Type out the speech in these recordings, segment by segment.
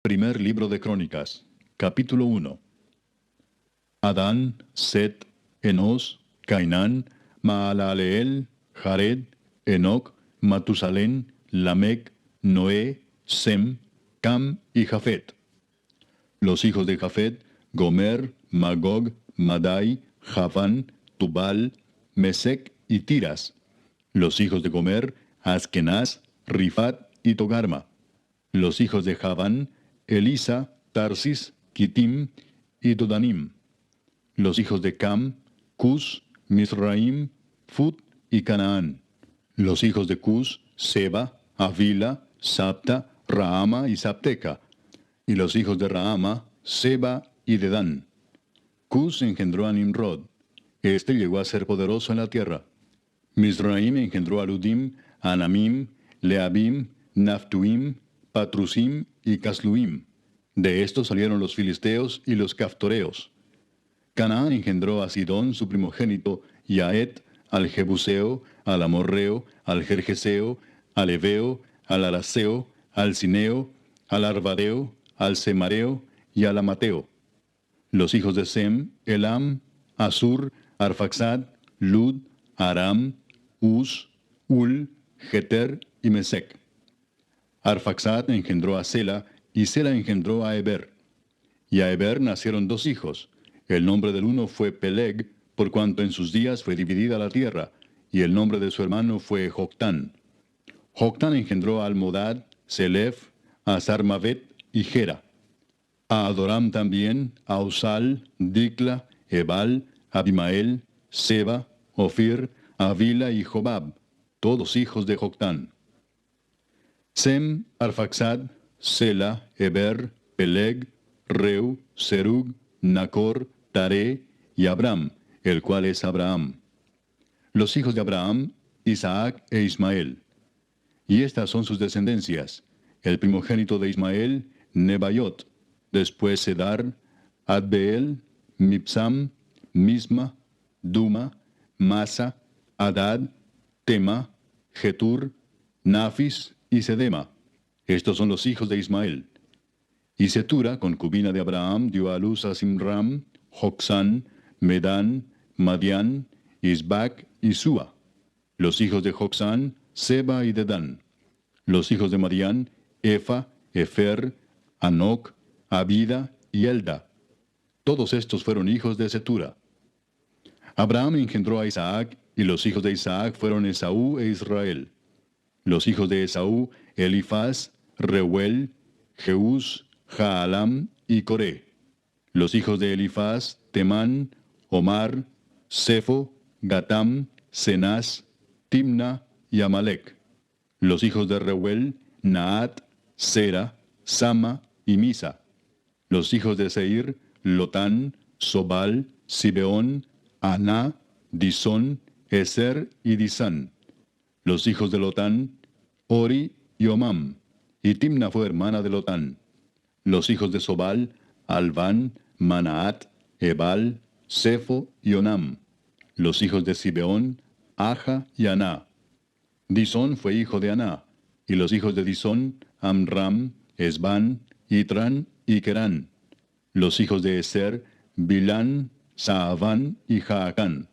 Primer libro de Crónicas, capítulo 1. Adán, Set, Enos, Cainán, Maalaleel, Jared, Enoc, Matusalén, Lamec, Noé, Sem, Cam y Jafet. Los hijos de Jafet: Gomer, Magog, Madai, Javán, Tubal, Mesec y Tiras. Los hijos de Gomer: Askenaz, Rifat y Togarma. Los hijos de Javán: Elisa, Tarsis, Kitim y Dodanim. Los hijos de Cam: Cus, Misraim, Fut y Canaán. Los hijos de Cus: Seba, Avila, Sapta, Raama y Sapteca. Y los hijos de Raama: Seba y Dedán. Cus engendró a Nimrod. Este llegó a ser poderoso en la tierra. Misraim engendró a Ludim, Anamim, Leabim, Naftuim, Patrusim y Casluim. De estos salieron los filisteos y los caftoreos. Canaán engendró a Sidón, su primogénito, y a Et, al Jebuseo, al Amorreo, al Gergeseo, al Eveo, al Araseo, al Cineo, al Arvadeo, al Semareo y al Amateo. Los hijos de Sem: Elam, Asur, Arfaxad, Lud, Aram, Uz, Ul, Geter y Mesec. Arfaxad engendró a Sela, y Sela engendró a Eber. Y a Eber nacieron dos hijos. El nombre del uno fue Peleg, por cuanto en sus días fue dividida la tierra, y el nombre de su hermano fue Joctán. Joctán engendró a Almodad, Selef, a Sarmavet y Gera. A Adoram también, a Usal, Dicla, Ebal, Abimael, Seba, Ofir, Avila y Jobab, todos hijos de Joctán. Sem, Arfaxad, Sela, Eber, Peleg, Reu, Serug, Nacor, Taré y Abram, el cual es Abraham. Los hijos de Abraham: Isaac e Ismael. Y estas son sus descendencias: el primogénito de Ismael, Nebaiot; después Sedar, Adbeel, Mibsam, Misma, Duma, Masa, Adad, Tema, Getur, Nafis y Sedema. Estos son los hijos de Ismael. Y Setura, concubina de Abraham, dio a luz a Simram, Jocsán, Medán, Madián, Isbac y Sua. Los hijos de Jocsán: Seba y Dedán. Los hijos de Madián: Efa, Efer, Anoc, Abida y Elda. Todos estos fueron hijos de Setura. Abraham engendró a Isaac, y los hijos de Isaac fueron Esaú e Israel. Los hijos de Esaú: Elifaz, Reuel, Jeús, Jaalam y Coré. Los hijos de Elifaz: Temán, Omar, Sefo, Gatam, Cenaz, Timna y Amalec. Los hijos de Reuel: Naat, Sera, Sama y Misa. Los hijos de Seir: Lotán, Sobal, Sibeón, Aná, Disón, Eser y Disán. Los hijos de Lotán: Ori y Omam. Y Timna fue hermana de Lotán. Los hijos de Sobal: Alván, Manaat, Ebal, Sefo y Onam. Los hijos de Sibeón: Aja y Aná. Disón fue hijo de Aná. Y los hijos de Disón: Amram, Esbán, Itran y Kerán. Los hijos de Eser: Bilán, Saaván y Jaacán.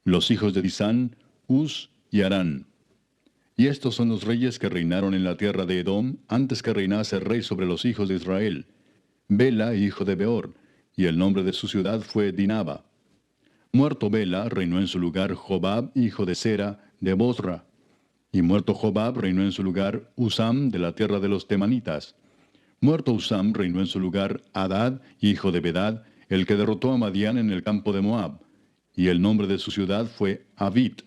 Los hijos de Disán: Uz y Arán. Y estos son los reyes que reinaron en la tierra de Edom antes que reinase rey sobre los hijos de Israel: Bela, hijo de Beor, y el nombre de su ciudad fue Dinaba. Muerto Bela, reinó en su lugar Jobab, hijo de Sera, de Bosra. Y muerto Jobab, reinó en su lugar Usam, de la tierra de los Temanitas. Muerto Usam, reinó en su lugar Hadad, hijo de Bedad, el que derrotó a Madián en el campo de Moab. Y el nombre de su ciudad fue Avit.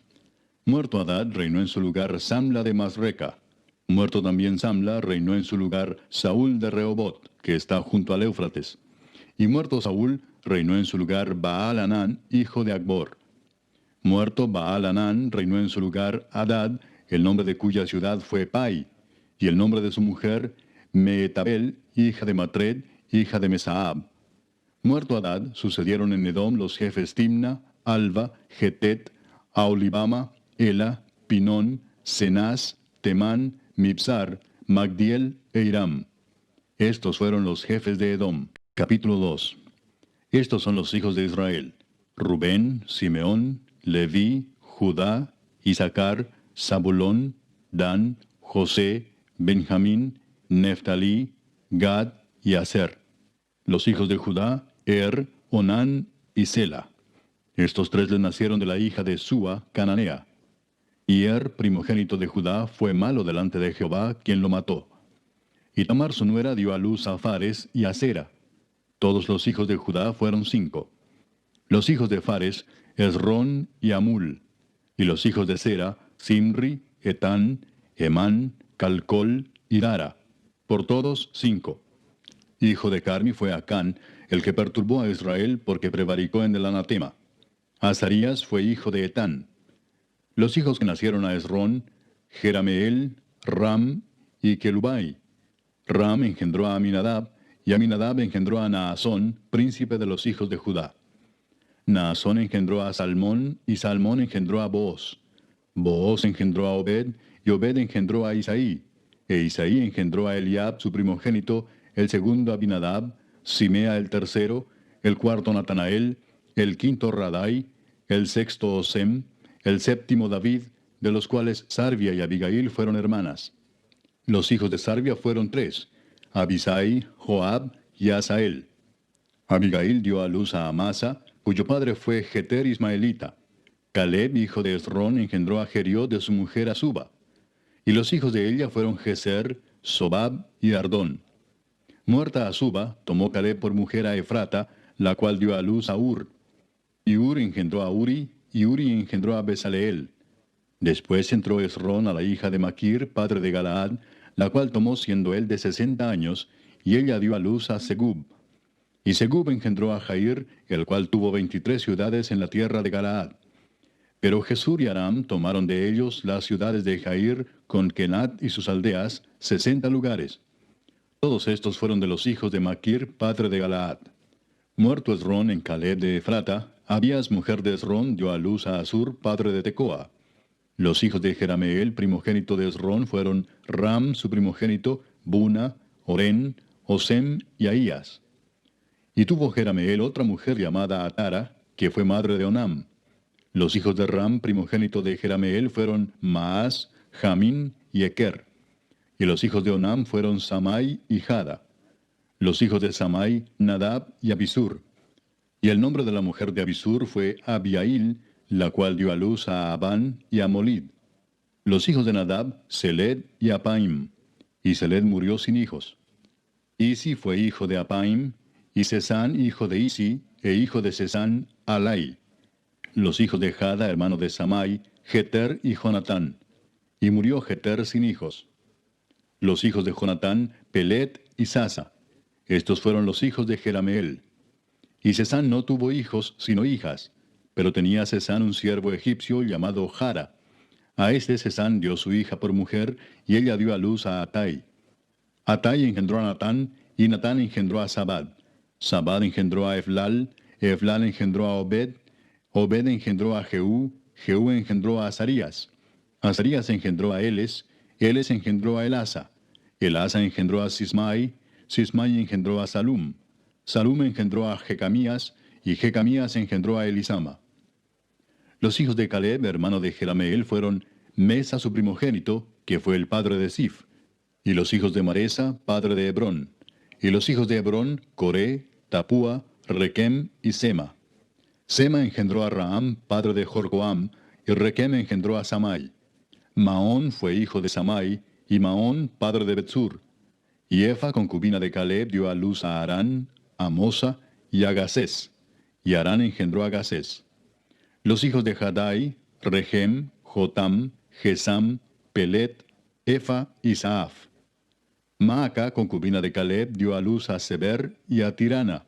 Muerto Hadad, reinó en su lugar Samla de Masreca. Muerto también Samla, reinó en su lugar Saúl de Rehobot, que está junto al Éufrates. Y muerto Saúl, reinó en su lugar Baal-Hanán, hijo de Acbor. Muerto Baal-Hanán, reinó en su lugar Hadad, el nombre de cuya ciudad fue Pai. Y el nombre de su mujer, Meetabel, hija de Matred, hija de Mesaab. Muerto Hadad, sucedieron en Edom los jefes Timna, Alva, Getet, Aolibama, Ela, Pinón, Cenaz, Temán, Mibsar, Magdiel e Iram. Estos fueron los jefes de Edom. Capítulo 2. Estos son los hijos de Israel: Rubén, Simeón, Leví, Judá, Isaacar, Zabulón, Dan, José, Benjamín, Neftalí, Gad y Aser. Los hijos de Judá: Onán y Sela. Estos tres le nacieron de la hija de Súa, cananea. Y primogénito de Judá, fue malo delante de Jehová, quien lo mató. Y Tamar su nuera dio a luz a Fares y a Sera. Todos los hijos de Judá fueron 5. Los hijos de Fares: Esrón y Amul. Y los hijos de Sera: Simri, Etán, Emán, Calcol y Dara. Por todos 5. Hijo de Carmi fue Acán, el que perturbó a Israel porque prevaricó en el anatema. Azarías fue hijo de Etán. Los hijos que nacieron a Esrón: Jerameel, Ram y Kelubai. Ram engendró a Aminadab, y Aminadab engendró a Naasón, príncipe de los hijos de Judá. Naasón engendró a Salmón, y Salmón engendró a Booz. Booz engendró a Obed, y Obed engendró a Isaí. E Isaí engendró a Eliab, su primogénito, el segundo Abinadab, Simea el tercero, el cuarto Natanael, el quinto Radai, el sexto Osem, el séptimo David, de los cuales Sarvia y Abigail fueron hermanas. Los hijos de Sarvia fueron 3, Abisai, Joab y Asael. Abigail dio a luz a Amasa, cuyo padre fue Jeter ismaelita. Caleb, hijo de Esrón, engendró a Jeriot de su mujer Azuba. Y los hijos de ella fueron Geser, Sobab y Ardón. Muerta Azuba, tomó Caleb por mujer a Efrata, la cual dio a luz a Ur. Y Ur engendró a Uri, y Uri engendró a Besaleel. Después entró Esrón a la hija de Maquir, padre de Galaad, la cual tomó siendo él de 60 años, y ella dio a luz a Segub. Y Segub engendró a Jair, el cual tuvo 23 ciudades en la tierra de Galaad. Pero Jesur y Aram tomaron de ellos las ciudades de Jair, con Kenat y sus aldeas, 60 lugares. Todos estos fueron de los hijos de Maquir, padre de Galaad. Muerto Esrón en Caleb de Efrata, Abías, mujer de Esrón, dio a luz a Asur, padre de Tecoa. Los hijos de Jerameel, primogénito de Esrón, fueron Ram, su primogénito, Buna, Orén, Osem y Ahías. Y tuvo Jerameel otra mujer llamada Atara, que fue madre de Onam. Los hijos de Ram, primogénito de Jerameel, fueron Maas, Jamín y Eker. Y los hijos de Onam fueron Samai y Jada. Los hijos de Samai, Nadab y Abisur. Y el nombre de la mujer de Abisur fue Abiail, la cual dio a luz a Abán y a Molid. Los hijos de Nadab, Seled y Apaim. Y Seled murió sin hijos. Isi fue hijo de Apaim, y Sesán hijo de Isi, e hijo de Sesán, Alai. Los hijos de Jada, hermano de Samai, Jeter y Jonatán. Y murió Jeter sin hijos. Los hijos de Jonatán, Pelet y Sasa. Estos fueron los hijos de Jerameel. Y Sesán no tuvo hijos, sino hijas, pero tenía Sesán un siervo egipcio llamado Jara. A este Sesán dio su hija por mujer, y ella dio a luz a Atai. Atai engendró a Natán, y Natán engendró a Sabad. Sabad engendró a Eflal, Eflal engendró a Obed, Obed engendró a Jehú, Jehú engendró a Azarías. Azarías engendró a Eles, Eles engendró a Elasa. Elasa engendró a Sismai, Sismai engendró a Salum. Salum engendró a Jecamías, y Jecamías engendró a Elisama. Los hijos de Caleb, hermano de Jerameel, fueron Mesa su primogénito, que fue el padre de Sif, y los hijos de Maresa, padre de Hebrón. Y los hijos de Hebrón, Coré, Tapúa, Requem y Sema. Sema engendró a Raam, padre de Jorcoam, y Requem engendró a Samai. Maón fue hijo de Samai, y Maón, padre de Betsur. Y Efa, concubina de Caleb, dio a luz a Arán, a Mosa y a Gasés. Y Arán engendró a Gasés. Los hijos de Jadai, Regem, Jotam, Gesam, Pelet, Efa y Saaf. Maaca, concubina de Caleb, dio a luz a Seber y a Tirana.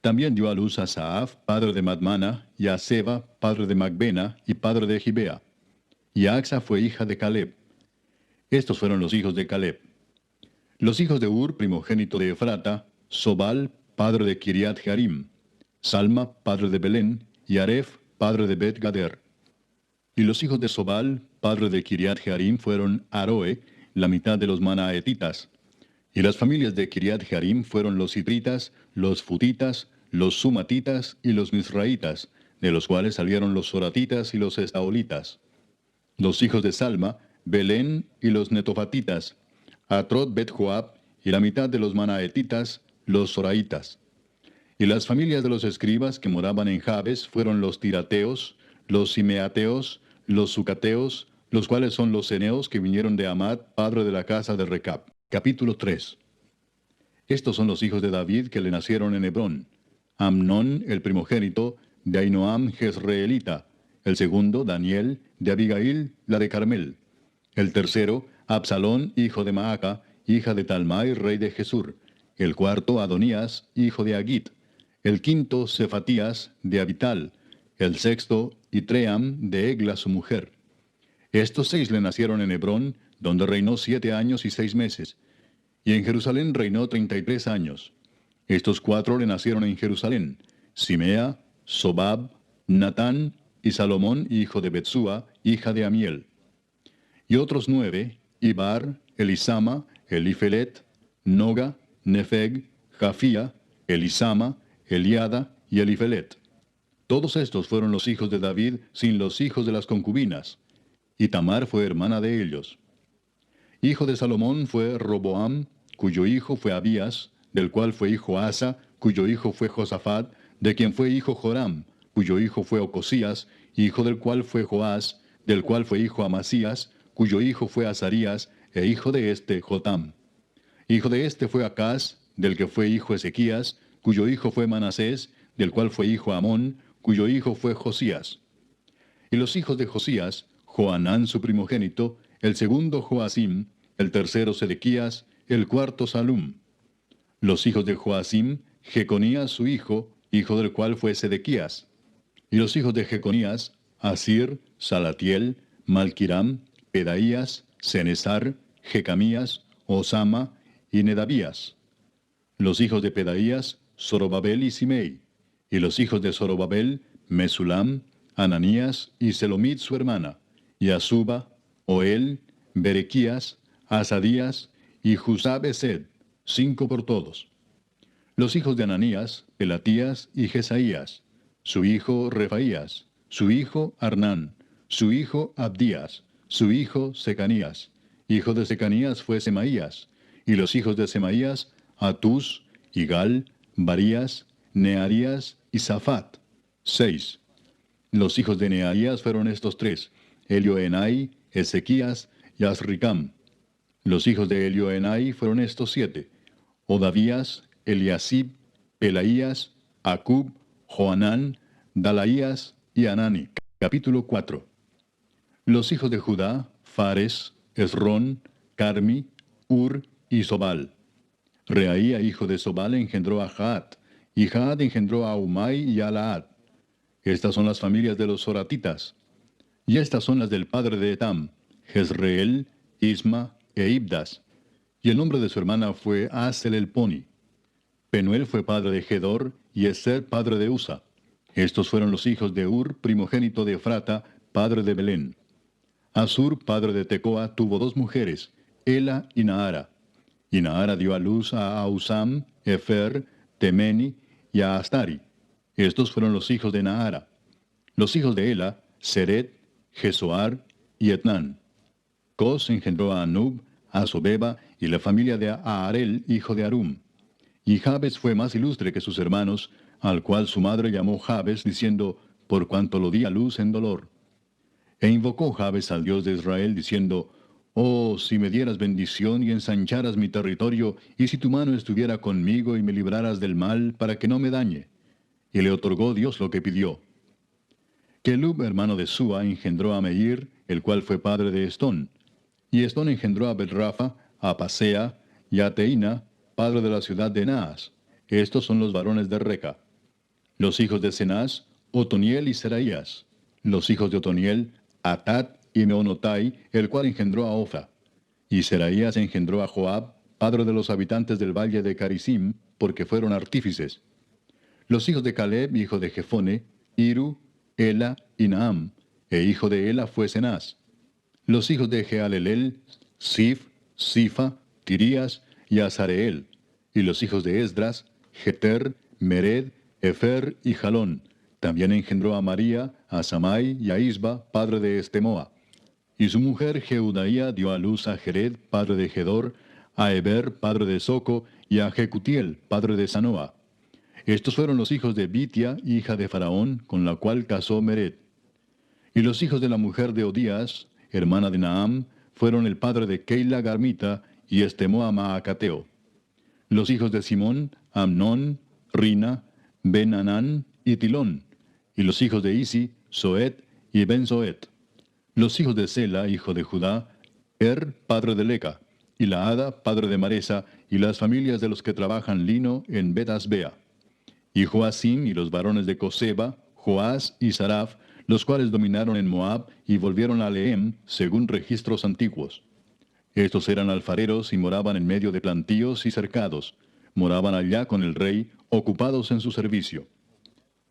También dio a luz a Saaf, padre de Madmana, y a Seba, padre de Macbena y padre de Gibea. Y Axa fue hija de Caleb. Estos fueron los hijos de Caleb. Los hijos de Ur, primogénito de Efrata, Sobal, padre de Kiriat Jearim, Salma, padre de Belén, y Aref, padre de Bet Gader. Y los hijos de Sobal, padre de Kiriat Jearim, fueron Aroe, la mitad de los manaetitas. Y las familias de Kiriat Jearim fueron los Sitritas, los Futitas, los Sumatitas y los Misraitas, de los cuales salieron los Soratitas y los Estaolitas. Los hijos de Salma, Belén y los Netofatitas, Atrot Bet Joab y la mitad de los Manaetitas, los Soraitas. Y las familias de los escribas que moraban en Jabes fueron los Tirateos, los Simeateos, los Sucateos, los cuales son los Ceneos que vinieron de Amad, padre de la casa de Recab. Capítulo 3. Estos son los hijos de David que le nacieron en Hebrón. Amnón, el primogénito, de Ahinoam Jezreelita. El segundo, Daniel, de Abigail, la de Carmel. El tercero, Absalón, hijo de Maaca, hija de Talmai, rey de Jesur. El cuarto, Adonías, hijo de Agit. El quinto, Cefatías, de Abital. El sexto, Itream, de Egla su mujer. Estos 6 le nacieron en Hebrón, donde reinó 7 años y 6 meses. Y en Jerusalén reinó 33 años. Estos 4 le nacieron en Jerusalén: Simea, Sobab, Natán y Salomón, hijo de Betsúa, hija de Amiel. Y otros 9, Ibar, Elisama, Elifelet, Noga, Nefeg, Jafía, Elisama, Eliada y Elifelet. Todos estos fueron los hijos de David sin los hijos de las concubinas. Y Tamar fue hermana de ellos. Hijo de Salomón fue Roboam, cuyo hijo fue Abías, del cual fue hijo Asa, cuyo hijo fue Josafat, de quien fue hijo Joram, cuyo hijo fue Ocosías, hijo del cual fue Joás, del cual fue hijo Amasías, cuyo hijo fue Azarías, e hijo de este Jotam. Hijo de este fue Acaz, del que fue hijo Ezequías, cuyo hijo fue Manasés, del cual fue hijo Amón, cuyo hijo fue Josías. Y los hijos de Josías, Joanán su primogénito, el segundo Joacim, el tercero Sedequías, el cuarto Salum. Los hijos de Joacim, Jeconías su hijo, hijo del cual fue Sedequías. Y los hijos de Jeconías, Asir, Salatiel, Malquiram, Pedaías, Cenesar, Jecamías, Osama y Nedabías. Los hijos de Pedaías, Zorobabel y Simei. Y los hijos de Zorobabel, Mesulam, Ananías y Selomit su hermana, y Asuba, Oel, Berequías, Asadías y Jusab-Esed, 5 por todos. Los hijos de Ananías, Pelatías y Jesaías, su hijo Refaías, su hijo Arnán, su hijo Abdías, su hijo Secanías. Hijo de Secanías fue Semaías, y los hijos de Semaías, Atús, Igal, Barías, Nearías y Safat, 6. Los hijos de Nearías fueron estos 3, Elioenai, Ezequías y Azricam. Los hijos de Elioenai fueron estos 7, Odavías, Eliasib, Pelaías, Acub, Joanán, Dalaías y Anani. Capítulo 4. Los hijos de Judá, Fares, Esrón, Carmi, Ur y Sobal. Reaía, hijo de Sobal, engendró a Jaat, y Jaat engendró a Umai y a Laad. Estas son las familias de los Soratitas. Y estas son las del padre de Etam, Jezreel, Isma e Ibdas. Y el nombre de su hermana fue Asel el Poni. Penuel fue padre de Gedor, y Eser padre de Usa. Estos fueron los hijos de Ur, primogénito de Efrata, padre de Belén. Asur, padre de Tecoa, tuvo 2 mujeres, Ela y Naara. Y Naara dio a luz a Ausam, Efer, Temeni y a Astari. Estos fueron los hijos de Naara. Los hijos de Ela, Seret, Jesoar y Etnán. Cos engendró a Anub, a Sobeba y la familia de Aarel, hijo de Arum. Y Jabes fue más ilustre que sus hermanos, al cual su madre llamó Jabes, diciendo, por cuanto lo di a luz en dolor. E invocó Jabes al Dios de Israel, diciendo, oh, si me dieras bendición y ensancharas mi territorio, y si tu mano estuviera conmigo y me libraras del mal, para que no me dañe. Y le otorgó Dios lo que pidió. Kelub, hermano de Sua, engendró a Meir, el cual fue padre de Estón. Y Estón engendró a Bet-Rafa, a Pasea y a Teina, padre de la ciudad de Naas. Estos son los varones de Reca. Los hijos de Cenaz, Otoniel y Seraías. Los hijos de Otoniel, Atat y Meonotai, el cual engendró a Ofa. Y Seraías engendró a Joab, padre de los habitantes del valle de Carisim, porque fueron artífices. Los hijos de Caleb, hijo de Jefone, Iru, Ela y Naam, e hijo de Ela fue Cenaz. Los hijos de Jealelel, Sif, Sifa, Tirías, y Azareel. Y los hijos de Esdras, Jeter, Mered, Efer y Jalón. También engendró a María, a Samai y a Isba, padre de Estemoa. Y su mujer Jeudaía dio a luz a Jered, padre de Gedor, a Eber, padre de Soco, y a Jecutiel, padre de Sanoa. Estos fueron los hijos de Bitia, hija de Faraón, con la cual casó Mered. Y los hijos de la mujer de Odías, hermana de Naam, fueron el padre de Keila Garmita y Estemoa Maacateo. Los hijos de Simón, Amnón, Rina, Ben-Anán y Tilón. Y los hijos de Isi, Soet y Ben-Soet. Los hijos de Sela, hijo de Judá, padre de Leca, y Laada, padre de Maresa, y las familias de los que trabajan lino en Bet-Asbea. Y Joacim y los varones de Coseba, Joás y Saraf, los cuales dominaron en Moab y volvieron a Lehem, según registros antiguos. Estos eran alfareros y moraban en medio de plantíos y cercados. Moraban allá con el rey, ocupados en su servicio.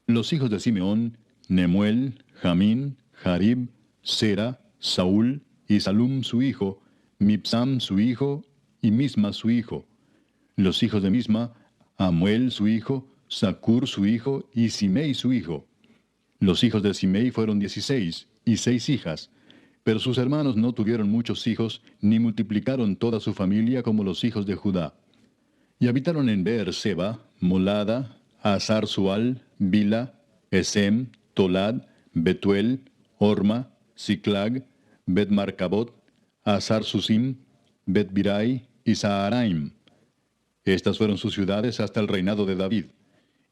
Los hijos de Simeón, Nemuel, Jamín, Jarib, Sera, Saúl y Salum su hijo, Mibsam su hijo y Misma su hijo. Los hijos de Misma, Amuel su hijo, Zacur su hijo y Simei su hijo. Los hijos de Simei fueron 16 y 6 hijas, pero sus hermanos no tuvieron muchos hijos, ni multiplicaron toda su familia como los hijos de Judá. Y habitaron en Beer-seba, Molada, Hazar-Sual, Bila, Esem, Tolad, Betuel, Orma, Siclag, Bet-Marcabot, Hazar-Susim, Bet-Birai y Saharaim. Estas fueron sus ciudades hasta el reinado de David.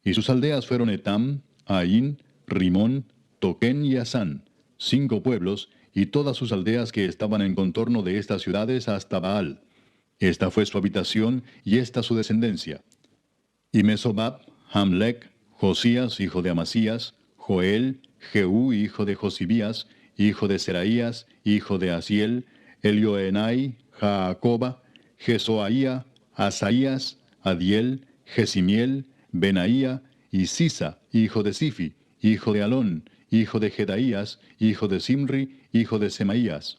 Y sus aldeas fueron Etam, Ain, Rimón, Toquén y Asán, 5 pueblos, y todas sus aldeas que estaban en contorno de estas ciudades hasta Baal. Esta fue su habitación y esta su descendencia. Y Mesobab, Hamlec, Josías, hijo de Amasías, Joel, Jehú, hijo de Josibías, hijo de Seraías, hijo de Asiel, Elioenai, Jaacoba, Jesoaía, Asaías, Adiel, Jesimiel, Benaía, y Sisa, hijo de Sifi, hijo de Alón, hijo de Jedaías, hijo de Simri, hijo de Semaías.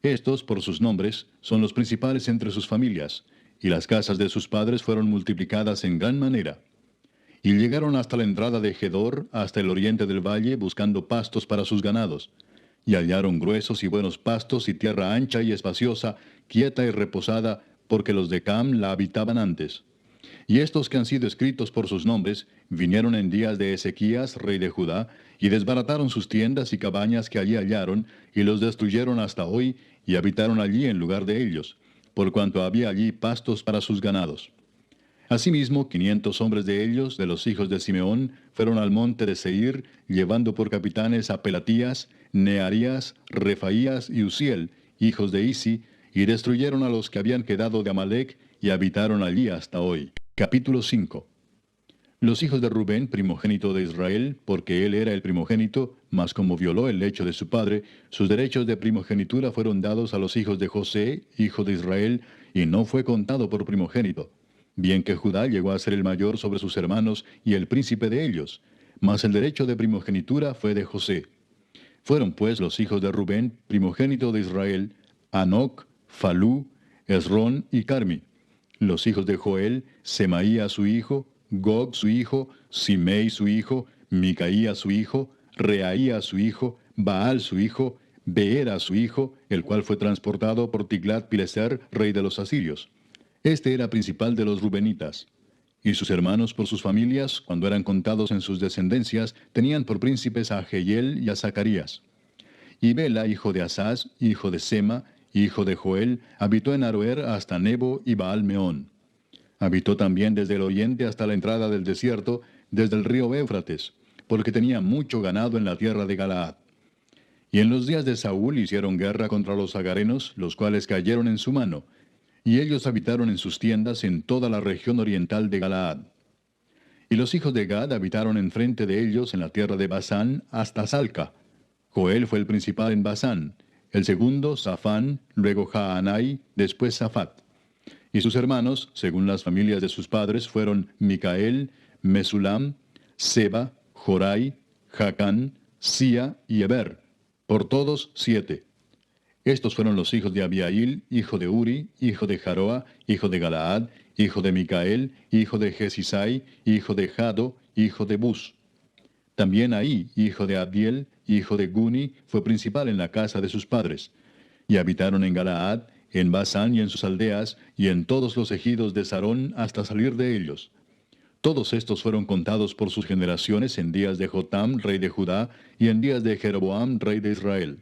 Estos, por sus nombres, son los principales entre sus familias, y las casas de sus padres fueron multiplicadas en gran manera. Y llegaron hasta la entrada de Gedor, hasta el oriente del valle, buscando pastos para sus ganados. Y hallaron gruesos y buenos pastos y tierra ancha y espaciosa, quieta y reposada, porque los de Cam la habitaban antes. Y estos que han sido escritos por sus nombres, vinieron en días de Ezequías, rey de Judá, y desbarataron sus tiendas y cabañas que allí hallaron, y los destruyeron hasta hoy, y habitaron allí en lugar de ellos, por cuanto había allí pastos para sus ganados. Asimismo, 500 hombres de ellos, de los hijos de Simeón, fueron al monte de Seir, llevando por capitanes a Pelatías, Nearías, Refaías y Uziel, hijos de Isi, y destruyeron a los que habían quedado de Amalec, y habitaron allí hasta hoy. Capítulo 5. Los hijos de Rubén, primogénito de Israel, porque él era el primogénito, mas como violó el lecho de su padre, sus derechos de primogenitura fueron dados a los hijos de José, hijo de Israel, y no fue contado por primogénito. Bien que Judá llegó a ser el mayor sobre sus hermanos y el príncipe de ellos, mas el derecho de primogenitura fue de José. Fueron pues los hijos de Rubén, primogénito de Israel, Anoc, Falú, Esrón y Carmi. Los hijos de Joel, Semaía su hijo, Gog su hijo, Simei su hijo, Micaía su hijo, Reaía su hijo, Baal su hijo, Beera su hijo, el cual fue transportado por Tiglat-Pileser, rey de los asirios. Este era principal de los rubenitas. Y sus hermanos por sus familias, cuando eran contados en sus descendencias, tenían por príncipes a Jehiel y a Zacarías. Y Bela, hijo de Asaz, hijo de Sema, hijo de Joel, habitó en Aroer hasta Nebo y Baal-Meón. Habitó también desde el oriente hasta la entrada del desierto, desde el río Éufrates, porque tenía mucho ganado en la tierra de Galaad. Y en los días de Saúl hicieron guerra contra los agarenos, los cuales cayeron en su mano, y ellos habitaron en sus tiendas en toda la región oriental de Galaad. Y los hijos de Gad habitaron enfrente de ellos en la tierra de Basán hasta Salca. Joel fue el principal en Basán, el segundo Safán, luego Jaanai, después Safat. Y sus hermanos, según las familias de sus padres, fueron Micael, Mesulam, Seba, Jorai, Jacán, Sia y Eber, por todos 7. Estos fueron los hijos de Abiail, hijo de Uri, hijo de Jaroa, hijo de Galaad, hijo de Micael, hijo de Jesisai, hijo de Jado, hijo de Bus. También Ahí, hijo de Abdiel, hijo de Guni, fue principal en la casa de sus padres. Y habitaron en Galaad, en Basán y en sus aldeas, y en todos los ejidos de Sarón hasta salir de ellos. Todos estos fueron contados por sus generaciones en días de Jotam, rey de Judá, y en días de Jeroboam, rey de Israel.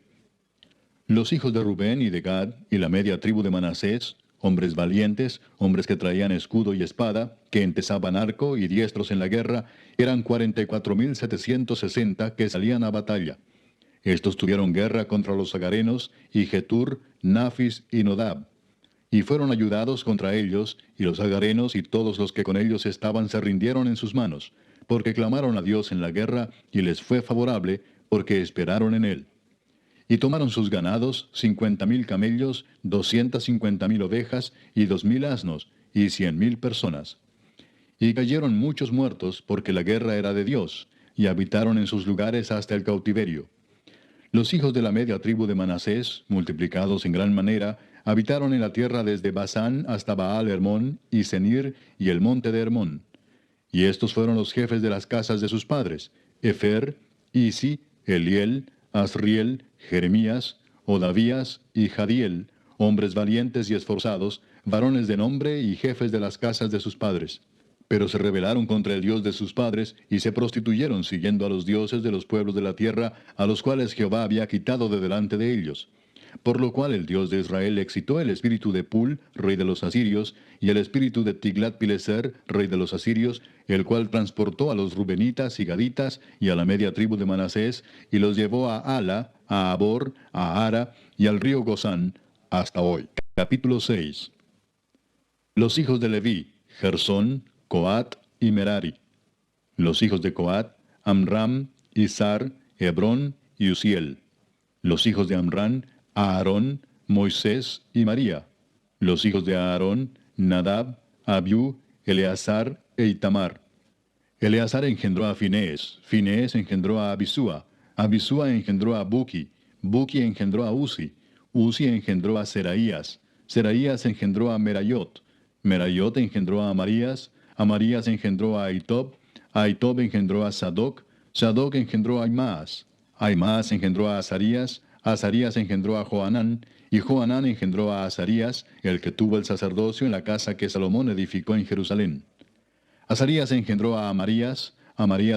Los hijos de Rubén y de Gad, y la media tribu de Manasés, hombres valientes, hombres que traían escudo y espada, que entesaban arco y diestros en la guerra, eran 44,760 que salían a batalla. Estos tuvieron guerra contra los agarenos, y Getur, Nafis y Nodab. Y fueron ayudados contra ellos, y los agarenos y todos los que con ellos estaban se rindieron en sus manos, porque clamaron a Dios en la guerra, y les fue favorable, porque esperaron en él. Y tomaron sus ganados, 50,000 camellos, 250,000 ovejas, y 2,000 asnos, y 100,000 personas. Y cayeron muchos muertos, porque la guerra era de Dios, y habitaron en sus lugares hasta el cautiverio. Los hijos de la media tribu de Manasés, multiplicados en gran manera, habitaron en la tierra desde Basán hasta Baal Hermón, y Senir, y el monte de Hermón. Y estos fueron los jefes de las casas de sus padres: Efer, Isi, Eliel, Asriel, Jeremías, Odavías y Jadiel, hombres valientes y esforzados, varones de nombre y jefes de las casas de sus padres. Pero se rebelaron contra el Dios de sus padres, y se prostituyeron siguiendo a los dioses de los pueblos de la tierra, a los cuales Jehová había quitado de delante de ellos. Por lo cual el Dios de Israel excitó el espíritu de Pul, rey de los asirios, y el espíritu de Tiglat-Pileser, rey de los asirios, el cual transportó a los rubenitas y gaditas, y a la media tribu de Manasés, y los llevó a Ala, a Abor, a Ara, y al río Gozán, hasta hoy. Capítulo 6. Los hijos de Leví: Gersón, Coat y Merari. Los hijos de Coat: Amram, Izar, Hebrón y Uziel. Los hijos de Amram: Aarón, Moisés y María. Los hijos de Aarón: Nadab, Abiú, Eleazar e Itamar. Eleazar engendró a Finés, Finés engendró a Abisúa, Abisúa engendró a Buki, Buki engendró a Uzi, Uzi engendró a Seraías, Seraías engendró a Merayot, Merayot engendró a Amarías engendró a Ahitob, Ahitob engendró a Sadoc, Sadoc engendró a Aimaas, Aimaas engendró a Azarías, Azarías engendró a Johanán, y Johanán engendró a Azarías, el que tuvo el sacerdocio en la casa que Salomón edificó en Jerusalén. Azarías engendró a Amarías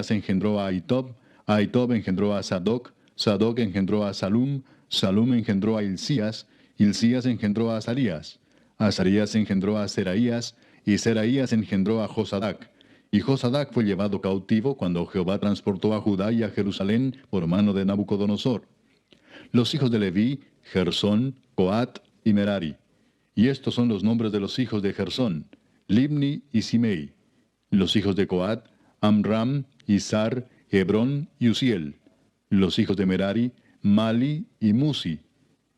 engendró a Ahitob, Ahitob engendró a Sadoc, Sadoc engendró a Salum, Salum engendró a Hilcías, Hilcías engendró a Azarías, Azarías engendró a Seraías, y Seraías engendró a Josadac. Y Josadac fue llevado cautivo cuando Jehová transportó a Judá y a Jerusalén por mano de Nabucodonosor. Los hijos de Leví: Gersón, Coat y Merari. Y estos son los nombres de los hijos de Gersón: Libni y Simei. Los hijos de Coat: Amram, Izar, Hebrón y Uziel. Los hijos de Merari: Mali y Musi.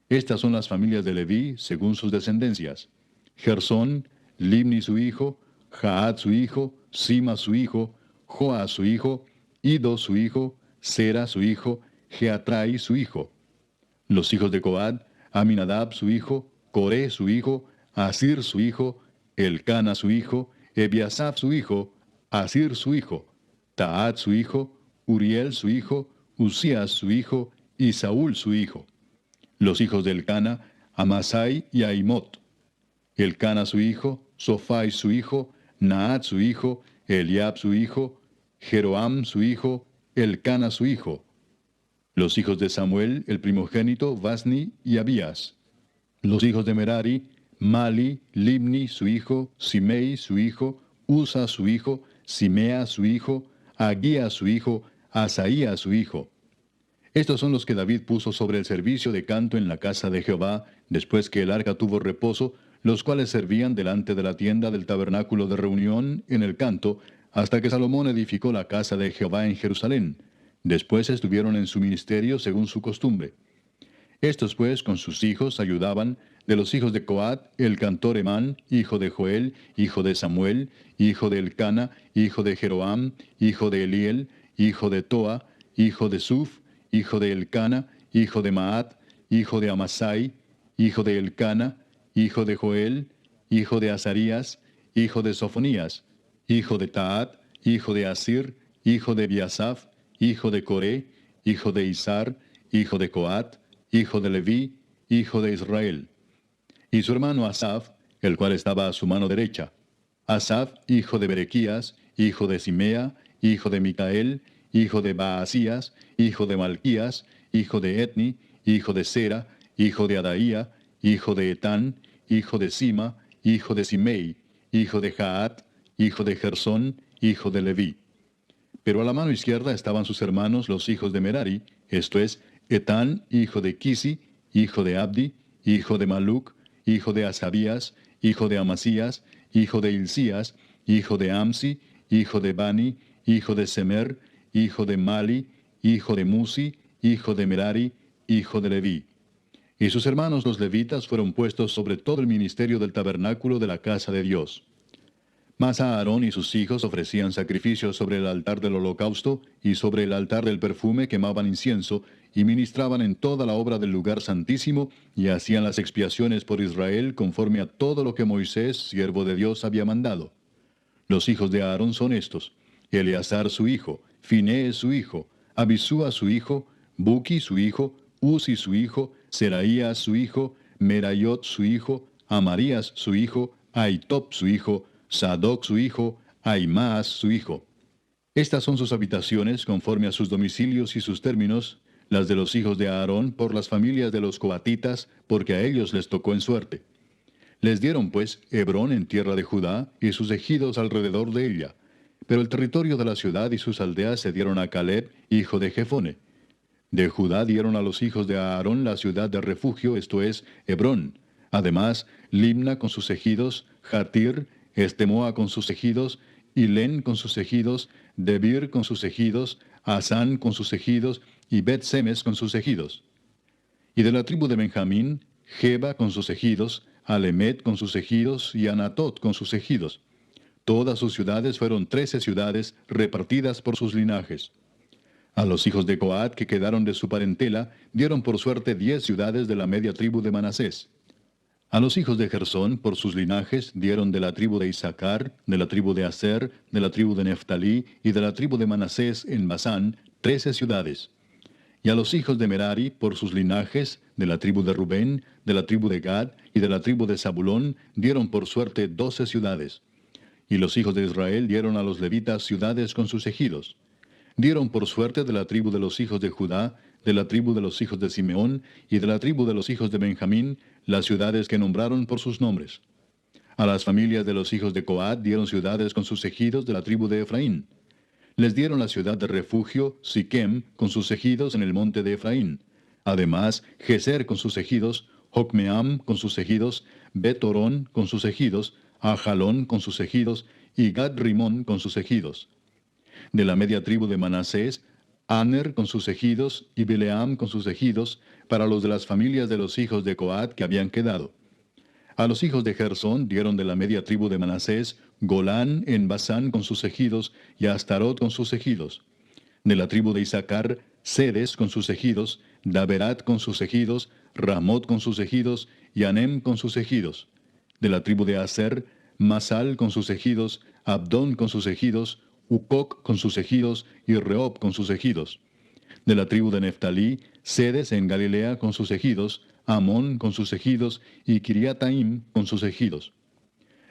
Estas son las familias de Leví según sus descendencias: Gersón, Libni su hijo, Jaat su hijo, Sima su hijo, Joa su hijo, Ido su hijo, Sera su hijo, Jeatrai su hijo. Los hijos de Coat: Aminadab su hijo, Coré su hijo, Asir su hijo, Elcana su hijo, Ebiasaf su hijo, Asir su hijo, Taat su hijo, Uriel su hijo, Uzías su hijo, y Saúl su hijo. Los hijos de Elcana: Amasai y Ahimot. Elcana su hijo, Sofai su hijo, Naat su hijo, Eliab su hijo, Jeroam su hijo, Elcana su hijo. Los hijos de Samuel, el primogénito, Basni y Abías. Los hijos de Merari: Mali, Libni su hijo, Simei su hijo, Usa su hijo, Simea su hijo, Agía su hijo, Asaía su hijo. Estos son los que David puso sobre el servicio de canto en la casa de Jehová, después que el arca tuvo reposo, los cuales servían delante de la tienda del tabernáculo de reunión en el canto, hasta que Salomón edificó la casa de Jehová en Jerusalén. Después estuvieron en su ministerio según su costumbre. Estos pues con sus hijos ayudaban: de los hijos de Coat, el cantor Emán, hijo de Joel, hijo de Samuel, hijo de Elcana, hijo de Jeroam, hijo de Eliel, hijo de Toa, hijo de Suf, hijo de Elcana, hijo de Maat, hijo de Amasai, hijo de Elcana, hijo de Joel, hijo de Azarías, hijo de Sofonías, hijo de Taat, hijo de Asir, hijo de Biasaf, hijo de Coré, hijo de Izar, hijo de Coat, hijo de Leví, hijo de Israel. Y su hermano Asaf, el cual estaba a su mano derecha. Asaf, hijo de Berequías, hijo de Simea, hijo de Micael, hijo de Baasías, hijo de Malquías, hijo de Etni, hijo de Sera, hijo de Adaía, hijo de Etán, hijo de Sima, hijo de Simei, hijo de Jaat, hijo de Gersón, hijo de Leví. Pero a la mano izquierda estaban sus hermanos los hijos de Merari, esto es, Etán, hijo de Kisi, hijo de Abdi, hijo de Maluc, hijo de Asabías, hijo de Amasías, hijo de Hilcías, hijo de Amsi, hijo de Bani, hijo de Semer, hijo de Mali, hijo de Musi, hijo de Merari, hijo de Leví. Y sus hermanos los levitas fueron puestos sobre todo el ministerio del tabernáculo de la casa de Dios. Mas Aarón y sus hijos ofrecían sacrificios sobre el altar del holocausto y sobre el altar del perfume quemaban incienso y ministraban en toda la obra del lugar santísimo y hacían las expiaciones por Israel conforme a todo lo que Moisés, siervo de Dios, había mandado. Los hijos de Aarón son estos: Eleazar su hijo, Finés su hijo, Abisúa su hijo, Buki su hijo, Uzi su hijo, Seraías su hijo, Merayot su hijo, Amarías su hijo, Ahitob su hijo, Sadoc su hijo, Ahimaas su hijo. Estas son sus habitaciones conforme a sus domicilios y sus términos, las de los hijos de Aarón por las familias de los coatitas, porque a ellos les tocó en suerte. Les dieron pues Hebrón en tierra de Judá y sus ejidos alrededor de ella. Pero el territorio de la ciudad y sus aldeas se dieron a Caleb, hijo de Jefone. De Judá dieron a los hijos de Aarón la ciudad de refugio, esto es, Hebrón. Además, Limna con sus ejidos, Jatir, Estemoa con sus ejidos, Hilén con sus ejidos, Debir con sus ejidos, Asán con sus ejidos, y Bet-Semes con sus ejidos. Y de la tribu de Benjamín, Geba con sus ejidos, Alemet con sus ejidos, y Anatot con sus ejidos. Todas sus ciudades fueron 13 ciudades repartidas por sus linajes. A los hijos de Coat que quedaron de su parentela, dieron por suerte 10 ciudades de la media tribu de Manasés. A los hijos de Gersón, por sus linajes, dieron de la tribu de Isaacar, de la tribu de Aser, de la tribu de Neftalí y de la tribu de Manasés en Basán, 13 ciudades. Y a los hijos de Merari, por sus linajes, de la tribu de Rubén, de la tribu de Gad y de la tribu de Zabulón, dieron por suerte 12 ciudades. Y los hijos de Israel dieron a los levitas ciudades con sus ejidos. Dieron por suerte de la tribu de los hijos de Judá, de la tribu de los hijos de Simeón y de la tribu de los hijos de Benjamín, las ciudades que nombraron por sus nombres. A las familias de los hijos de Coat dieron ciudades con sus ejidos de la tribu de Efraín. Les dieron la ciudad de refugio, Siquem, con sus ejidos en el monte de Efraín. Además, Geser con sus ejidos, Jocmeam con sus ejidos, Bet-Orón con sus ejidos, Ajalón con sus ejidos, y Gad-Rimón con sus ejidos. De la media tribu de Manasés, Aner con sus ejidos, y Bileam con sus ejidos, para los de las familias de los hijos de Coat que habían quedado. A los hijos de Gersón dieron de la media tribu de Manasés, Golán en Basán con sus ejidos, y Astarot con sus ejidos. De la tribu de Isaacar, Sedes con sus ejidos, Daberat con sus ejidos, Ramot con sus ejidos, y Anem con sus ejidos. De la tribu de Aser, Masal con sus ejidos, Abdón con sus ejidos, Ucoc con sus ejidos, y Rehob con sus ejidos. De la tribu de Neftalí, Sedes en Galilea con sus ejidos, Amón con sus ejidos, y Kiriataim con sus ejidos.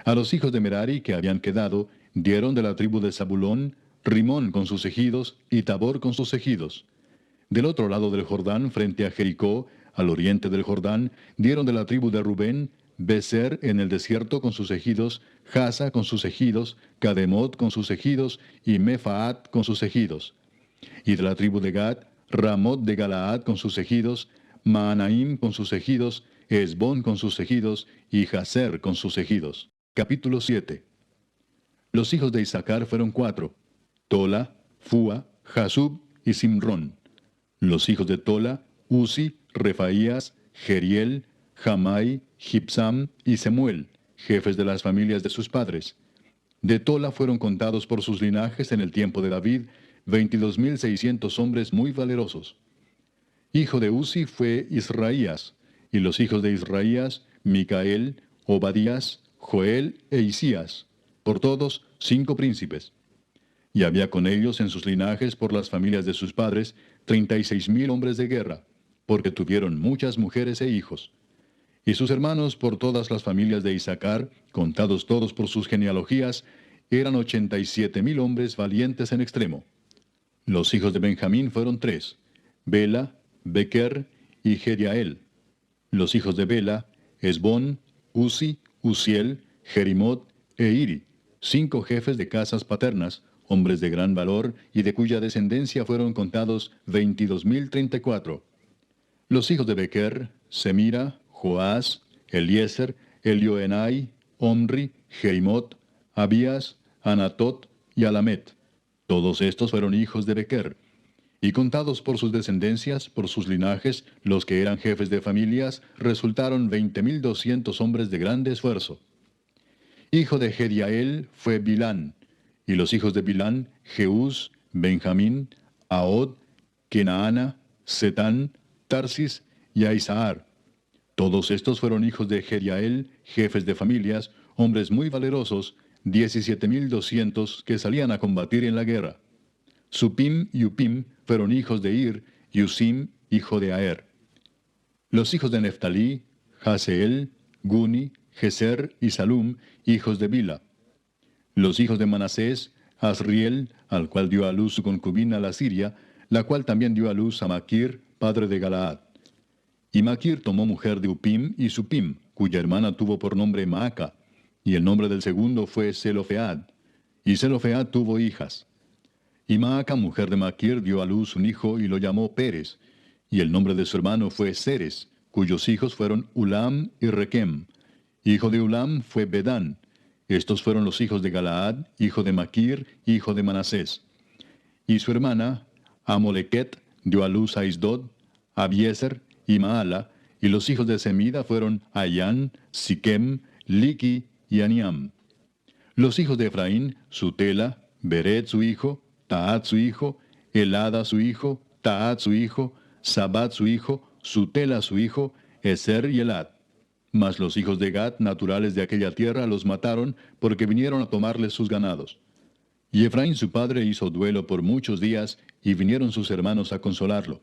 A los hijos de Merari que habían quedado, dieron de la tribu de Zabulón, Rimón con sus ejidos, y Tabor con sus ejidos. Del otro lado del Jordán, frente a Jericó, al oriente del Jordán, dieron de la tribu de Rubén, Beser en el desierto con sus ejidos, Jasa con sus ejidos, Cademot con sus ejidos, y Mefaat con sus ejidos. Y de la tribu de Gad, Ramot de Galaad con sus ejidos, Maanaim con sus ejidos, Esbón con sus ejidos, y Jaser con sus ejidos. Capítulo 7. Los hijos de Isaacar fueron 4, Tola, Fua, Jasub y Simrón. Los hijos de Tola, Uzi, Refaías, Jeriel, Jamai, Gibsam y Semuel, jefes de las familias de sus padres. De Tola fueron contados por sus linajes en el tiempo de David 22,600 hombres muy valerosos. Hijo de Uzi fue Israías, Y los hijos de Israías, Micael, Obadías, Joel e Isías, por todos 5 príncipes. Y había con ellos en sus linajes por las familias de sus padres 36,000 hombres de guerra, porque tuvieron muchas mujeres e hijos. Y sus hermanos por todas las familias de Isaacar, contados todos por sus genealogías, eran 87,000 hombres valientes en extremo. Los hijos de Benjamín fueron 3, Bela, Bequer y Jediael. Los hijos de Bela, Esbón, Uzi, Uziel, Jerimot e Iri, 5 jefes de casas paternas, hombres de gran valor, y de cuya descendencia fueron contados 22,034. Los hijos de Bequer, Semira, Joás, Eliezer, Elioenai, Omri, Jerimot, Abías, Anatot y Alamet. Todos estos fueron hijos de Bequer. Y contados por sus descendencias, por sus linajes, los que eran jefes de familias, resultaron 20,200 hombres de grande esfuerzo. Hijo de Jediael fue Bilán, y los hijos de Bilán, Jeús, Benjamín, Ahod, Kenaana, Setán, Tarsis y Aizahar. Todos estos fueron hijos de Jediael, jefes de familias, hombres muy valerosos, 17,200 que salían a combatir en la guerra. Supim y Upim fueron hijos de Ir, y Usim, hijo de Aer. Los hijos de Neftalí, Jaseel, Guni, Geser y Salum, hijos de Bila. Los hijos de Manasés, Asriel, al cual dio a luz su concubina la Siria, la cual también dio a luz a Maquir, padre de Galaad. Y Maquir tomó mujer de Upim y Supim, cuya hermana tuvo por nombre Maaca, y el nombre del segundo fue Zelofead. Y Zelofead tuvo hijas. Y Maaca, mujer de Maquir, dio a luz un hijo y lo llamó Pérez, y el nombre de su hermano fue Seres, cuyos hijos fueron Ulam y Requem. Hijo de Ulam fue Bedán. Estos fueron los hijos de Galaad, hijo de Maquir, hijo de Manasés. Y su hermana, Amolequet, dio a luz a Isdod, Abiezer y Maala, y los hijos de Semida fueron Ayán, Siquem, Liqui y Aniam. Los hijos de Efraín, Sutela, Beret su hijo, Taat su hijo, Elada su hijo, Taat su hijo, Sabat su hijo, Sutela su hijo, Eser y Elad. Mas los hijos de Gad, naturales de aquella tierra, los mataron, porque vinieron a tomarles sus ganados. Y Efraín su padre hizo duelo por muchos días, y vinieron sus hermanos a consolarlo.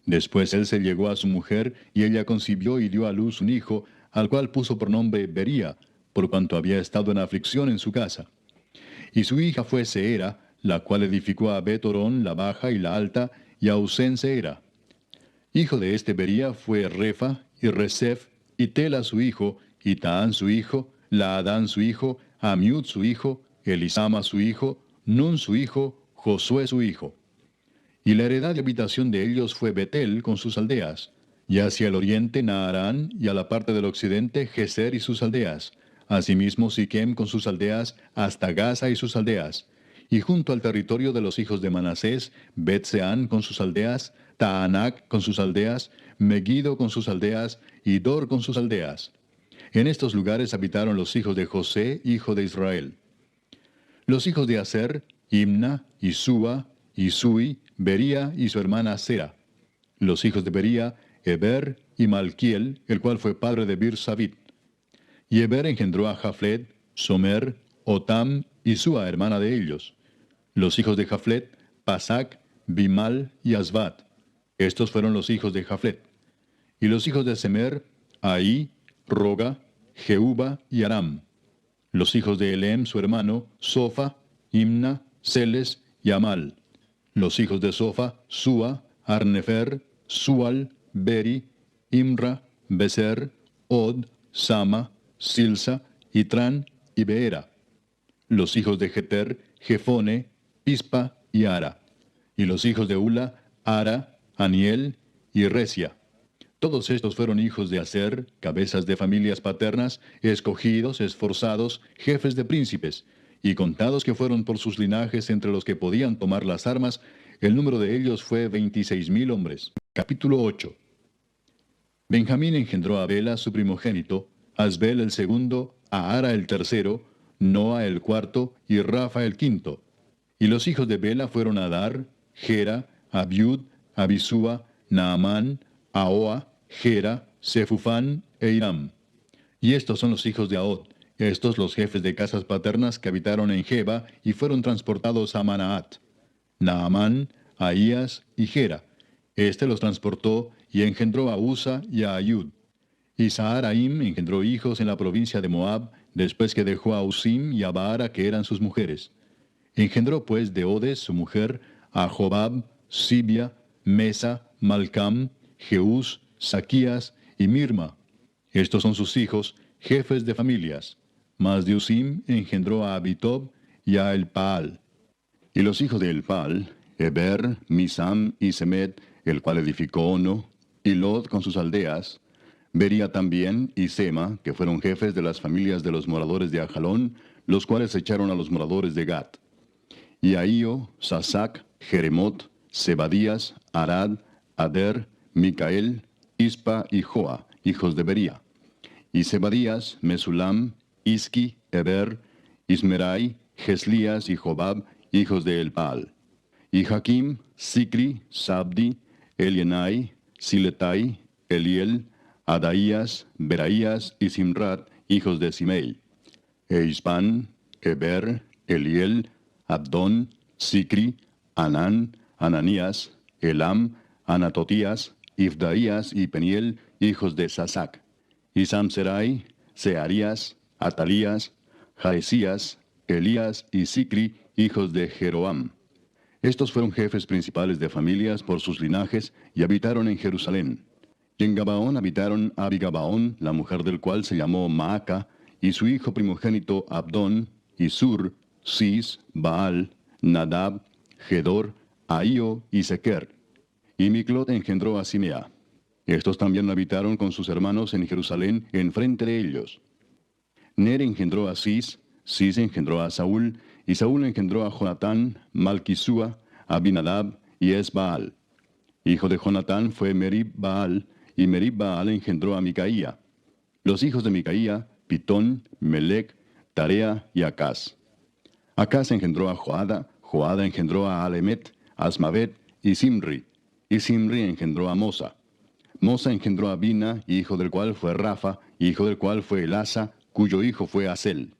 Después él se llegó a su mujer, y ella concibió y dio a luz un hijo, al cual puso por nombre Bería, por cuanto había estado en aflicción en su casa. Y su hija fue Seera, la cual edificó a Bet-Orón, la baja y la alta, y a Usén Seera. Hijo de este Bería fue Refa, y Resef, y Tela su hijo, y Taán su hijo, Laadán su hijo, Amiud su hijo, Elisama su hijo, Nun su hijo, Josué su hijo. Y la heredad y habitación de ellos fue Betel con sus aldeas, y hacia el oriente Naarán, y a la parte del occidente Geser y sus aldeas, asimismo Siquem con sus aldeas, hasta Gaza y sus aldeas, y junto al territorio de los hijos de Manasés, Bet-Seán con sus aldeas, Taanac con sus aldeas, Megiddo con sus aldeas, y Dor con sus aldeas. En estos lugares habitaron los hijos de José, hijo de Israel. Los hijos de Aser, Imna, Isúa, Isui, Bería y su hermana Sera. Los hijos de Bería, Eber y Malquiel, el cual fue padre de Bir-Sabit. Y Eber engendró a Jaflet, Somer, Otam y Sua, hermana de ellos. Los hijos de Jaflet, Pasac, Bimal y Asbat. Estos fueron los hijos de Jaflet. Y los hijos de Semer, Ahí, Roga, Jehuba y Aram. Los hijos de Elem, su hermano, Sofa, Imna, Celes y Amal. Los hijos de Sofa, Sua, Arnefer, Sual, Beri, Imra, Beser, Od, Sama, Silsa, Itran y Beera. Los hijos de Jeter, Jefone, Pispa y Ara. Y los hijos de Ula, Ara, Aniel y Resia. Todos estos fueron hijos de Aser, cabezas de familias paternas, escogidos, esforzados, jefes de príncipes, y contados que fueron por sus linajes entre los que podían tomar las armas, el número de ellos fue 26,000 hombres. Capítulo 8. Benjamín engendró a Bela, su primogénito, a Asbel el segundo, a Ara el tercero, Noa el cuarto y Rafa el quinto. Y los hijos de Bela fueron Adar, Gera, Abiud, Abisúa, Naamán, Ahoa, Gera, Sefufán e Hiram. Y estos son los hijos de Ahod, estos los jefes de casas paternas que habitaron en Geba y fueron transportados a Manaat. Naamán, Ahías y Gera. Este los transportó y engendró a Usa y a Ayud. Y Saharaim engendró hijos en la provincia de Moab, después que dejó a Usim y a Baara, que eran sus mujeres. Engendró pues de Odes, su mujer, a Jobab, Sibia, Mesa, Malcam, Jeús, Saquías y Mirma. Estos son sus hijos, jefes de familias. Mas de Usim engendró a Abitob y a Elpaal. Y los hijos de Elpaal, Eber, Misam y Semed, el cual edificó Ono, y Lod con sus aldeas, Bería también y Sema, que fueron jefes de las familias de los moradores de Ajalón, los cuales echaron a los moradores de Gat. Y Ahío, Sasac, Jeremot, Zebadías, Arad, Ader, Micael, Ispa y Joa, hijos de Bería. Y Zebadías, Mesulam, Isqui, Eber, Ismerai, Geslías y Jobab, hijos de Elpaal. Y Jaquim, Sicri, Sabdi, Elienai, Siletai, Eliel, Adaías, Beraías y Simrat, hijos de Simei. E Ispan, Eber, Eliel, Abdón, Sicri, Anán, Ananías, Elam, Anatotías, Ifdaías y Peniel, hijos de Sasac. Y Samserai, Searías, Atalías, Jaesías, Elías y Sicri, hijos de Jeroam. Estos fueron jefes principales de familias por sus linajes y habitaron en Jerusalén. Y en Gabaón habitaron Abigabaón, la mujer del cual se llamó Maaca, y su hijo primogénito Abdón, y Sur, Cis, Baal, Nadab, Gedor, Ahío y Sequer. Y Miclot engendró a Simea. Estos también habitaron con sus hermanos en Jerusalén, enfrente de ellos. Ner engendró a Cis, Cis engendró a Saúl, y Saúl engendró a Jonatán, Malquisúa, Abinadab y Esbaal. Hijo de Jonatán fue Merib Baal, y Merib Baal engendró a Micaía. Los hijos de Micaía, Pitón, Melec, Tarea y Acaz. Acaz engendró a Joada, Joada engendró a Alemet, Asmavet y Simri engendró a Mosa. Mosa engendró a Bina, hijo del cual fue Rafa, hijo del cual fue Elasa, cuyo hijo fue Asel.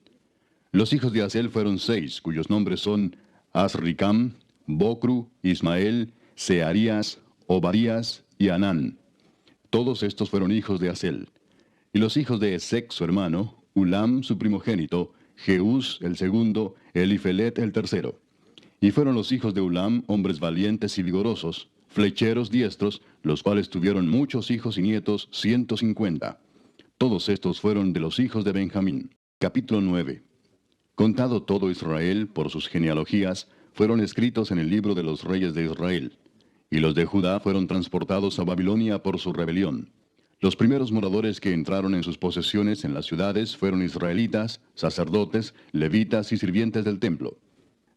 Los hijos de Asel fueron 6, cuyos nombres son Asricam, Bocru, Ismael, Searías, Obadías y Anán. Todos estos fueron hijos de Asel. Y los hijos de Esec, su hermano, Ulam, su primogénito, Jeús, el segundo, Elifelet, el tercero. Y fueron los hijos de Ulam hombres valientes y vigorosos, flecheros diestros, los cuales tuvieron muchos hijos y nietos, 150. Todos estos fueron de los hijos de Benjamín. Capítulo 9. Contado todo Israel por sus genealogías, fueron escritos en el libro de los reyes de Israel. Y los de Judá fueron transportados a Babilonia por su rebelión. Los primeros moradores que entraron en sus posesiones en las ciudades fueron israelitas, sacerdotes, levitas y sirvientes del templo.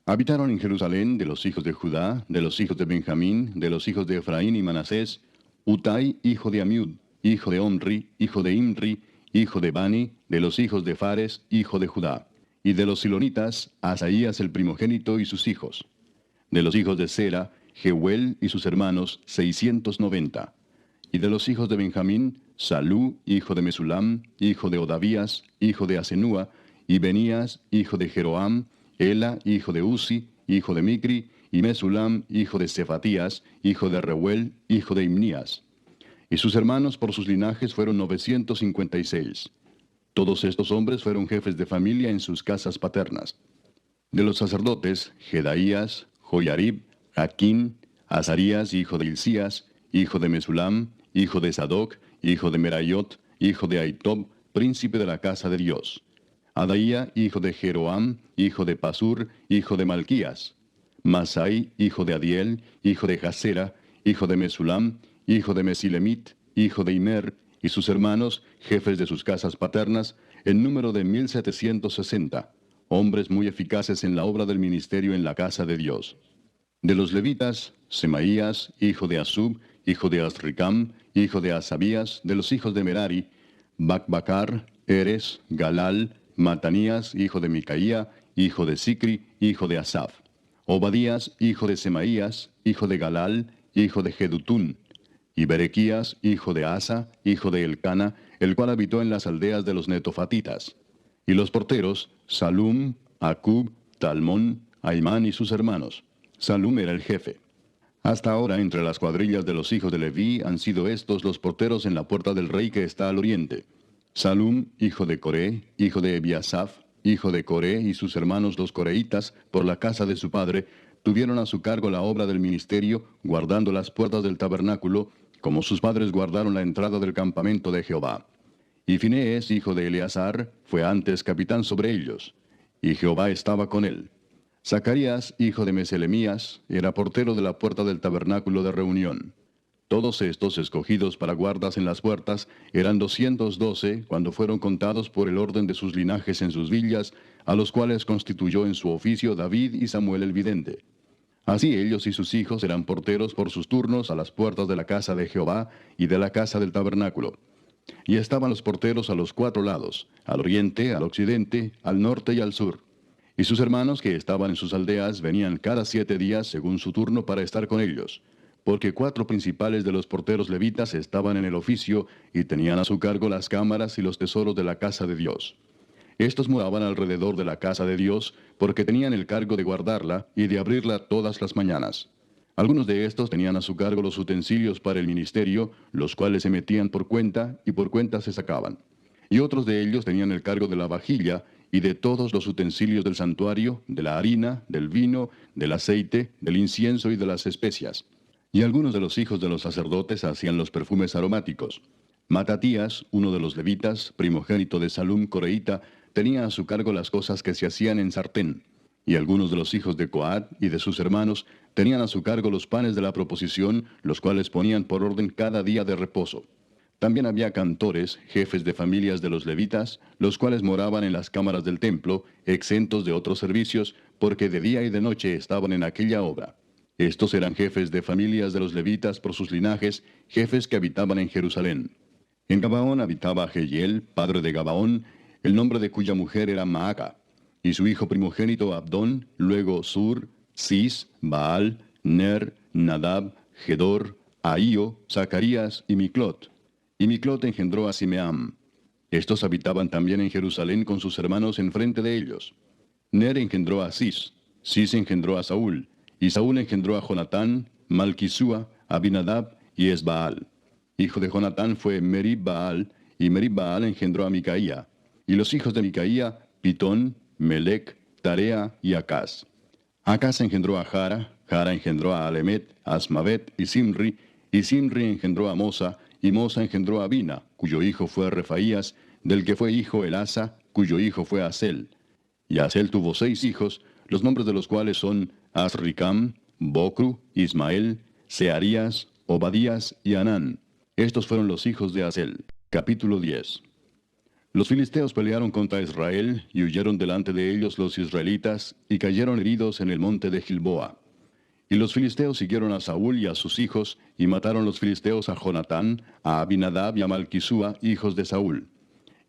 Habitaron en Jerusalén de los hijos de Judá, de los hijos de Benjamín, de los hijos de Efraín y Manasés, Utai, hijo de Amiud, hijo de Omri, hijo de Imri, hijo de Bani, de los hijos de Fares, hijo de Judá. Y de los silonitas, Asaías el primogénito y sus hijos. De los hijos de Sera, Jehuel y sus hermanos, 690. Y de los hijos de Benjamín, Salú, hijo de Mesulam, hijo de Odavías, hijo de Asenúa, y Benías, hijo de Jeroam, Ela, hijo de Uzi, hijo de Micri, y Mesulam, hijo de Cefatías, hijo de Reuel, hijo de Imnías. Y sus hermanos por sus linajes fueron 956. Todos estos hombres fueron jefes de familia en sus casas paternas. De los sacerdotes, Jedaías, Joyarib, Jaquín, Azarías, hijo de Hilcías, hijo de Mesulam, hijo de Sadoc, hijo de Merayot, hijo de Aitob, príncipe de la casa de Dios. Adaía, hijo de Jeroam, hijo de Pasur, hijo de Malquías. Masai, hijo de Adiel, hijo de Jasera, hijo de Mesulam, hijo de Mesilemit, hijo de Imer, y sus hermanos, jefes de sus casas paternas, en número de 1760, hombres muy eficaces en la obra del ministerio en la casa de Dios. De los levitas, Semaías, hijo de Asub, hijo de Asricam, hijo de Asabías, de los hijos de Merari, Bacbacar, Eres, Galal, Matanías, hijo de Micaía, hijo de Sicri, hijo de Asaf. Obadías, hijo de Semaías, hijo de Galal, hijo de Jedutún. y Berequías, hijo de Asa, hijo de Elcana, el cual habitó en las aldeas de los netofatitas. Y los porteros, Salum, Acub, Talmón, Aimán y sus hermanos. Salum era el jefe. Hasta ahora, entre las cuadrillas de los hijos de Leví, han sido estos los porteros en la puerta del rey que está al oriente. Salum, hijo de Coré, hijo de Ebiasaf, hijo de Coré y sus hermanos los coreitas, por la casa de su padre, tuvieron a su cargo la obra del ministerio, guardando las puertas del tabernáculo, como sus padres guardaron la entrada del campamento de Jehová. Y Finees, hijo de Eleazar, fue antes capitán sobre ellos, y Jehová estaba con él. Zacarías, hijo de Meselemías, era portero de la puerta del tabernáculo de reunión. Todos estos, escogidos para guardas en las puertas, eran 212 cuando fueron contados por el orden de sus linajes en sus villas, a los cuales constituyó en su oficio David y Samuel el vidente. Así ellos y sus hijos eran porteros por sus turnos a las puertas de la casa de Jehová y de la casa del tabernáculo. Y estaban los porteros a los 4 lados, al oriente, al occidente, al norte y al sur. Y sus hermanos que estaban en sus aldeas venían cada 7 días según su turno para estar con ellos, porque 4 principales de los porteros levitas estaban en el oficio y tenían a su cargo las cámaras y los tesoros de la casa de Dios. Estos moraban alrededor de la casa de Dios, porque tenían el cargo de guardarla y de abrirla todas las mañanas. Algunos de estos tenían a su cargo los utensilios para el ministerio, los cuales se metían por cuenta y por cuenta se sacaban. Y otros de ellos tenían el cargo de la vajilla y de todos los utensilios del santuario, de la harina, del vino, del aceite, del incienso y de las especias. Y algunos de los hijos de los sacerdotes hacían los perfumes aromáticos. Matatías, uno de los levitas, primogénito de Salum coreíta, tenía a su cargo las cosas que se hacían en sartén. Y algunos de los hijos de Coat y de sus hermanos tenían a su cargo los panes de la proposición, los cuales ponían por orden cada día de reposo. También había cantores, jefes de familias de los levitas, los cuales moraban en las cámaras del templo, exentos de otros servicios, porque de día y de noche estaban en aquella obra. Estos eran jefes de familias de los levitas por sus linajes, jefes que habitaban en Jerusalén. En Gabaón habitaba Jehiel, padre de Gabaón, el nombre de cuya mujer era Maaca, y su hijo primogénito Abdón, luego Sur, Cis, Baal, Ner, Nadab, Gedor, Ahío, Zacarías y Miclot. Y Miclot engendró a Simeam. Estos habitaban también en Jerusalén con sus hermanos enfrente de ellos. Ner engendró a Cis, Cis engendró a Saúl, y Saúl engendró a Jonatán, Malquisúa, Abinadab y Esbaal. Hijo de Jonatán fue Merib-Baal, y Merib-Baal engendró a Micaía. Y los hijos de Micaía, Pitón, Melec, Tarea y Acaz. Acaz engendró a Jara, Jara engendró a Alemet, Asmavet y Simri engendró a Mosa, y Mosa engendró a Bina, cuyo hijo fue Refaías, del que fue hijo Elasa, cuyo hijo fue Asel. Y Asel tuvo 6 hijos, los nombres de los cuales son Asricam, Bocru, Ismael, Searías, Obadías y Anán. Estos fueron los hijos de Asel. Capítulo 10. Los filisteos pelearon contra Israel, y huyeron delante de ellos los israelitas, y cayeron heridos en el monte de Gilboa. Y los filisteos siguieron a Saúl y a sus hijos, y mataron los filisteos a Jonatán, a Abinadab y a Malquisúa, hijos de Saúl.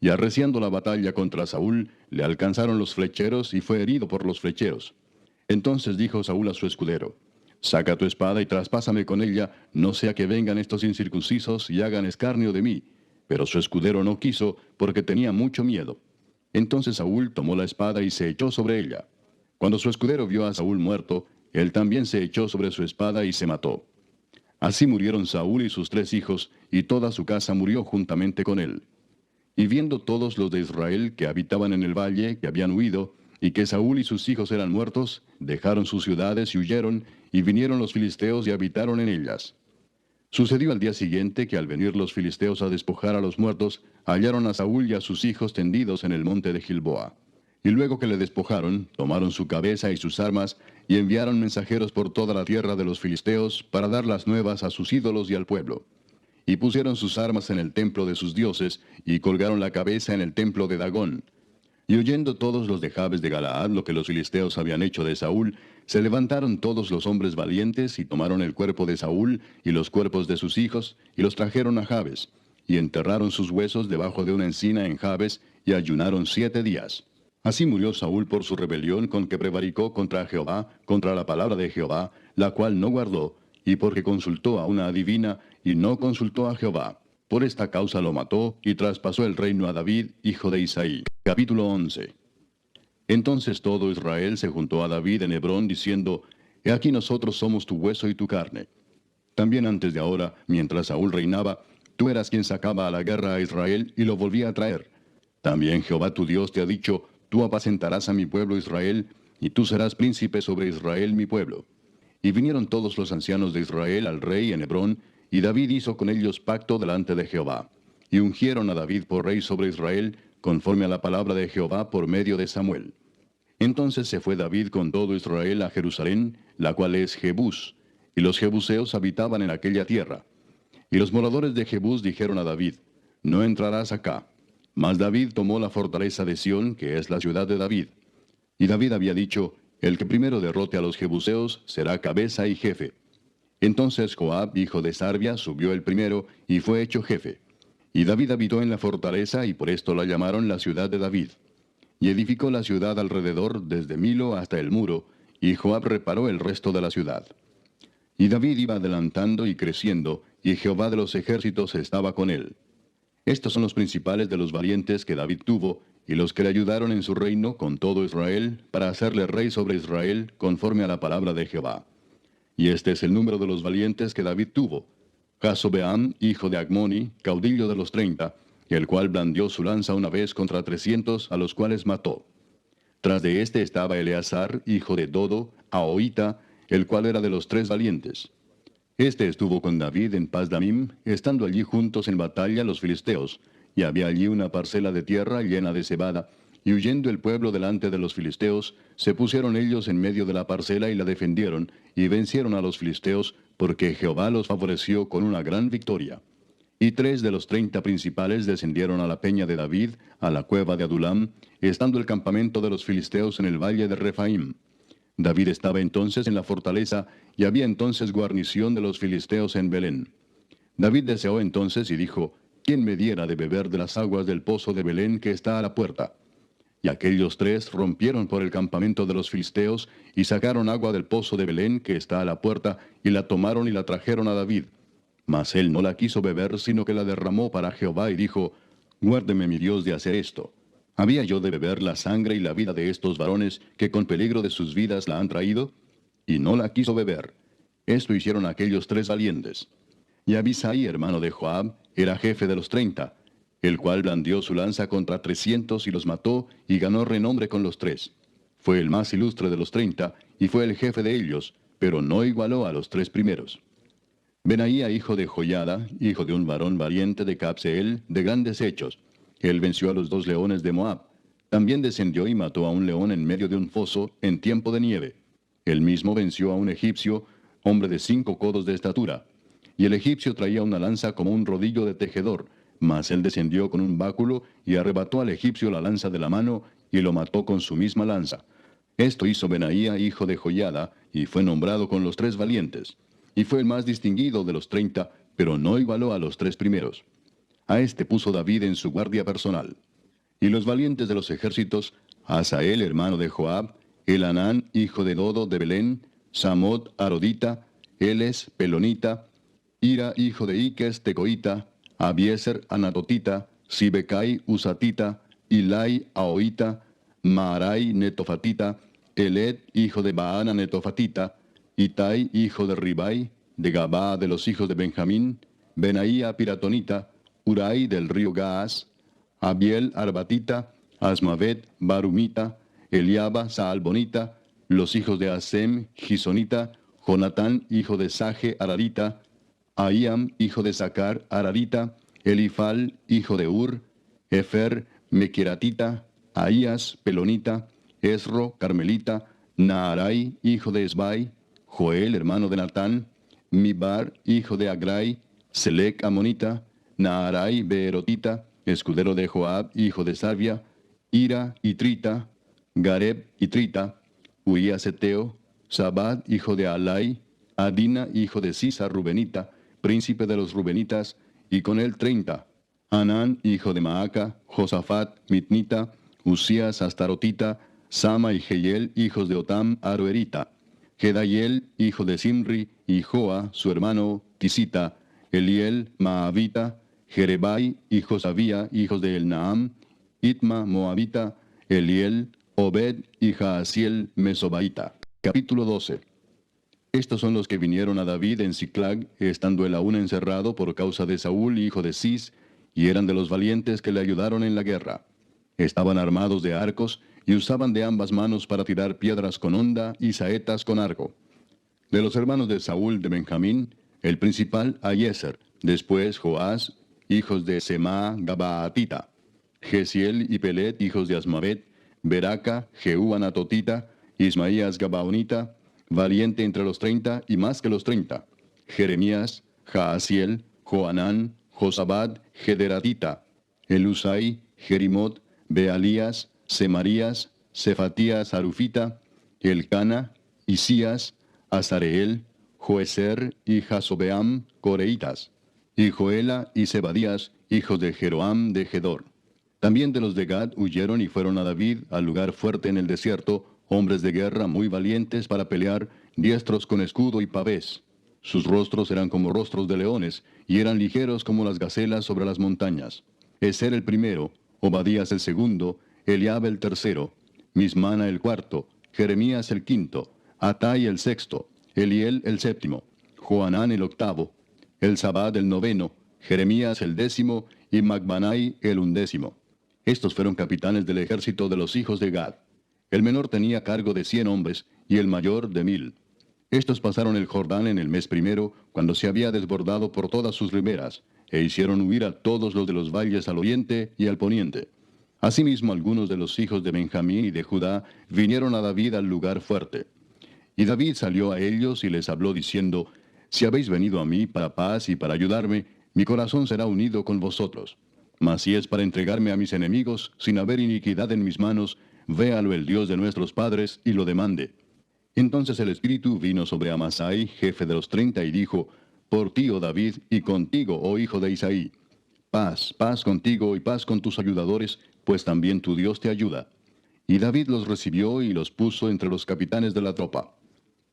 Y arreciando la batalla contra Saúl, le alcanzaron los flecheros, y fue herido por los flecheros. Entonces dijo Saúl a su escudero: Saca tu espada y traspásame con ella, no sea que vengan estos incircuncisos y hagan escarnio de mí. Pero su escudero no quiso, porque tenía mucho miedo. Entonces Saúl tomó la espada y se echó sobre ella. Cuando su escudero vio a Saúl muerto, él también se echó sobre su espada y se mató. Así murieron Saúl y sus 3 hijos, y toda su casa murió juntamente con él. Y viendo todos los de Israel que habitaban en el valle, que habían huido, y que Saúl y sus hijos eran muertos, dejaron sus ciudades y huyeron, y vinieron los filisteos y habitaron en ellas. Sucedió al día siguiente que al venir los filisteos a despojar a los muertos, hallaron a Saúl y a sus hijos tendidos en el monte de Gilboa. Y luego que le despojaron, tomaron su cabeza y sus armas, y enviaron mensajeros por toda la tierra de los filisteos para dar las nuevas a sus ídolos y al pueblo. Y pusieron sus armas en el templo de sus dioses, y colgaron la cabeza en el templo de Dagón. Y oyendo todos los de Jabes de Galaad lo que los filisteos habían hecho de Saúl, se levantaron todos los hombres valientes, y tomaron el cuerpo de Saúl y los cuerpos de sus hijos, y los trajeron a Jabes, y enterraron sus huesos debajo de una encina en Jabes, y ayunaron 7 días. Así murió Saúl por su rebelión con que prevaricó contra Jehová, contra la palabra de Jehová, la cual no guardó, y porque consultó a una adivina y no consultó a Jehová. Por esta causa lo mató y traspasó el reino a David, hijo de Isaí. Capítulo 11. Entonces todo Israel se juntó a David en Hebrón, diciendo, He aquí nosotros somos tu hueso y tu carne. También antes de ahora, mientras Saúl reinaba, tú eras quien sacaba a la guerra a Israel y lo volvía a traer. También Jehová tu Dios te ha dicho, Tú apacentarás a mi pueblo Israel, y tú serás príncipe sobre Israel mi pueblo. Y vinieron todos los ancianos de Israel al rey en Hebrón, y David hizo con ellos pacto delante de Jehová. Y ungieron a David por rey sobre Israel, conforme a la palabra de Jehová por medio de Samuel. Entonces se fue David con todo Israel a Jerusalén, la cual es Jebús, y los jebuseos habitaban en aquella tierra. Y los moradores de Jebús dijeron a David, No entrarás acá. Mas David tomó la fortaleza de Sión, que es la ciudad de David. Y David había dicho, El que primero derrote a los jebuseos será cabeza y jefe. Entonces Joab, hijo de Sarvia, subió el primero, y fue hecho jefe. Y David habitó en la fortaleza, y por esto la llamaron la ciudad de David. Y edificó la ciudad alrededor, desde Milo hasta el muro, y Joab reparó el resto de la ciudad. Y David iba adelantando y creciendo, y Jehová de los ejércitos estaba con él. Estos son los principales de los valientes que David tuvo, y los que le ayudaron en su reino con todo Israel, para hacerle rey sobre Israel, conforme a la palabra de Jehová. Y este es el número de los valientes que David tuvo. Jasobeam, hijo de Agmoni, caudillo de los 30, el cual blandió su lanza una vez contra 300, a los cuales mató. Tras de este estaba Eleazar, hijo de Dodo, Ahoita, el cual era de los 3 valientes. Este estuvo con David en Pasdamim, estando allí juntos en batalla los filisteos, y había allí una parcela de tierra llena de cebada, y huyendo el pueblo delante de los filisteos, se pusieron ellos en medio de la parcela y la defendieron, y vencieron a los filisteos, porque Jehová los favoreció con una gran victoria. Y 3 de los 30 principales descendieron a la peña de David, a la cueva de Adulam, estando el campamento de los filisteos en el valle de Refaim. David estaba entonces en la fortaleza, y había entonces guarnición de los filisteos en Belén. David deseó entonces y dijo, ¿Quién me diera de beber de las aguas del pozo de Belén que está a la puerta? Y aquellos 3 rompieron por el campamento de los filisteos, y sacaron agua del pozo de Belén que está a la puerta, y la tomaron y la trajeron a David. Mas él no la quiso beber, sino que la derramó para Jehová, y dijo, Guárdeme mi Dios de hacer esto. ¿Había yo de beber la sangre y la vida de estos varones, que con peligro de sus vidas la han traído? Y no la quiso beber. Esto hicieron aquellos 3 valientes. Y Abisai, hermano de Joab, era jefe de los 30, el cual blandió su lanza contra 300 y los mató, y ganó renombre con los 3. Fue el más ilustre de los 30, y fue el jefe de ellos, pero no igualó a los 3 primeros. Benaía, hijo de Joiada, hijo de un varón valiente de Cabseel, de grandes hechos. Él venció a los 2 leones de Moab. También descendió y mató a un león en medio de un foso, en tiempo de nieve. Él mismo venció a un egipcio, hombre de 5 codos de estatura. Y el egipcio traía una lanza como un rodillo de tejedor, mas él descendió con un báculo y arrebató al egipcio la lanza de la mano, y lo mató con su misma lanza. Esto hizo Benaía, hijo de Joiada, y fue nombrado con los 3 valientes. Y fue el más distinguido de los 30, pero no igualó a los 3 primeros. A este puso David en su guardia personal. Y los valientes de los ejércitos, Asael, hermano de Joab, Elanán, hijo de Dodo de Belén, Samot, Arodita, Eles, Pelonita, Ira, hijo de Iques, Tecoita, Abieser, Anatotita, Sibecai, Usatita, Ilai, Ahoita, Maarai, Netofatita, Eled, hijo de Baana, Netofatita, Itai, hijo de Ribai, de Gabaa de los hijos de Benjamín, Benaía, Piratonita, Urai del río Gaas, Abiel, Arbatita, Asmavet, Barumita, Eliaba, Saalbonita, los hijos de Asem, Gisonita, Jonatán, hijo de Saje, Ararita, Ahiam, hijo de Sacar, Ararita, Elifal, hijo de Ur, Efer, Mequeratita, Ahías, Pelonita, Esro, Carmelita, Naarai, hijo de Esbai, Joel, hermano de Natán, Mibar, hijo de Agrai, Selec, Amonita, Naarai, Beerotita, escudero de Joab, hijo de Sarvia, Ira, Itrita, Gareb, Itrita, Uías Eteo, Sabad, hijo de Alai, Adina, hijo de Sisa, Rubenita, príncipe de los Rubenitas, y con él 30, Anán, hijo de Maaca, Josafat, Mitnita, Usías, Astarotita, Sama y Jehiel, hijos de Otam, Aroerita, Gedaiel, hijo de Simri, y Joa, su hermano, Tisita, Eliel, Maavita, Jerebai, y Josabía, hijos de Elnaam, Itma, Moabita, Eliel, Obed y Jaasiel, Mesobaita. Capítulo 12. Estos son los que vinieron a David en Siclag, estando él aún encerrado por causa de Saúl, hijo de Cis, y eran de los valientes que le ayudaron en la guerra. Estaban armados de arcos, y usaban de ambas manos para tirar piedras con honda y saetas con arco. De los hermanos de Saúl de Benjamín, el principal Ahiezer, después Joás, hijos de Semá Gabaatita, Gesiel y Pelet, hijos de Asmavet, Beraca, Jehú Anatotita, Ismaías Gabaonita, valiente entre los 30 y más que los 30, Jeremías, Jaasiel, Joanán, Josabad, Gederatita, Elusai, Jerimot, Bealías, Semarías, Cefatías Arufita, Elcana, Isías, Azareel, Joeser y Jasobeam, Coreitas, y Joela y Zebadías, hijos de Jeroam de Gedor. También de los de Gad huyeron y fueron a David al lugar fuerte en el desierto, hombres de guerra muy valientes para pelear, diestros con escudo y pavés. Sus rostros eran como rostros de leones, y eran ligeros como las gacelas sobre las montañas. Eser el primero, Obadías el segundo, Eliab el tercero, Mismana el cuarto, Jeremías el quinto, Atai el sexto, Eliel el séptimo, Joanán el octavo, Elzabad el noveno, Jeremías el décimo y Macbanai el undécimo. Estos fueron capitanes del ejército de los hijos de Gad. El menor tenía cargo de 100 hombres y el mayor de 1000. Estos pasaron el Jordán en el mes primero, cuando se había desbordado por todas sus riberas, e hicieron huir a todos los de los valles al oriente y al poniente. Asimismo, algunos de los hijos de Benjamín y de Judá vinieron a David al lugar fuerte. Y David salió a ellos y les habló diciendo: Si habéis venido a mí para paz y para ayudarme, mi corazón será unido con vosotros. Mas si es para entregarme a mis enemigos, sin haber iniquidad en mis manos, véalo el Dios de nuestros padres y lo demande. Entonces el Espíritu vino sobre Amasai, jefe de los 30, y dijo: Por ti, oh David, y contigo, oh hijo de Isaí. Paz, paz contigo y paz con tus ayudadores, pues también tu Dios te ayuda. Y David los recibió y los puso entre los capitanes de la tropa.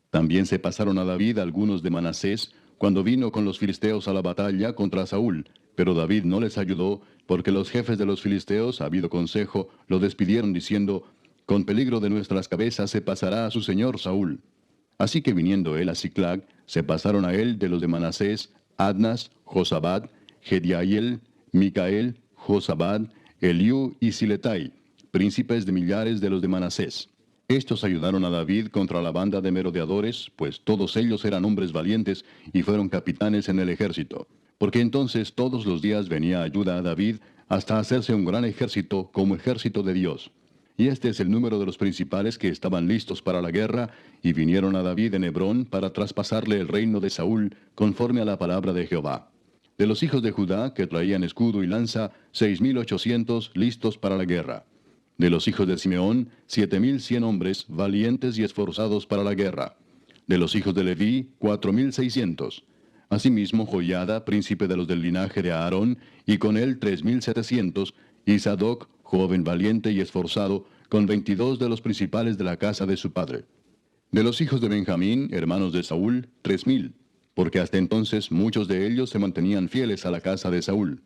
También se pasaron a David algunos de Manasés, cuando vino con los filisteos a la batalla contra Saúl, pero David no les ayudó, porque los jefes de los filisteos, habido consejo, lo despidieron diciendo: Con peligro de nuestras cabezas se pasará a su señor Saúl. Así que viniendo él a Siclag, se pasaron a él de los de Manasés, Adnas, Josabad, Gediael, Micael, Josabad, Eliú y Siletai, príncipes de millares de los de Manasés. Estos ayudaron a David contra la banda de merodeadores, pues todos ellos eran hombres valientes y fueron capitanes en el ejército. Porque entonces todos los días venía ayuda a David hasta hacerse un gran ejército como ejército de Dios. Y este es el número de los principales que estaban listos para la guerra y vinieron a David en Hebrón para traspasarle el reino de Saúl conforme a la palabra de Jehová. De los hijos de Judá, que traían escudo y lanza, 6800 listos para la guerra. De los hijos de Simeón, 7100 hombres, valientes y esforzados para la guerra. De los hijos de Leví, 4600. Asimismo, Joiada, príncipe de los del linaje de Aarón, y con él 3700, y Sadoc, joven valiente y esforzado, con 22 de los principales de la casa de su padre. De los hijos de Benjamín, hermanos de Saúl, 3000, porque hasta entonces muchos de ellos se mantenían fieles a la casa de Saúl.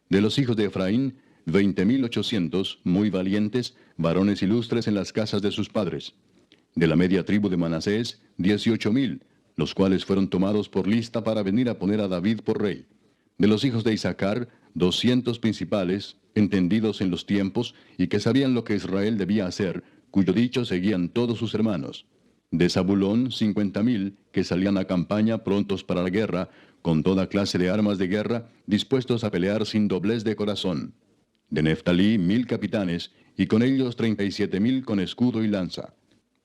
De los hijos de Efraín, 20.800, muy valientes, varones ilustres en las casas de sus padres. De la media tribu de Manasés, 18.000, los cuales fueron tomados por lista para venir a poner a David por rey. De los hijos de Isaacar, 200 principales, entendidos en los tiempos, y que sabían lo que Israel debía hacer, cuyo dicho seguían todos sus hermanos. De Zabulón, 50.000, que salían a campaña prontos para la guerra, con toda clase de armas de guerra, dispuestos a pelear sin doblez de corazón. De Neftalí, 1000 capitanes, y con ellos 37.000 con escudo y lanza.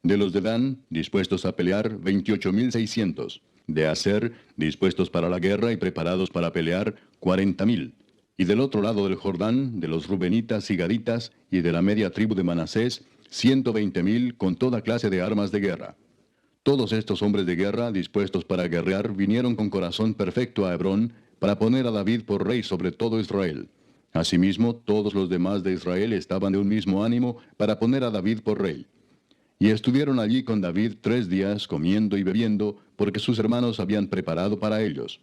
De los de Dan, dispuestos a pelear, 28.600. De Aser, dispuestos para la guerra y preparados para pelear, 40.000. Y del otro lado del Jordán, de los Rubenitas y Gaditas, y de la media tribu de Manasés, 120.000 con toda clase de armas de guerra. Todos estos hombres de guerra, dispuestos para guerrear, vinieron con corazón perfecto a Hebrón, para poner a David por rey sobre todo Israel. Asimismo, todos los demás de Israel estaban de un mismo ánimo para poner a David por rey. Y estuvieron allí con David 3 días comiendo y bebiendo, porque sus hermanos habían preparado para ellos.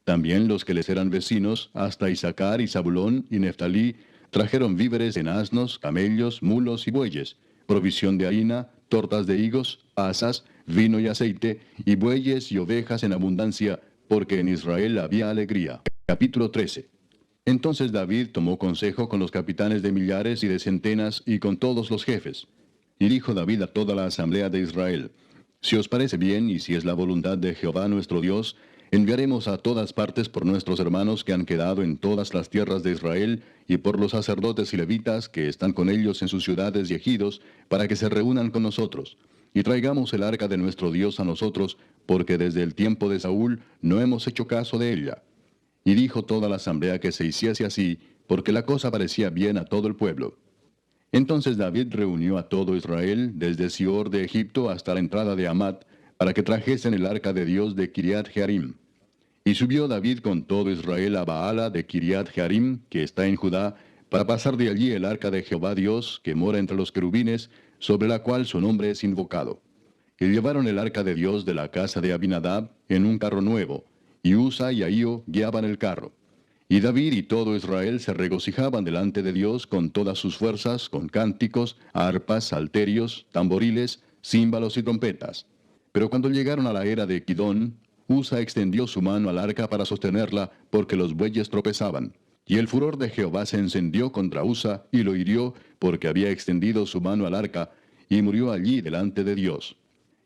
También los que les eran vecinos, hasta Isaacar y Zabulón y Neftalí, trajeron víveres en asnos, camellos, mulos y bueyes, provisión de harina, tortas de higos, asas, vino y aceite, y bueyes y ovejas en abundancia, porque en Israel había alegría. Capítulo 13. Entonces David tomó consejo con los capitanes de millares y de centenas y con todos los jefes. Y dijo David a toda la asamblea de Israel: Si os parece bien, y si es la voluntad de Jehová nuestro Dios, enviaremos a todas partes por nuestros hermanos que han quedado en todas las tierras de Israel, y por los sacerdotes y levitas que están con ellos en sus ciudades y ejidos, para que se reúnan con nosotros. Y traigamos el arca de nuestro Dios a nosotros, porque desde el tiempo de Saúl no hemos hecho caso de ella. Y dijo toda la asamblea que se hiciese así, porque la cosa parecía bien a todo el pueblo. Entonces David reunió a todo Israel, desde Sior de Egipto hasta la entrada de Hamat, para que trajesen el arca de Dios de Kiriat Jearim. Y subió David con todo Israel a Baala de Kiriat Jearim, que está en Judá, para pasar de allí el arca de Jehová Dios, que mora entre los querubines, sobre la cual su nombre es invocado. Y llevaron el arca de Dios de la casa de Abinadab en un carro nuevo, y Usa y Ahío guiaban el carro. Y David y todo Israel se regocijaban delante de Dios con todas sus fuerzas, con cánticos, arpas, salterios, tamboriles, címbalos y trompetas. Pero cuando llegaron a la era de Kidón, Usa extendió su mano al arca para sostenerla, porque los bueyes tropezaban. Y el furor de Jehová se encendió contra Usa, y lo hirió, porque había extendido su mano al arca, y murió allí delante de Dios.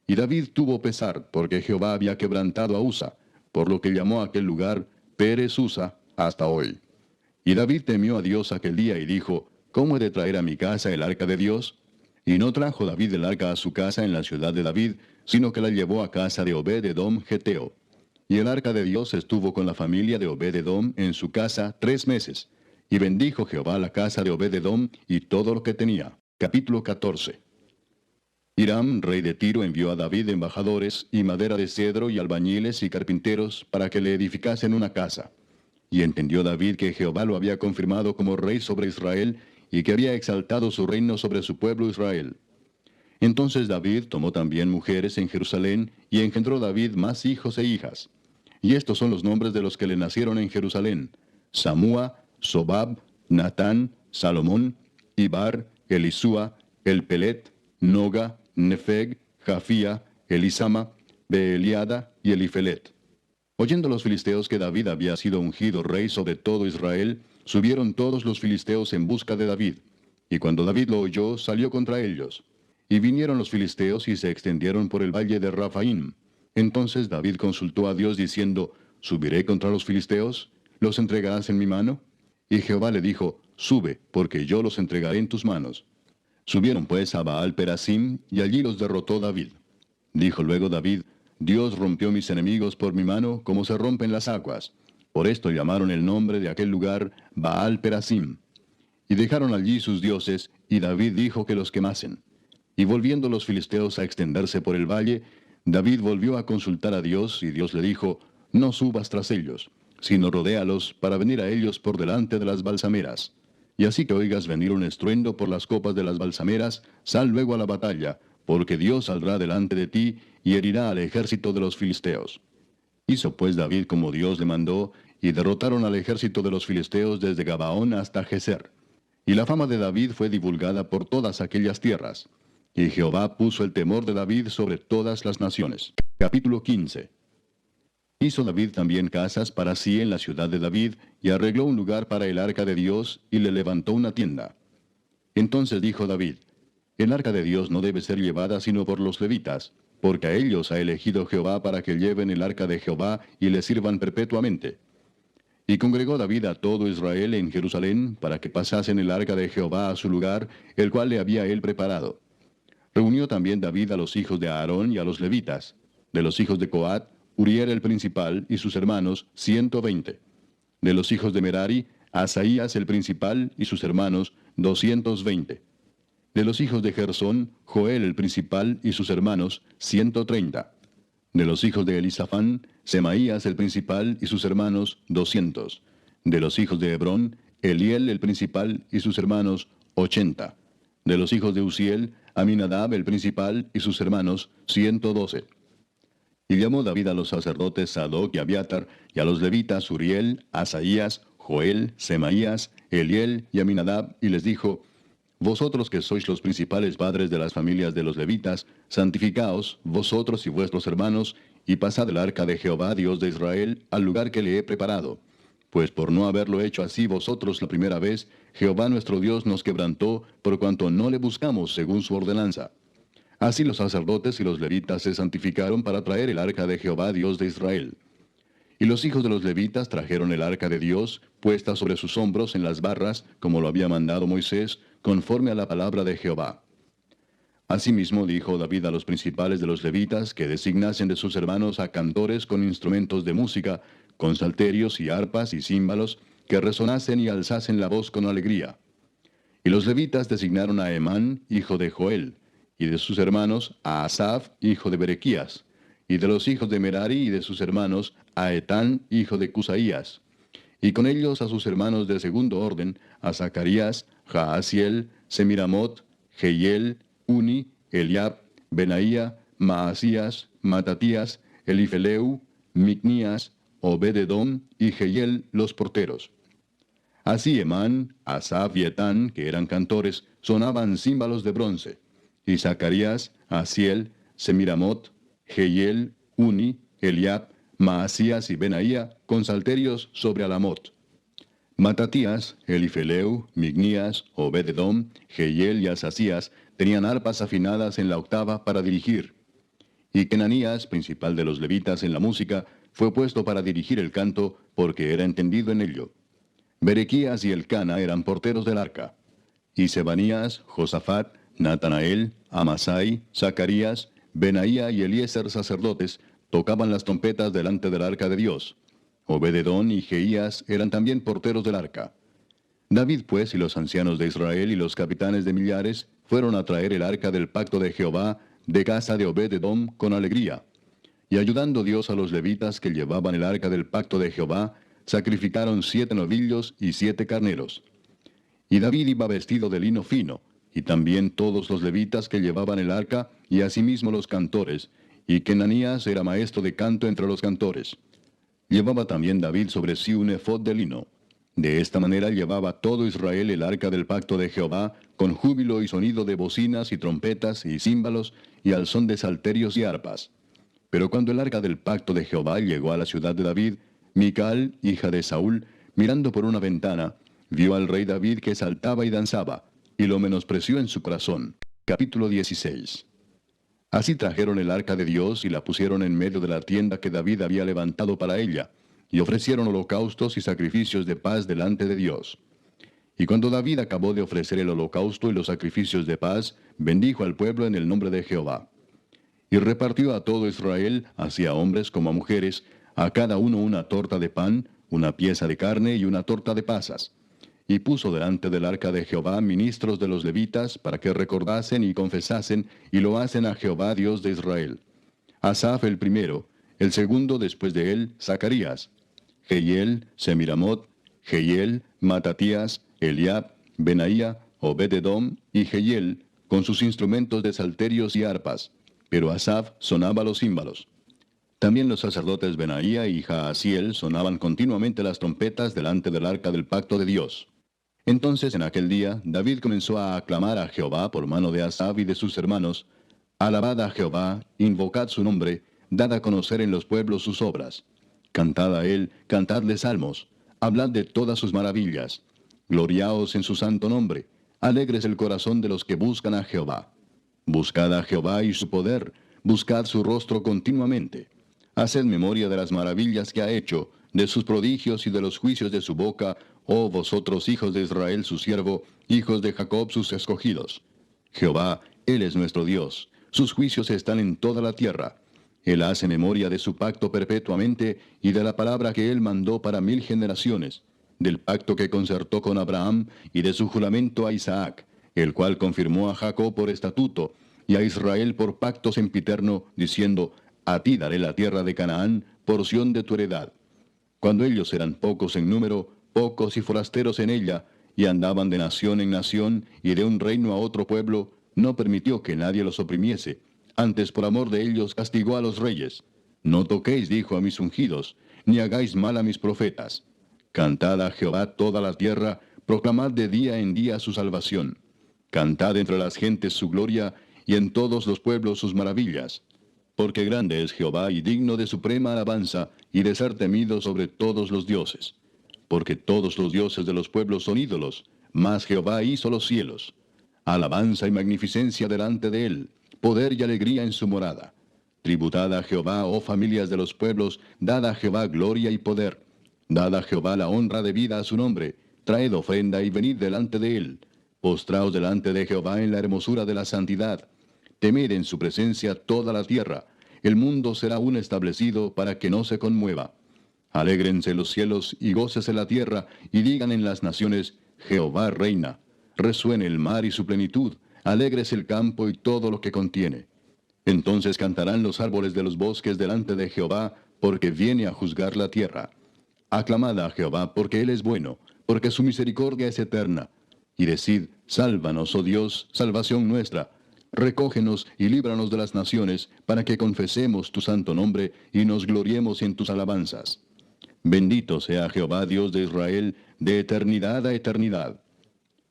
Y David tuvo pesar, porque Jehová había quebrantado a Usa, por lo que llamó a aquel lugar Pérez Usa, hasta hoy. Y David temió a Dios aquel día y dijo: ¿Cómo he de traer a mi casa el arca de Dios? Y no trajo David el arca a su casa en la ciudad de David, sino que la llevó a casa de Obed-edom Geteo. Y el arca de Dios estuvo con la familia de Obed-edom en su casa 3 meses. Y bendijo Jehová la casa de Obed-edom y todo lo que tenía. Capítulo 14. Hiram, rey de Tiro, envió a David embajadores y madera de cedro y albañiles y carpinteros para que le edificasen una casa. Y entendió David que Jehová lo había confirmado como rey sobre Israel, y que había exaltado su reino sobre su pueblo Israel. Entonces David tomó también mujeres en Jerusalén, y engendró David más hijos e hijas. Y estos son los nombres de los que le nacieron en Jerusalén: Samúa, Sobab, Natán, Salomón, Ibar, Elisúa, Elpelet, Noga, Nefeg, Jafía, Elisama, Beeliada y Elifelet. Oyendo los filisteos que David había sido ungido rey sobre todo Israel, subieron todos los filisteos en busca de David. Y cuando David lo oyó, salió contra ellos. Y vinieron los filisteos y se extendieron por el valle de Rafaim. Entonces David consultó a Dios diciendo: ¿Subiré contra los filisteos? ¿Los entregarás en mi mano? Y Jehová le dijo: Sube, porque yo los entregaré en tus manos. Subieron pues a Baal Perasim, y allí los derrotó David. Dijo luego David: Dios rompió mis enemigos por mi mano, como se rompen las aguas. Por esto llamaron el nombre de aquel lugar Baal Perasim. Y dejaron allí sus dioses, y David dijo que los quemasen. Y volviendo los filisteos a extenderse por el valle, David volvió a consultar a Dios, y Dios le dijo: No subas tras ellos, sino rodéalos para venir a ellos por delante de las balsameras. Y así que oigas venir un estruendo por las copas de las balsameras, sal luego a la batalla, porque Dios saldrá delante de ti, y herirá al ejército de los filisteos. Hizo pues David como Dios le mandó, y derrotaron al ejército de los filisteos desde Gabaón hasta Geser. Y la fama de David fue divulgada por todas aquellas tierras. Y Jehová puso el temor de David sobre todas las naciones. Capítulo 15. Hizo David también casas para sí en la ciudad de David, y arregló un lugar para el arca de Dios, y le levantó una tienda. Entonces dijo David: El arca de Dios no debe ser llevada sino por los levitas, porque a ellos ha elegido Jehová para que lleven el arca de Jehová y le sirvan perpetuamente. Y congregó David a todo Israel en Jerusalén, para que pasasen el arca de Jehová a su lugar, el cual le había él preparado. Reunió también David a los hijos de Aarón y a los levitas. De los hijos de Coat, Uriel el principal y sus hermanos, 120. De los hijos de Merari, Asaías el principal y sus hermanos, 220. De los hijos de Gersón, Joel el principal y sus hermanos, 130. De los hijos de Elisafán, Semaías el principal y sus hermanos, 200. De los hijos de Hebrón, Eliel el principal y sus hermanos, 80. De los hijos de Uziel, Aminadab el principal y sus hermanos, 112. Y llamó David a los sacerdotes Sadoc y Abiatar, y a los levitas Uriel, Asaías, Joel, Semaías, Eliel y Aminadab, y les dijo: Vosotros que sois los principales padres de las familias de los levitas, santificaos, vosotros y vuestros hermanos, y pasad el arca de Jehová, Dios de Israel, al lugar que le he preparado. Pues por no haberlo hecho así vosotros la primera vez, Jehová nuestro Dios nos quebrantó, por cuanto no le buscamos según su ordenanza. Así los sacerdotes y los levitas se santificaron para traer el arca de Jehová, Dios de Israel. Y los hijos de los levitas trajeron el arca de Dios, puesta sobre sus hombros en las barras, como lo había mandado Moisés, conforme a la palabra de Jehová. Asimismo dijo David a los principales de los levitas que designasen de sus hermanos a cantores con instrumentos de música, con salterios y arpas y címbalos, que resonasen y alzasen la voz con alegría. Y los levitas designaron a Emán, hijo de Joel, y de sus hermanos a Asaf, hijo de Berequías, y de los hijos de Merari y de sus hermanos a Etán, hijo de Cusaías, y con ellos a sus hermanos de segundo orden, a Zacarías, Jaasiel, Semiramot, Jehiel, Uni, Eliab, Benaía, Maasías, Matatías, Elifeleu, Micnías, Obed-edom y Jehiel los porteros. Así Emán, Asaf y Etán, que eran cantores, sonaban címbalos de bronce, y Zacarías, Asiel, Semiramot, Jehiel, Uni, Eliab, Maasías y Benaía con salterios sobre Alamot. Matatías, Elifeleu, Mignías, Obed-edom, Jehiel y Asasías tenían arpas afinadas en la octava para dirigir. Y Kenanías, principal de los levitas en la música, fue puesto para dirigir el canto, porque era entendido en ello. Berequías y Elcana eran porteros del arca. Y Sebanías, Josafat, Natanael, Amasai, Zacarías, Benaía y Eliezer sacerdotes tocaban las trompetas delante del arca de Dios. Obed-edom y Jeías eran también porteros del arca. David pues y los ancianos de Israel y los capitanes de millares fueron a traer el arca del pacto de Jehová de casa de Obed-edom con alegría. Y ayudando Dios a los levitas que llevaban el arca del pacto de Jehová, sacrificaron 7 novillos y 7 carneros. Y David iba vestido de lino fino, y también todos los levitas que llevaban el arca, y asimismo los cantores, y Kenanías era maestro de canto entre los cantores. Llevaba también David sobre sí un efod de lino. De esta manera llevaba todo Israel el arca del pacto de Jehová, con júbilo y sonido de bocinas y trompetas y címbalos, y al son de salterios y arpas. Pero cuando el arca del pacto de Jehová llegó a la ciudad de David, Mical, hija de Saúl, mirando por una ventana, vio al rey David que saltaba y danzaba, y lo menospreció en su corazón. Capítulo 16. Así trajeron el arca de Dios y la pusieron en medio de la tienda que David había levantado para ella, y ofrecieron holocaustos y sacrificios de paz delante de Dios. Y cuando David acabó de ofrecer el holocausto y los sacrificios de paz, bendijo al pueblo en el nombre de Jehová. Y repartió a todo Israel, así a hombres como a mujeres, a cada uno una torta de pan, una pieza de carne y una torta de pasas. Y puso delante del arca de Jehová ministros de los levitas, para que recordasen y confesasen, y lo hacen a Jehová Dios de Israel. Asaf el primero, el segundo después de él, Zacarías, Jehiel, Semiramot, Jehiel, Matatías, Eliab, Benaía, Obed-edom y Jehiel, con sus instrumentos de salterios y arpas, pero Asaf sonaba los címbalos. También los sacerdotes Benaía y Jaasiel sonaban continuamente las trompetas delante del arca del pacto de Dios. Entonces en aquel día David comenzó a aclamar a Jehová por mano de Asaf y de sus hermanos: Alabad a Jehová, invocad su nombre, dad a conocer en los pueblos sus obras. Cantad a él, cantadle salmos, hablad de todas sus maravillas. Gloriaos en su santo nombre, alegres el corazón de los que buscan a Jehová. Buscad a Jehová y su poder, buscad su rostro continuamente. Haced memoria de las maravillas que ha hecho, de sus prodigios y de los juicios de su boca, oh vosotros hijos de Israel su siervo, hijos de Jacob sus escogidos. Jehová, Él es nuestro Dios, sus juicios están en toda la tierra. Él hace memoria de su pacto perpetuamente y de la palabra que Él mandó para 1000 generaciones, del pacto que concertó con Abraham y de su juramento a Isaac, el cual confirmó a Jacob por estatuto y a Israel por pacto sempiterno, diciendo: A ti daré la tierra de Canaán, porción de tu heredad. Cuando ellos eran pocos en número, pocos y forasteros en ella, y andaban de nación en nación y de un reino a otro pueblo, no permitió que nadie los oprimiese. Antes por amor de ellos castigó a los reyes. No toquéis, dijo, a mis ungidos, ni hagáis mal a mis profetas. Cantad a Jehová toda la tierra, proclamad de día en día su salvación. Cantad entre las gentes su gloria, y en todos los pueblos sus maravillas. Porque grande es Jehová y digno de suprema alabanza, y de ser temido sobre todos los dioses. Porque todos los dioses de los pueblos son ídolos, mas Jehová hizo los cielos. Alabanza y magnificencia delante de él, poder y alegría en su morada. Tributad a Jehová, oh familias de los pueblos, dad a Jehová gloria y poder. Dad a Jehová la honra debida a su nombre, traed ofrenda y venid delante de él. Postraos delante de Jehová en la hermosura de la santidad. Temed en su presencia toda la tierra. El mundo será aún establecido para que no se conmueva. Alégrense los cielos y gócese la tierra, y digan en las naciones, Jehová reina. Resuene el mar y su plenitud, alégrese el campo y todo lo que contiene. Entonces cantarán los árboles de los bosques delante de Jehová, porque viene a juzgar la tierra. Aclamad a Jehová, porque él es bueno, porque su misericordia es eterna. Y decid, sálvanos, oh Dios, salvación nuestra. Recógenos y líbranos de las naciones, para que confesemos tu santo nombre y nos gloriemos en tus alabanzas. Bendito sea Jehová, Dios de Israel, de eternidad a eternidad.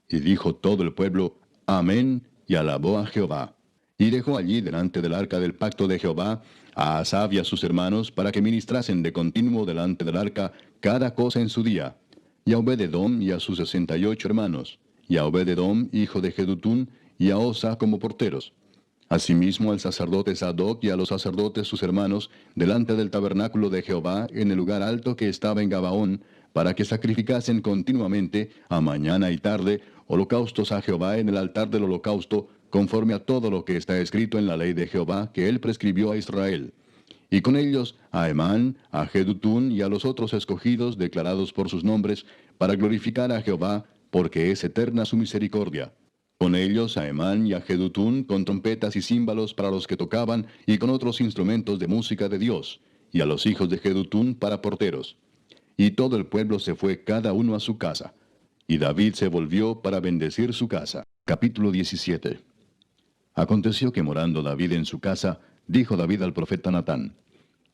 Y dijo todo el pueblo, Amén, y alabó a Jehová. Y dejó allí delante del arca del pacto de Jehová a Asaf y a sus hermanos, para que ministrasen de continuo delante del arca cada cosa en su día. Y a Obed-edom y a sus 68 hermanos, y a Obed-edom, hijo de Jedutún, y a Osa como porteros. Asimismo al sacerdote Sadoc y a los sacerdotes sus hermanos, delante del tabernáculo de Jehová, en el lugar alto que estaba en Gabaón, para que sacrificasen continuamente, a mañana y tarde, holocaustos a Jehová en el altar del holocausto, conforme a todo lo que está escrito en la ley de Jehová que él prescribió a Israel. Y con ellos a Emán, a Jedutún y a los otros escogidos declarados por sus nombres, para glorificar a Jehová, porque es eterna su misericordia. Con ellos a Emán y a Jedutún con trompetas y címbalos para los que tocaban, y con otros instrumentos de música de Dios, y a los hijos de Jedutún para porteros. Y todo el pueblo se fue cada uno a su casa. Y David se volvió para bendecir su casa. Capítulo 17. Aconteció que morando David en su casa, dijo David al profeta Natán,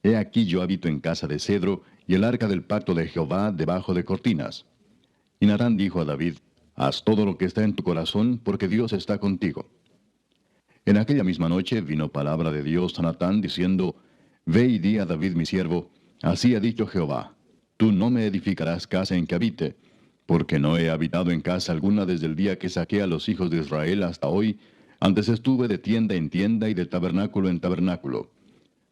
He aquí yo habito en casa de cedro, y el arca del pacto de Jehová debajo de cortinas. Y Natán dijo a David, Haz todo lo que está en tu corazón, porque Dios está contigo. En aquella misma noche vino palabra de Dios a Natán, diciendo, Ve y di a David mi siervo, así ha dicho Jehová, Tú no me edificarás casa en que habite, porque no he habitado en casa alguna desde el día que saqué a los hijos de Israel hasta hoy. Antes estuve de tienda en tienda y de tabernáculo en tabernáculo.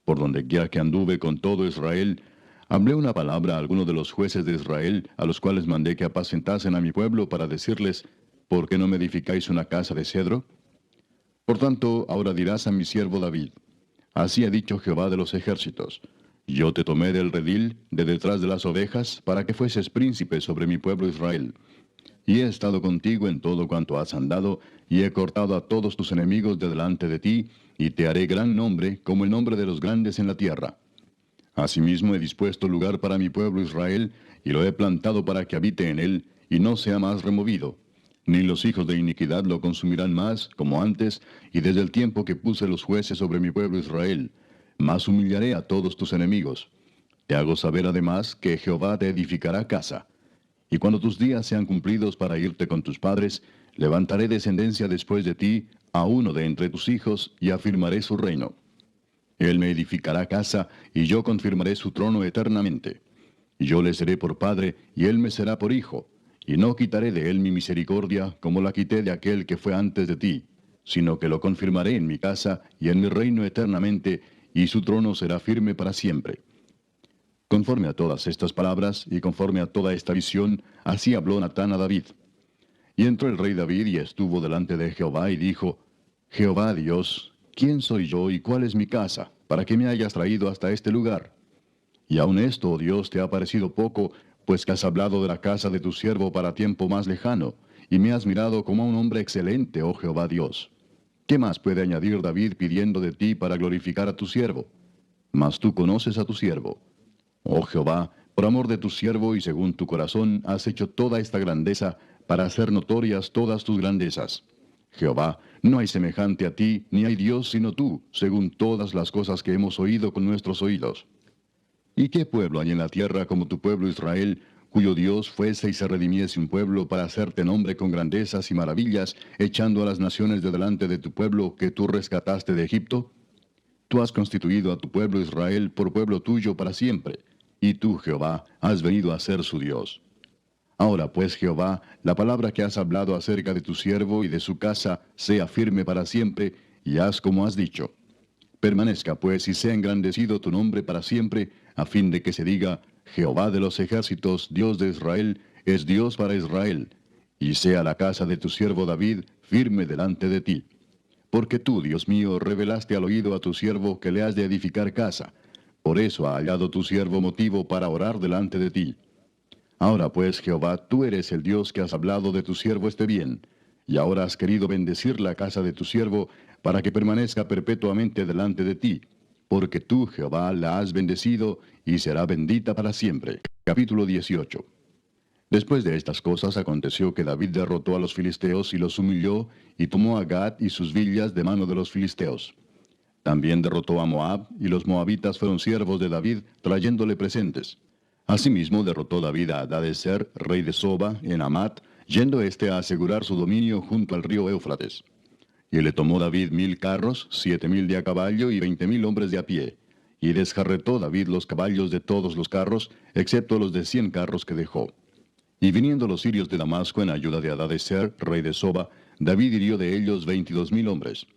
Por donde quiera que anduve con todo Israel, hablé una palabra a algunos de los jueces de Israel, a los cuales mandé que apacentasen a mi pueblo para decirles, ¿por qué no me edificáis una casa de cedro? Por tanto, ahora dirás a mi siervo David, Así ha dicho Jehová de los ejércitos, Yo te tomé del redil, de detrás de las ovejas, para que fueses príncipe sobre mi pueblo Israel. Y he estado contigo en todo cuanto has andado, y he cortado a todos tus enemigos de delante de ti, y te haré gran nombre, como el nombre de los grandes en la tierra. Asimismo he dispuesto lugar para mi pueblo Israel, y lo he plantado para que habite en él, y no sea más removido. Ni los hijos de iniquidad lo consumirán más, como antes, y desde el tiempo que puse los jueces sobre mi pueblo Israel. Mas humillaré a todos tus enemigos. Te hago saber además que Jehová te edificará casa. Y cuando tus días sean cumplidos para irte con tus padres, levantaré descendencia después de ti, a uno de entre tus hijos, y afirmaré su reino. Él me edificará casa, y yo confirmaré su trono eternamente. Y yo le seré por padre, y él me será por hijo. Y no quitaré de él mi misericordia, como la quité de aquel que fue antes de ti, sino que lo confirmaré en mi casa y en mi reino eternamente, y su trono será firme para siempre. Conforme a todas estas palabras, y conforme a toda esta visión, así habló Natán a David. Y entró el rey David y estuvo delante de Jehová, y dijo, Jehová Dios, ¿quién soy yo y cuál es mi casa, para que me hayas traído hasta este lugar? Y aun esto, oh Dios, te ha parecido poco, pues que has hablado de la casa de tu siervo para tiempo más lejano, y me has mirado como a un hombre excelente, oh Jehová Dios. ¿Qué más puede añadir David pidiendo de ti para glorificar a tu siervo? Mas tú conoces a tu siervo. Oh Jehová, por amor de tu siervo y según tu corazón, has hecho toda esta grandeza para hacer notorias todas tus grandezas. Jehová, no hay semejante a ti, ni hay Dios sino tú, según todas las cosas que hemos oído con nuestros oídos. ¿Y qué pueblo hay en la tierra como tu pueblo Israel, cuyo Dios fuese y se redimiese un pueblo para hacerte nombre con grandezas y maravillas, echando a las naciones de delante de tu pueblo que tú rescataste de Egipto? Tú has constituido a tu pueblo Israel por pueblo tuyo para siempre, y tú, Jehová, has venido a ser su Dios. Ahora pues, Jehová, la palabra que has hablado acerca de tu siervo y de su casa sea firme para siempre, y haz como has dicho. Permanezca pues y sea engrandecido tu nombre para siempre, a fin de que se diga, Jehová de los ejércitos, Dios de Israel, es Dios para Israel, y sea la casa de tu siervo David firme delante de ti. Porque tú, Dios mío, revelaste al oído a tu siervo que le has de edificar casa. Por eso ha hallado tu siervo motivo para orar delante de ti. Ahora pues, Jehová, tú eres el Dios que has hablado de tu siervo este bien, y ahora has querido bendecir la casa de tu siervo, para que permanezca perpetuamente delante de ti, porque tú, Jehová, la has bendecido, y será bendita para siempre. Capítulo 18. Después de estas cosas aconteció que David derrotó a los filisteos y los humilló, y tomó a Gat y sus villas de mano de los filisteos. También derrotó a Moab, y los moabitas fueron siervos de David, trayéndole presentes. Asimismo derrotó David a Hadadezer, rey de Soba, en Amat, yendo éste a asegurar su dominio junto al río Éufrates. Y le tomó David 1000 carros, 7000 de a caballo y 20,000 hombres de a pie. Y desjarretó David los caballos de todos los carros, excepto los de 100 carros que dejó. Y viniendo los sirios de Damasco en ayuda de Hadadezer, rey de Soba, David hirió de ellos 22,000 hombres.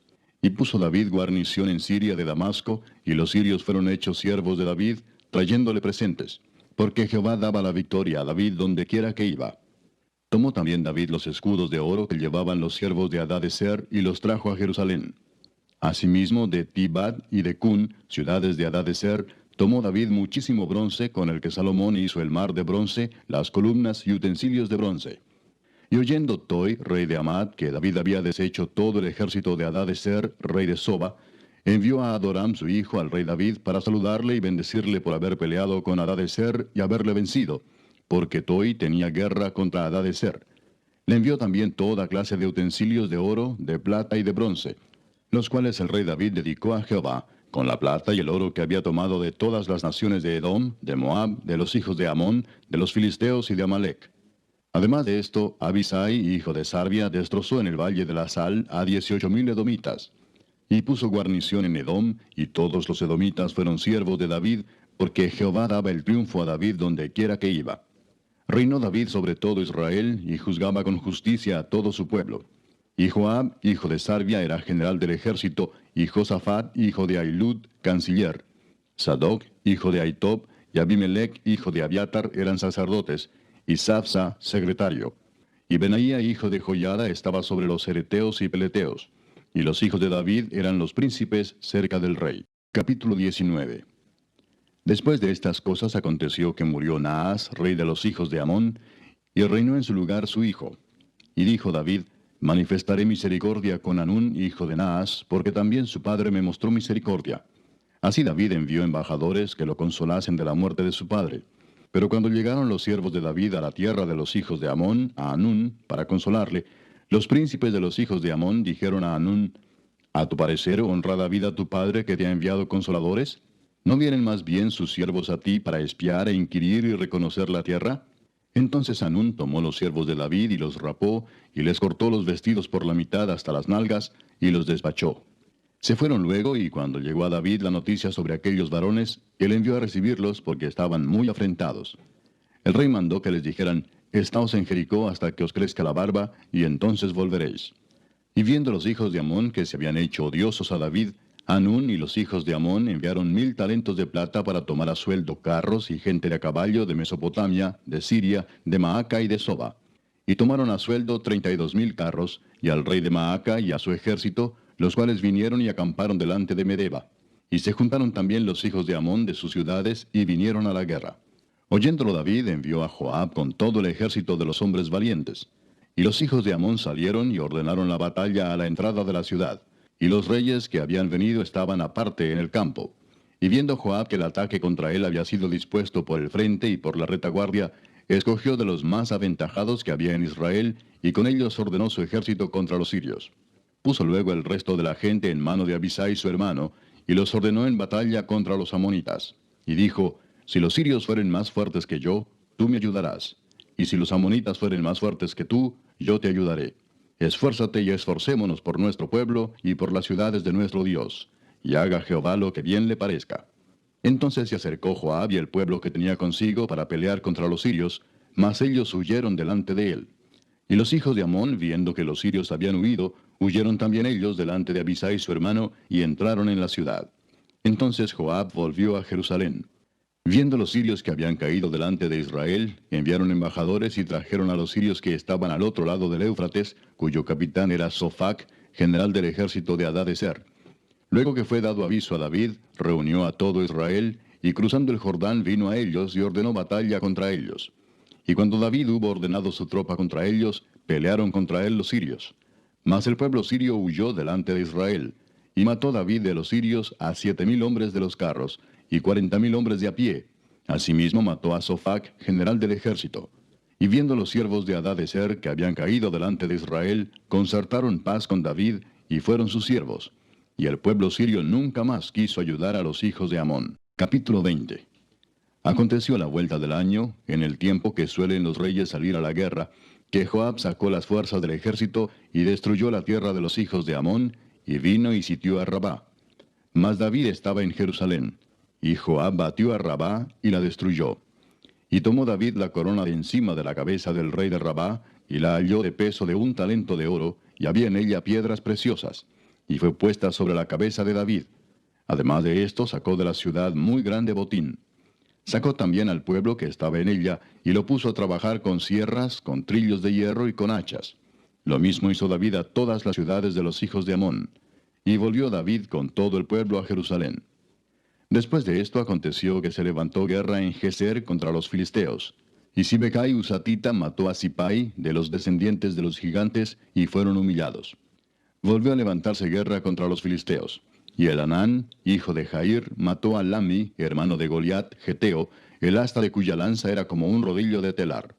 Y puso David guarnición en Siria de Damasco, y los sirios fueron hechos siervos de David, trayéndole presentes, porque Jehová daba la victoria a David donde quiera que iba. Tomó también David los escudos de oro que llevaban los siervos de Hadadezer, y los trajo a Jerusalén. Asimismo de Tibad y de Cun, ciudades de Hadadezer, tomó David muchísimo bronce, con el que Salomón hizo el mar de bronce, las columnas y utensilios de bronce. Y oyendo Toi, rey de Amad, que David había deshecho todo el ejército de Hadadezer, rey de Soba, envió a Adoram su hijo al rey David para saludarle y bendecirle por haber peleado con Hadadezer y haberle vencido, porque Toi tenía guerra contra Hadadezer. Le envió también toda clase de utensilios de oro, de plata y de bronce, los cuales el rey David dedicó a Jehová, con la plata y el oro que había tomado de todas las naciones de Edom, de Moab, de los hijos de Amón, de los filisteos y de Amalec. Además de esto, Abisai, hijo de Sarbia, destrozó en el valle de la Sal a 18,000 edomitas. Y puso guarnición en Edom, y todos los edomitas fueron siervos de David, porque Jehová daba el triunfo a David donde quiera que iba. Reinó David sobre todo Israel, y juzgaba con justicia a todo su pueblo. Y Joab, hijo de Sarbia, era general del ejército, y Josafat, hijo de Ahilud, canciller. Sadoc, hijo de Ahitob, y Abimelech, hijo de Abiatar, eran sacerdotes, y Sapsa, secretario. Y Benaía, hijo de Joiada, estaba sobre los cereteos y peleteos. Y los hijos de David eran los príncipes cerca del rey. Capítulo 19. Después de estas cosas aconteció que murió Naas, rey de los hijos de Amón, y reinó en su lugar su hijo. Y dijo David, manifestaré misericordia con Hanún, hijo de Naas, porque también su padre me mostró misericordia. Así David envió embajadores que lo consolasen de la muerte de su padre. Pero cuando llegaron los siervos de David a la tierra de los hijos de Amón, a Hanún, para consolarle, los príncipes de los hijos de Amón dijeron a Hanún, ¿a tu parecer honra David a tu padre que te ha enviado consoladores? ¿No vienen más bien sus siervos a ti para espiar e inquirir y reconocer la tierra? Entonces Hanún tomó los siervos de David y los rapó, y les cortó los vestidos por la mitad hasta las nalgas, y los despachó. Se fueron luego, y cuando llegó a David la noticia sobre aquellos varones, él envió a recibirlos porque estaban muy afrentados. El rey mandó que les dijeran, Estaos en Jericó hasta que os crezca la barba, y entonces volveréis. Y viendo los hijos de Amón que se habían hecho odiosos a David, Hanún y los hijos de Amón enviaron 1000 talentos de plata para tomar a sueldo carros y gente de a caballo de Mesopotamia, de Siria, de Maaca y de Soba. Y tomaron a sueldo 32,000 carros, y al rey de Maaca y a su ejército, los cuales vinieron y acamparon delante de Medeba. Y se juntaron también los hijos de Amón de sus ciudades, y vinieron a la guerra. Oyéndolo David envió a Joab con todo el ejército de los hombres valientes. Y los hijos de Amón salieron y ordenaron la batalla a la entrada de la ciudad. Y los reyes que habían venido estaban aparte en el campo. Y viendo Joab que el ataque contra él había sido dispuesto por el frente y por la retaguardia, escogió de los más aventajados que había en Israel, y con ellos ordenó su ejército contra los sirios. Puso luego el resto de la gente en mano de Abisai su hermano, y los ordenó en batalla contra los amonitas. Y dijo, si los sirios fueren más fuertes que yo, tú me ayudarás. Y si los amonitas fueren más fuertes que tú, yo te ayudaré. Esfuérzate y esforcémonos por nuestro pueblo y por las ciudades de nuestro Dios. Y haga Jehová lo que bien le parezca. Entonces se acercó Joab y el pueblo que tenía consigo para pelear contra los sirios, mas ellos huyeron delante de él. Y los hijos de Amón, viendo que los sirios habían huido, huyeron también ellos delante de Abisai su hermano, y entraron en la ciudad. Entonces Joab volvió a Jerusalén. Viendo los sirios que habían caído delante de Israel, enviaron embajadores y trajeron a los sirios que estaban al otro lado del Éufrates, cuyo capitán era Sofac, general del ejército de Hadadezer. Luego que fue dado aviso a David, reunió a todo Israel, y cruzando el Jordán vino a ellos y ordenó batalla contra ellos. Y cuando David hubo ordenado su tropa contra ellos, pelearon contra él los sirios. Mas el pueblo sirio huyó delante de Israel, y mató David de los sirios a 7,000 hombres de los carros, y 40,000 hombres de a pie. Asimismo mató a Sofac, general del ejército. Y viendo los siervos de Hadadezer que habían caído delante de Israel, concertaron paz con David, y fueron sus siervos. Y el pueblo sirio nunca más quiso ayudar a los hijos de Amón. Capítulo 20. Aconteció a la vuelta del año, en el tiempo que suelen los reyes salir a la guerra, que Joab sacó las fuerzas del ejército y destruyó la tierra de los hijos de Amón, y vino y sitió a Rabá. Mas David estaba en Jerusalén, y Joab batió a Rabá y la destruyó. Y tomó David la corona de encima de la cabeza del rey de Rabá, y la halló de peso de 1 talento de oro, y había en ella piedras preciosas, y fue puesta sobre la cabeza de David. Además de esto, sacó de la ciudad muy grande botín. Sacó también al pueblo que estaba en ella, y lo puso a trabajar con sierras, con trillos de hierro y con hachas. Lo mismo hizo David a todas las ciudades de los hijos de Amón. Y volvió David con todo el pueblo a Jerusalén. Después de esto aconteció que se levantó guerra en Geser contra los filisteos. Y Sibecai Husatita mató a Sipai, de los descendientes de los gigantes, y fueron humillados. Volvió a levantarse guerra contra los filisteos. Y Elanán, hijo de Jair, mató a Lami, hermano de Goliat, geteo, el asta de cuya lanza era como un rodillo de telar.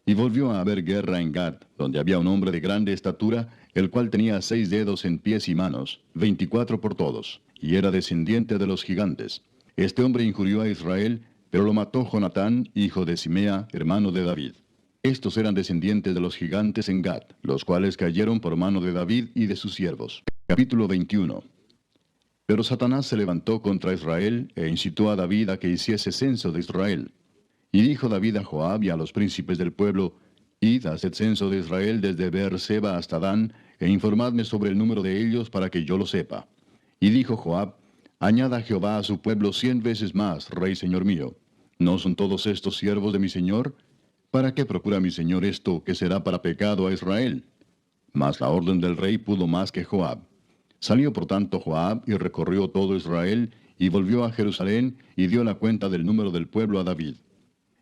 Y volvió a haber guerra en Gad, donde había un hombre de grande estatura, el cual tenía 6 dedos en pies y manos, 24 por todos, y era descendiente de los gigantes. Este hombre injurió a Israel, pero lo mató Jonatán, hijo de Simea, hermano de David. Estos eran descendientes de los gigantes en Gad, los cuales cayeron por mano de David y de sus siervos. Capítulo 21. Pero Satanás se levantó contra Israel, e incitó a David a que hiciese censo de Israel. Y dijo David a Joab y a los príncipes del pueblo, Id, haced censo de Israel desde Beer-seba hasta Dan, e informadme sobre el número de ellos para que yo lo sepa. Y dijo Joab, Añada Jehová a su pueblo 100 veces más, rey señor mío. ¿No son todos estos siervos de mi señor? ¿Para qué procura mi señor esto, que será para pecado a Israel? Mas la orden del rey pudo más que Joab. Salió por tanto Joab y recorrió todo Israel, y volvió a Jerusalén, y dio la cuenta del número del pueblo a David.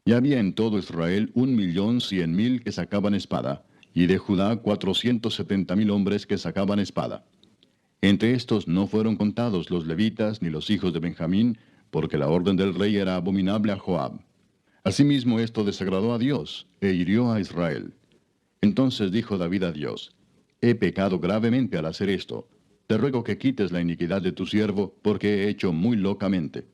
Y había en todo Israel 1,100,000 que sacaban espada, y de Judá 470,000 hombres que sacaban espada. Entre estos no fueron contados los levitas ni los hijos de Benjamín, porque la orden del rey era abominable a Joab. Asimismo esto desagradó a Dios, e hirió a Israel. Entonces dijo David a Dios, He pecado gravemente al hacer esto. Te ruego que quites la iniquidad de tu siervo, porque he hecho muy locamente.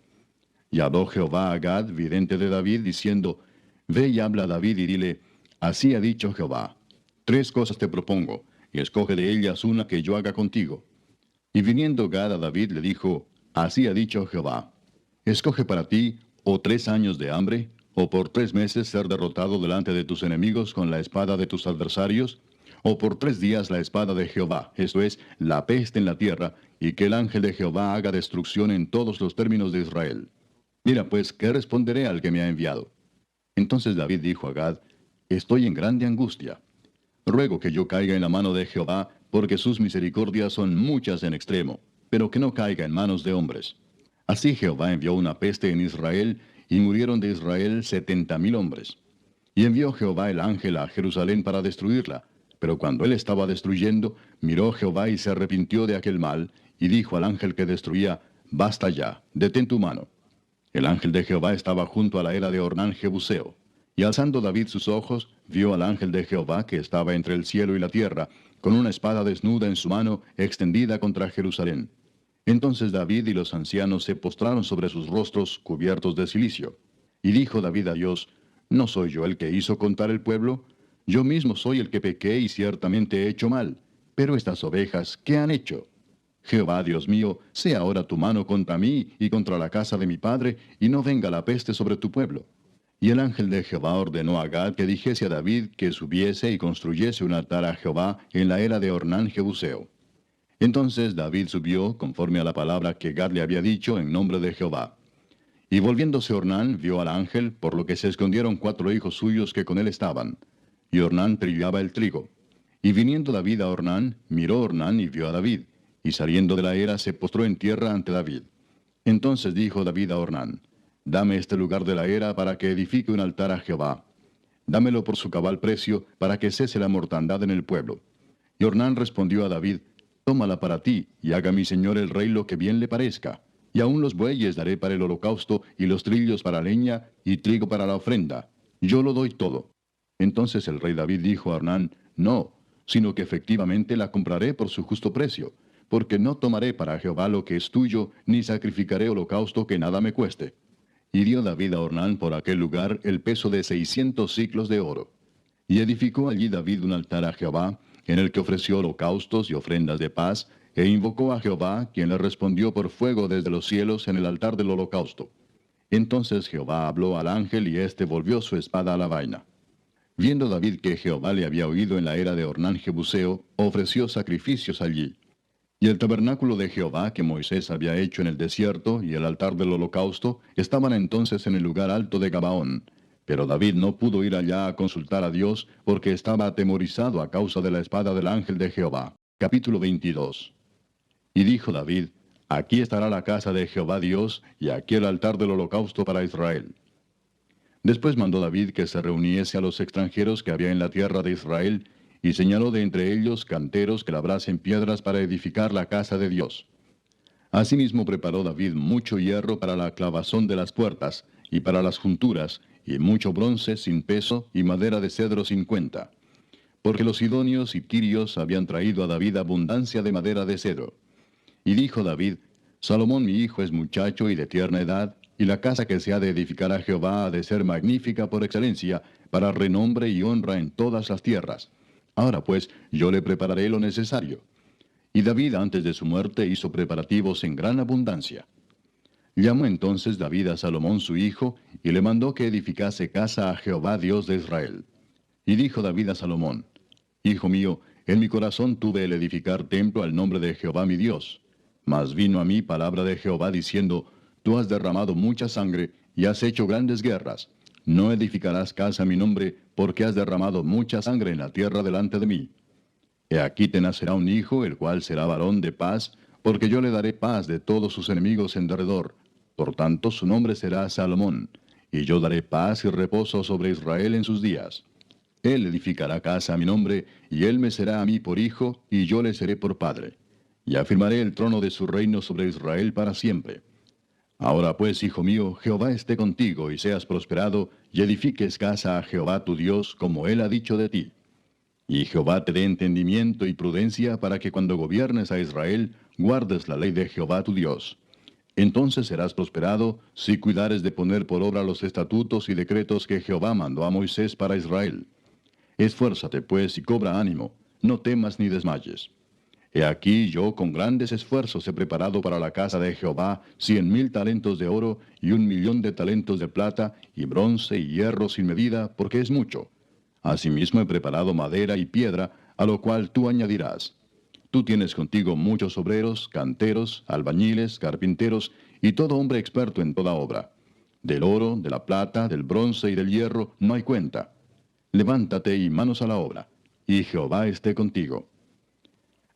Y habló Jehová a Gad, vidente de David, diciendo, Ve y habla a David y dile, Así ha dicho Jehová, 3 cosas te propongo, y escoge de ellas una que yo haga contigo. Y viniendo Gad a David le dijo, Así ha dicho Jehová, escoge para ti, o 3 años de hambre, o por 3 meses ser derrotado delante de tus enemigos con la espada de tus adversarios, o por 3 días la espada de Jehová, esto es, la peste en la tierra, y que el ángel de Jehová haga destrucción en todos los términos de Israel. Mira pues, ¿qué responderé al que me ha enviado? Entonces David dijo a Gad, Estoy en grande angustia. Ruego que yo caiga en la mano de Jehová, porque sus misericordias son muchas en extremo, pero que no caiga en manos de hombres. Así Jehová envió una peste en Israel, y murieron de Israel 70,000 hombres. Y envió Jehová el ángel a Jerusalén para destruirla. Pero cuando él estaba destruyendo, miró Jehová y se arrepintió de aquel mal, y dijo al ángel que destruía, Basta ya, detén tu mano. El ángel de Jehová estaba junto a la era de Ornán Jebuseo. Y alzando David sus ojos, vio al ángel de Jehová que estaba entre el cielo y la tierra, con una espada desnuda en su mano, extendida contra Jerusalén. Entonces David y los ancianos se postraron sobre sus rostros cubiertos de cilicio. Y dijo David a Dios, ¿no soy yo el que hizo contar el pueblo? Yo mismo soy el que pequé y ciertamente he hecho mal. Pero estas ovejas, ¿qué han hecho? Jehová, Dios mío, sea ahora tu mano contra mí y contra la casa de mi padre, y no venga la peste sobre tu pueblo. Y el ángel de Jehová ordenó a Gad que dijese a David que subiese y construyese un altar a Jehová en la era de Ornán Jebuseo. Entonces David subió, conforme a la palabra que Gad le había dicho en nombre de Jehová. Y volviéndose Ornán, vio al ángel, por lo que se escondieron 4 hijos suyos que con él estaban. Y Ornán trillaba el trigo. Y viniendo David a Ornán, miró Ornán y vio a David. Y saliendo de la era se postró en tierra ante David. Entonces dijo David a Ornán, dame este lugar de la era para que edifique un altar a Jehová. Dámelo por su cabal precio, para que cese la mortandad en el pueblo. Y Ornán respondió a David, tómala para ti, y haga mi señor el rey lo que bien le parezca. Y aun los bueyes daré para el holocausto, y los trillos para leña, y trigo para la ofrenda. Yo lo doy todo. Entonces el rey David dijo a Ornán, no, sino que efectivamente la compraré por su justo precio, porque no tomaré para Jehová lo que es tuyo, ni sacrificaré holocausto que nada me cueste. Y dio David a Ornán por aquel lugar el peso de 600 siclos de oro. Y edificó allí David un altar a Jehová, en el que ofreció holocaustos y ofrendas de paz, e invocó a Jehová, quien le respondió por fuego desde los cielos en el altar del holocausto. Entonces Jehová habló al ángel, y éste volvió su espada a la vaina. Viendo David que Jehová le había oído en la era de Ornán Jebuseo, ofreció sacrificios allí. Y el tabernáculo de Jehová que Moisés había hecho en el desierto y el altar del holocausto estaban entonces en el lugar alto de Gabaón. Pero David no pudo ir allá a consultar a Dios porque estaba atemorizado a causa de la espada del ángel de Jehová. Capítulo 22. Y dijo David, aquí estará la casa de Jehová Dios y aquí el altar del holocausto para Israel. Después mandó David que se reuniese a los extranjeros que había en la tierra de Israel, y señaló de entre ellos canteros que labrasen piedras para edificar la casa de Dios. Asimismo preparó David mucho hierro para la clavazón de las puertas, y para las junturas, y mucho bronce sin peso, y madera de cedro sin cuenta. Porque los sidonios y tirios habían traído a David abundancia de madera de cedro. Y dijo David, Salomón mi hijo es muchacho y de tierna edad, y la casa que se ha de edificar a Jehová ha de ser magnífica por excelencia, para renombre y honra en todas las tierras. Ahora pues, yo le prepararé lo necesario. Y David antes de su muerte hizo preparativos en gran abundancia. Llamó entonces David a Salomón su hijo, y le mandó que edificase casa a Jehová Dios de Israel. Y dijo David a Salomón, Hijo mío, en mi corazón tuve el edificar templo al nombre de Jehová mi Dios. Mas vino a mí palabra de Jehová diciendo, Tú has derramado mucha sangre, y has hecho grandes guerras. No edificarás casa a mi nombre, porque has derramado mucha sangre en la tierra delante de mí. He aquí te nacerá un hijo, el cual será varón de paz, porque yo le daré paz de todos sus enemigos en derredor. Por tanto su nombre será Salomón, y yo daré paz y reposo sobre Israel en sus días. Él edificará casa a mi nombre, y él me será a mí por hijo, y yo le seré por padre. Y afirmaré el trono de su reino sobre Israel para siempre. Ahora pues, hijo mío, Jehová esté contigo, y seas prosperado, y edifiques casa a Jehová tu Dios, como él ha dicho de ti. Y Jehová te dé entendimiento y prudencia para que cuando gobiernes a Israel, guardes la ley de Jehová tu Dios. Entonces serás prosperado, si cuidares de poner por obra los estatutos y decretos que Jehová mandó a Moisés para Israel. Esfuérzate pues y cobra ánimo, no temas ni desmayes. He aquí yo con grandes esfuerzos he preparado para la casa de Jehová 100,000 talentos de oro y 1,000,000 de talentos de plata, y bronce y hierro sin medida, porque es mucho. Asimismo he preparado madera y piedra, a lo cual tú añadirás. Tú tienes contigo muchos obreros, canteros, albañiles, carpinteros, y todo hombre experto en toda obra. Del oro, de la plata, del bronce y del hierro no hay cuenta. Levántate y manos a la obra, y Jehová esté contigo.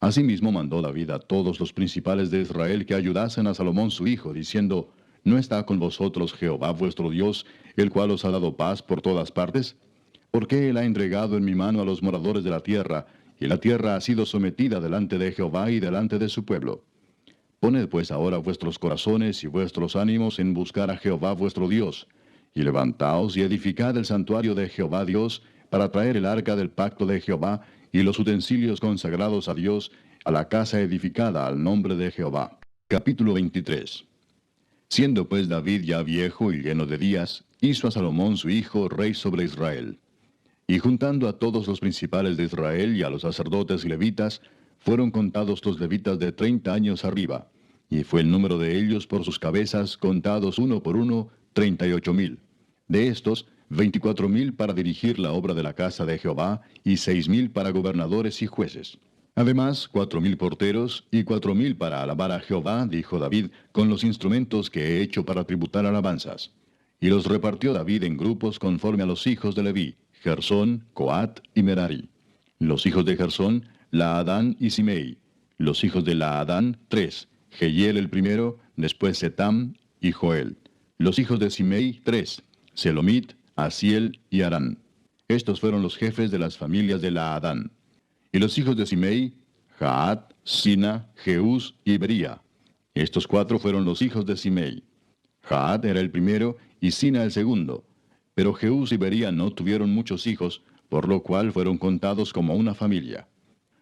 Asimismo mandó David a todos los principales de Israel que ayudasen a Salomón su hijo, diciendo, ¿No está con vosotros Jehová vuestro Dios, el cual os ha dado paz por todas partes? ¿Por qué él ha entregado en mi mano a los moradores de la tierra, y la tierra ha sido sometida delante de Jehová y delante de su pueblo? Poned pues ahora vuestros corazones y vuestros ánimos en buscar a Jehová vuestro Dios, y levantaos y edificad el santuario de Jehová Dios, para traer el arca del pacto de Jehová, y los utensilios consagrados a Dios, a la casa edificada al nombre de Jehová. Capítulo 23. Siendo pues David ya viejo y lleno de días, hizo a Salomón su hijo rey sobre Israel. Y juntando a todos los principales de Israel y a los sacerdotes y levitas, fueron contados los levitas de 30 años arriba, y fue el número de ellos por sus cabezas, contados uno por uno, 38,000. De estos, 24,000 para dirigir la obra de la casa de Jehová, y 6,000 para gobernadores y jueces. Además, 4,000 porteros, y 4,000 para alabar a Jehová, dijo David, con los instrumentos que he hecho para tributar alabanzas. Y los repartió David en grupos conforme a los hijos de Leví, Gersón, Coat y Merari. Los hijos de Gersón, Laadán y Simei. Los hijos de Laadán, 3, Jehiel el primero, después Setam y Joel. Los hijos de Simei, 3, Selomit, Asiel y Arán. Estos fueron los jefes de las familias de Laadán. Y los hijos de Simei, Jaat, Sina, Jeús y Bería. Estos 4 fueron los hijos de Simei. Jaat era el primero y Sina el segundo. Pero Jeús y Bería no tuvieron muchos hijos, por lo cual fueron contados como una familia.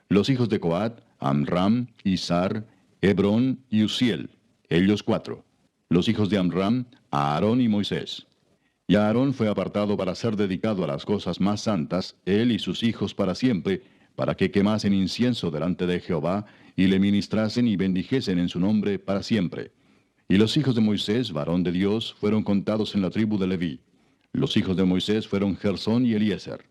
Los hijos de Coat, Amram, Izar, Hebrón y Uziel, ellos 4. Los hijos de Amram, Aarón y Moisés. Y Aarón fue apartado para ser dedicado a las cosas más santas, él y sus hijos para siempre, para que quemasen incienso delante de Jehová, y le ministrasen y bendijesen en su nombre para siempre. Y los hijos de Moisés, varón de Dios, fueron contados en la tribu de Leví. Los hijos de Moisés fueron Gersón y Eliezer.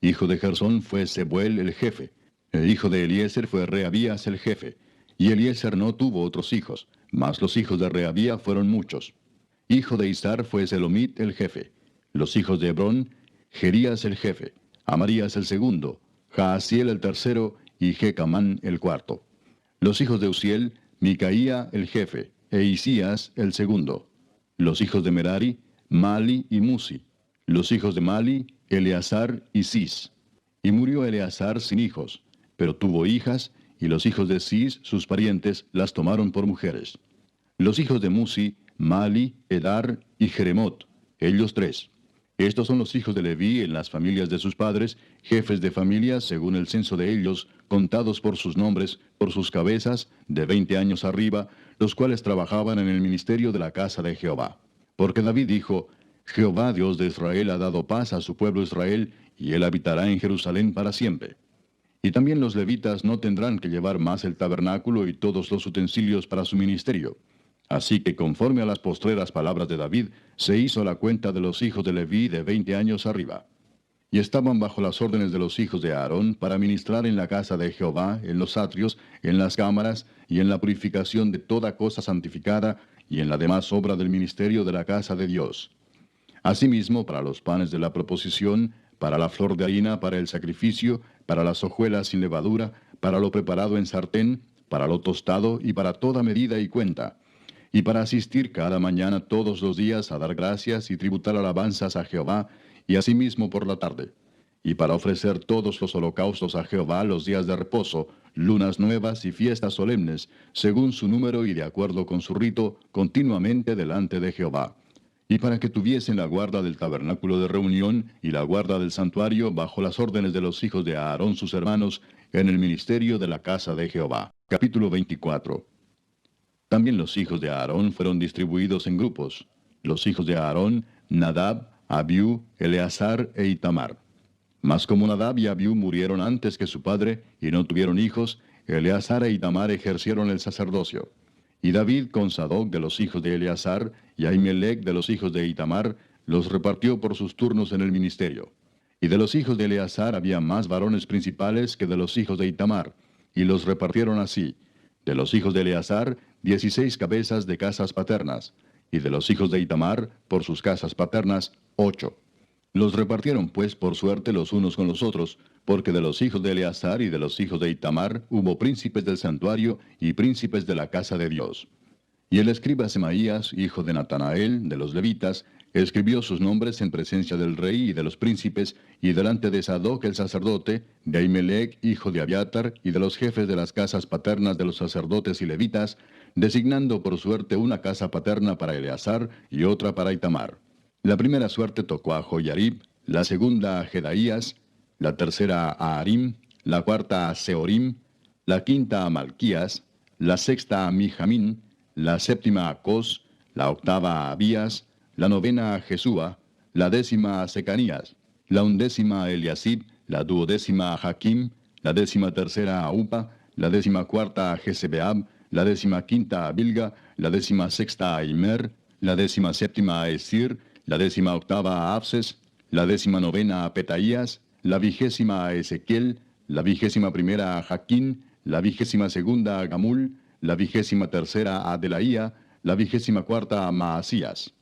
Hijo de Gersón fue Sebuel el jefe. El hijo de Eliezer fue Reabías el jefe. Y Eliezer no tuvo otros hijos, mas los hijos de Reabía fueron muchos. Hijo de Izar fue Selomit el jefe. Los hijos de Hebrón, Jerías el jefe, Amarías el segundo, Jaasiel el tercero y Jecamán el cuarto. Los hijos de Uziel, Micaía el jefe, e Isías el segundo. Los hijos de Merari, Mali y Musi. Los hijos de Mali, Eleazar y Cis. Y murió Eleazar sin hijos, pero tuvo hijas, y los hijos de Cis, sus parientes, las tomaron por mujeres. Los hijos de Musi, Mali, Edar y Jeremot, ellos 3. Estos son los hijos de Leví en las familias de sus padres, jefes de familias según el censo de ellos, contados por sus nombres, por sus cabezas, de 20 años arriba, los cuales trabajaban en el ministerio de la casa de Jehová. Porque David dijo, Jehová Dios de Israel ha dado paz a su pueblo Israel, y él habitará en Jerusalén para siempre. Y también los levitas no tendrán que llevar más el tabernáculo y todos los utensilios para su ministerio. Así que conforme a las postreras palabras de David, se hizo la cuenta de los hijos de Leví de 20 años arriba. Y estaban bajo las órdenes de los hijos de Aarón para ministrar en la casa de Jehová, en los atrios, en las cámaras, y en la purificación de toda cosa santificada, y en la demás obra del ministerio de la casa de Dios. Asimismo, para los panes de la proposición, para la flor de harina, para el sacrificio, para las hojuelas sin levadura, para lo preparado en sartén, para lo tostado y para toda medida y cuenta. Y para asistir cada mañana todos los días a dar gracias y tributar alabanzas a Jehová, y asimismo por la tarde. Y para ofrecer todos los holocaustos a Jehová los días de reposo, lunas nuevas y fiestas solemnes, según su número y de acuerdo con su rito, continuamente delante de Jehová. Y para que tuviesen la guarda del tabernáculo de reunión y la guarda del santuario bajo las órdenes de los hijos de Aarón sus hermanos, en el ministerio de la casa de Jehová. Capítulo 24. También los hijos de Aarón fueron distribuidos en grupos. Los hijos de Aarón, Nadab, Abiú, Eleazar e Itamar. Mas como Nadab y Abiú murieron antes que su padre, y no tuvieron hijos, Eleazar e Itamar ejercieron el sacerdocio. Y David con Sadoc de los hijos de Eleazar, y Ahimelech de los hijos de Itamar, los repartió por sus turnos en el ministerio. Y de los hijos de Eleazar había más varones principales que de los hijos de Itamar, y los repartieron así. De los hijos de Eleazar, 16 cabezas de casas paternas, y de los hijos de Itamar, por sus casas paternas, 8. Los repartieron pues por suerte los unos con los otros, porque de los hijos de Eleazar y de los hijos de Itamar hubo príncipes del santuario y príncipes de la casa de Dios. Y el escriba Semaías, hijo de Natanael, de los levitas, escribió sus nombres en presencia del rey y de los príncipes, y delante de Sadoc el sacerdote, de Ahimelech, hijo de Abiatar, y de los jefes de las casas paternas de los sacerdotes y levitas, designando por suerte una casa paterna para Eleazar y otra para Itamar. La primera suerte tocó a Joyarib, la segunda a Jedaías, la tercera a Harim, la cuarta a Seorim, la quinta a Malquías, la sexta a Mijamín, la séptima a Cos, la octava a Abías, la novena a Jesúa, la décima a Secanías, la undécima a Eliasib, la duodécima a Jaquim, la décima tercera a Upa, la décima cuarta a Jesebeab, la décima quinta a Bilga, la décima sexta a Imer, la décima séptima a Esir, la décima octava a Abses, la décima novena a Petaías, la vigésima a Ezequiel, la vigésima primera a Jaquín, la vigésima segunda a Gamul, la vigésima tercera a Delaía, la vigésima cuarta a Maasías.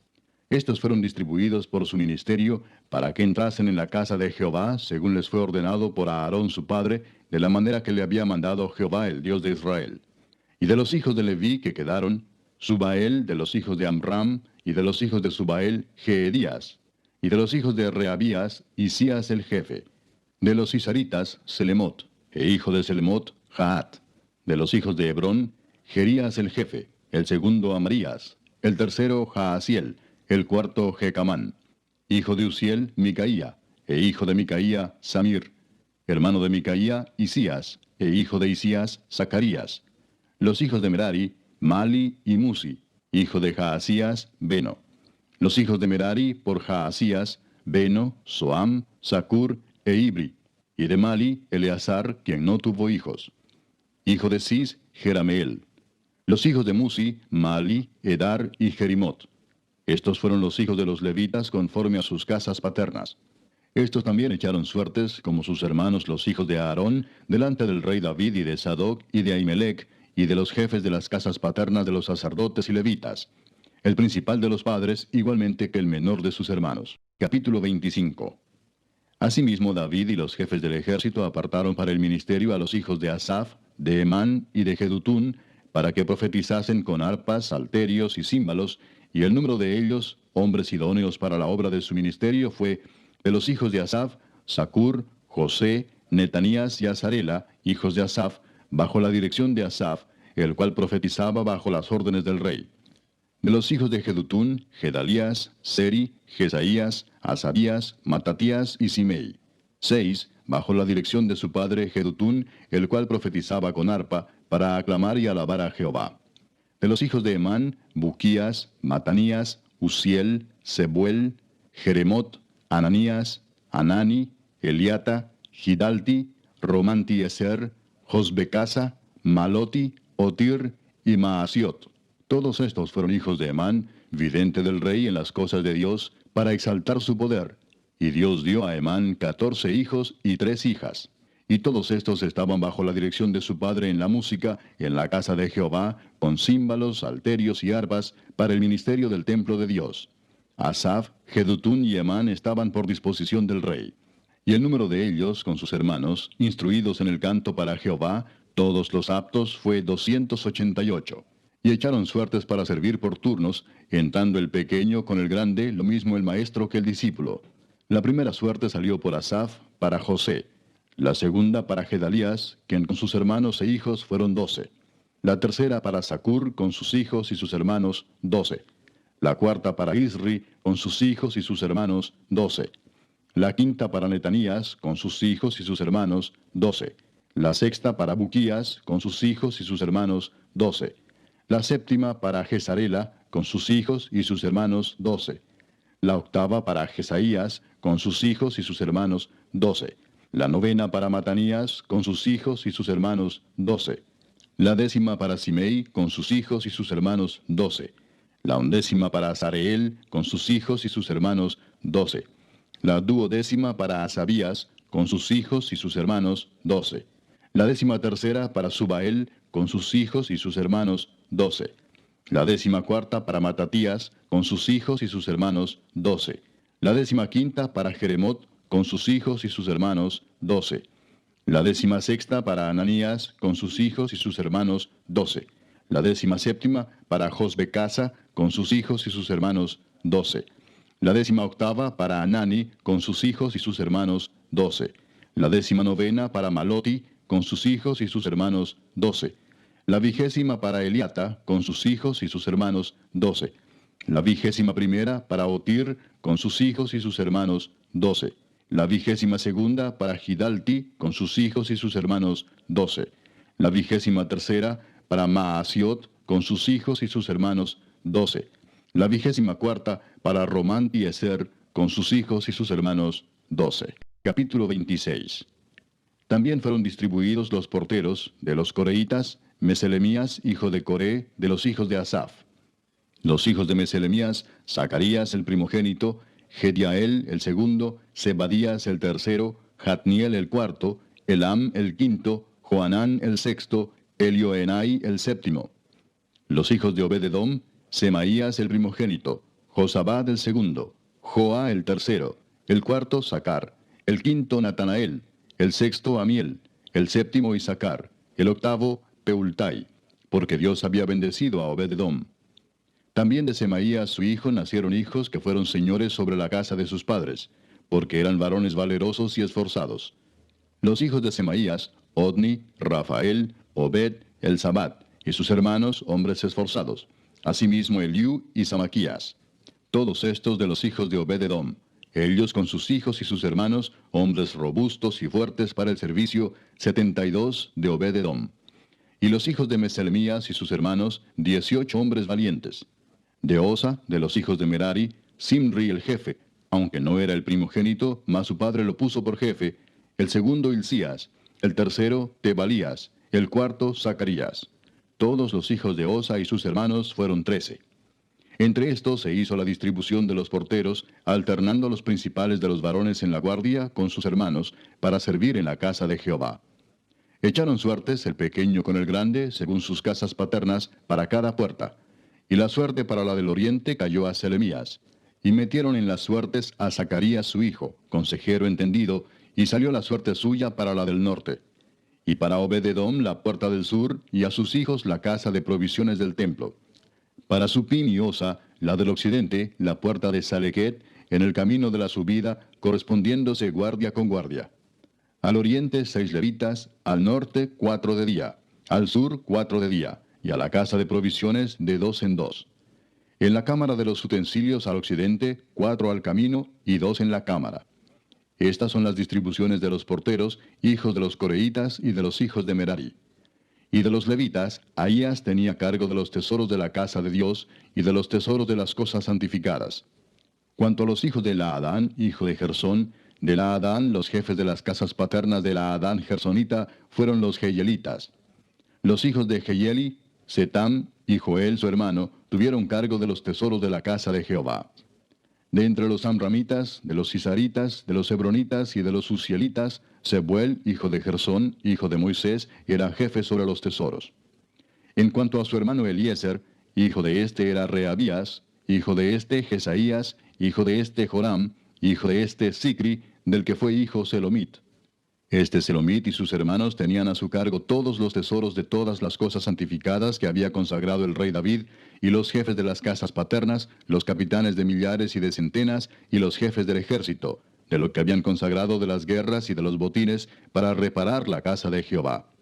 Estos fueron distribuidos por su ministerio para que entrasen en la casa de Jehová, según les fue ordenado por Aarón su padre, de la manera que le había mandado Jehová el Dios de Israel. Y de los hijos de Leví que quedaron, Subael de los hijos de Amram, y de los hijos de Subael, Jeedías, y de los hijos de Reabías, Isías el jefe. De los Isaritas, Selemot, e hijo de Selemot, Jaat. De los hijos de Hebrón, Jerías el jefe, el segundo Amarías, el tercero Jaasiel, el cuarto Jecamán. Hijo de Uziel, Micaía, e hijo de Micaía, Samir. Hermano de Micaía, Isías, e hijo de Isías, Zacarías. Los hijos de Merari, Mali y Musi, hijo de Jaasías, Beno. Los hijos de Merari por Jaasías, Beno, Soam, Zacur e Ibri. Y de Mali, Eleazar, quien no tuvo hijos. Hijo de Cis, Jerameel. Los hijos de Musi, Mali, Edar y Jerimot. Estos fueron los hijos de los levitas conforme a sus casas paternas. Estos también echaron suertes, como sus hermanos los hijos de Aarón, delante del rey David y de Sadoc y de Ahimelech, y de los jefes de las casas paternas de los sacerdotes y levitas. El principal de los padres, igualmente que el menor de sus hermanos. Capítulo 25. Asimismo David y los jefes del ejército apartaron para el ministerio a los hijos de Asaf, de Emán y de Jedutún, para que profetizasen con arpas, salterios y címbalos, y el número de ellos, hombres idóneos para la obra de su ministerio, fue de los hijos de Asaf, Zacur, José, Netanías y Azarela, hijos de Asaf, bajo la dirección de Asaf, el cual profetizaba bajo las órdenes del rey. De los hijos de Jedutún, Gedalías, Seri, Jesaías, Asabías, Matatías y Simei. 6, bajo la dirección de su padre Jedutún, el cual profetizaba con arpa, para aclamar y alabar a Jehová. De los hijos de Emán, Buquías, Matanías, Uziel, Sebuel, Jeremot, Ananías, Anani, Eliata, Gidalti, Romanti-Eser, Josbecasa, Maloti, Otir y Maasiot. Todos estos fueron hijos de Emán, vidente del rey en las cosas de Dios, para exaltar su poder. Y Dios dio a Emán 14 hijos y 3 hijas. Y todos estos estaban bajo la dirección de su padre en la música, en la casa de Jehová, con címbalos, salterios y arpas, para el ministerio del templo de Dios. Asaf, Jedutún y Emán estaban por disposición del rey. Y el número de ellos, con sus hermanos, instruidos en el canto para Jehová, todos los aptos, fue 288. Y echaron suertes para servir por turnos, entrando el pequeño con el grande, lo mismo el maestro que el discípulo. La primera suerte salió por Asaf, para José. La segunda para Gedalías, quien con sus hermanos e hijos fueron 12. La tercera para Zacur, con sus hijos y sus hermanos, 12. La cuarta para Isri, con sus hijos y sus hermanos, 12. La quinta para Netanías, con sus hijos y sus hermanos, 12. La sexta para Buquías, con sus hijos y sus hermanos, 12. La séptima para Jezarela, con sus hijos y sus hermanos, 12. La octava para Jesaías, con sus hijos y sus hermanos, 12. La novena para Matanías, con sus hijos y sus hermanos, 12. La décima para Simei, con sus hijos y sus hermanos, 12. La undécima para Azareel, con sus hijos y sus hermanos, 12. La duodécima para Asabías, con sus hijos y sus hermanos, 12. La décima tercera para Subael, con sus hijos y sus hermanos, 12. La décima cuarta para Matatías, con sus hijos y sus hermanos, 12. La décima quinta para Jeremot, con sus hijos y sus hermanos, 12. La décima sexta para Ananías, con sus hijos y sus hermanos, 12. La décima séptima para Josbecasa, con sus hijos y sus hermanos, 12. La décima octava para Anani, con sus hijos y sus hermanos, 12. La décima novena para Maloti, con sus hijos y sus hermanos, 12. La vigésima para Eliata, con sus hijos y sus hermanos, 12. La 21ª para Otir, con sus hijos y sus hermanos, 12. La 22ª para Gidalti, con sus hijos y sus hermanos, 12. La 23ª para Maasiot, con sus hijos y sus hermanos, 12. La 24ª para Román-Tieser, con sus hijos y sus hermanos, 12. Capítulo 26. También fueron distribuidos los porteros de los coreitas, Meselemías, hijo de Coré, de los hijos de Asaf. Los hijos de Meselemías, Zacarías el primogénito, Gediael el segundo, Zebadías el tercero, Jatniel el cuarto, Elam el quinto, Joanán el sexto, Elioenai el séptimo. Los hijos de Obed-edom, Semaías el primogénito, Josabad el segundo, Joa el tercero, el cuarto Sacar, el quinto Natanael, el sexto Amiel, el séptimo Isacar, el octavo Peultai, porque Dios había bendecido a Obed-edom. También de Semaías su hijo nacieron hijos que fueron señores sobre la casa de sus padres, porque eran varones valerosos y esforzados. Los hijos de Semaías, Odni, Rafael, Obed, Elzabat, y sus hermanos, hombres esforzados. Asimismo Eliú y Samaquías. Todos estos de los hijos de Obed-edom, ellos con sus hijos y sus hermanos, hombres robustos y fuertes para el servicio, 72 de Obed-edom. Y los hijos de Meselemías y sus hermanos, 18 hombres valientes. De Osa, de los hijos de Merari, Simri el jefe, aunque no era el primogénito, mas su padre lo puso por jefe, el segundo Hilcías, el tercero Tebalías, el cuarto Zacarías. Todos los hijos de Osa y sus hermanos fueron 13. Entre estos se hizo la distribución de los porteros, alternando los principales de los varones en la guardia con sus hermanos, para servir en la casa de Jehová. Echaron suertes el pequeño con el grande, según sus casas paternas, para cada puerta. Y la suerte para la del oriente cayó a Selemías. Y metieron en las suertes a Zacarías su hijo, consejero entendido, y salió la suerte suya para la del norte. Y para Obed-edom la puerta del sur, y a sus hijos la casa de provisiones del templo. Para Supim y Osa, la del occidente, la puerta de Salequet, en el camino de la subida, correspondiéndose guardia con guardia. Al oriente 6 levitas, al norte 4 de día, al sur 4 de día, y a la casa de provisiones de 2 en 2. En la cámara de los utensilios al occidente, 4 al camino y 2 en la cámara. Estas son las distribuciones de los porteros, hijos de los coreitas y de los hijos de Merari. Y de los levitas, Ahías tenía cargo de los tesoros de la casa de Dios y de los tesoros de las cosas santificadas. Cuanto a los hijos de Laadán, hijo de Gersón, de Laadán los jefes de las casas paternas de Laadán Gersonita fueron los Jeyelitas. Los hijos de Jeyeli, Setam y Joel su hermano, tuvieron cargo de los tesoros de la casa de Jehová. De entre los amramitas, de los cisaritas, de los hebronitas y de los uzielitas, Sebuel, hijo de Gersón, hijo de Moisés, era jefe sobre los tesoros. En cuanto a su hermano Eliezer, hijo de este era Reabías, hijo de este Jesaías, hijo de este Joram, hijo de este Sicri, del que fue hijo Selomit. Este Selomit y sus hermanos tenían a su cargo todos los tesoros de todas las cosas santificadas que había consagrado el rey David, y los jefes de las casas paternas, los capitanes de millares y de centenas, y los jefes del ejército, de lo que habían consagrado de las guerras y de los botines, para reparar la casa de Jehová.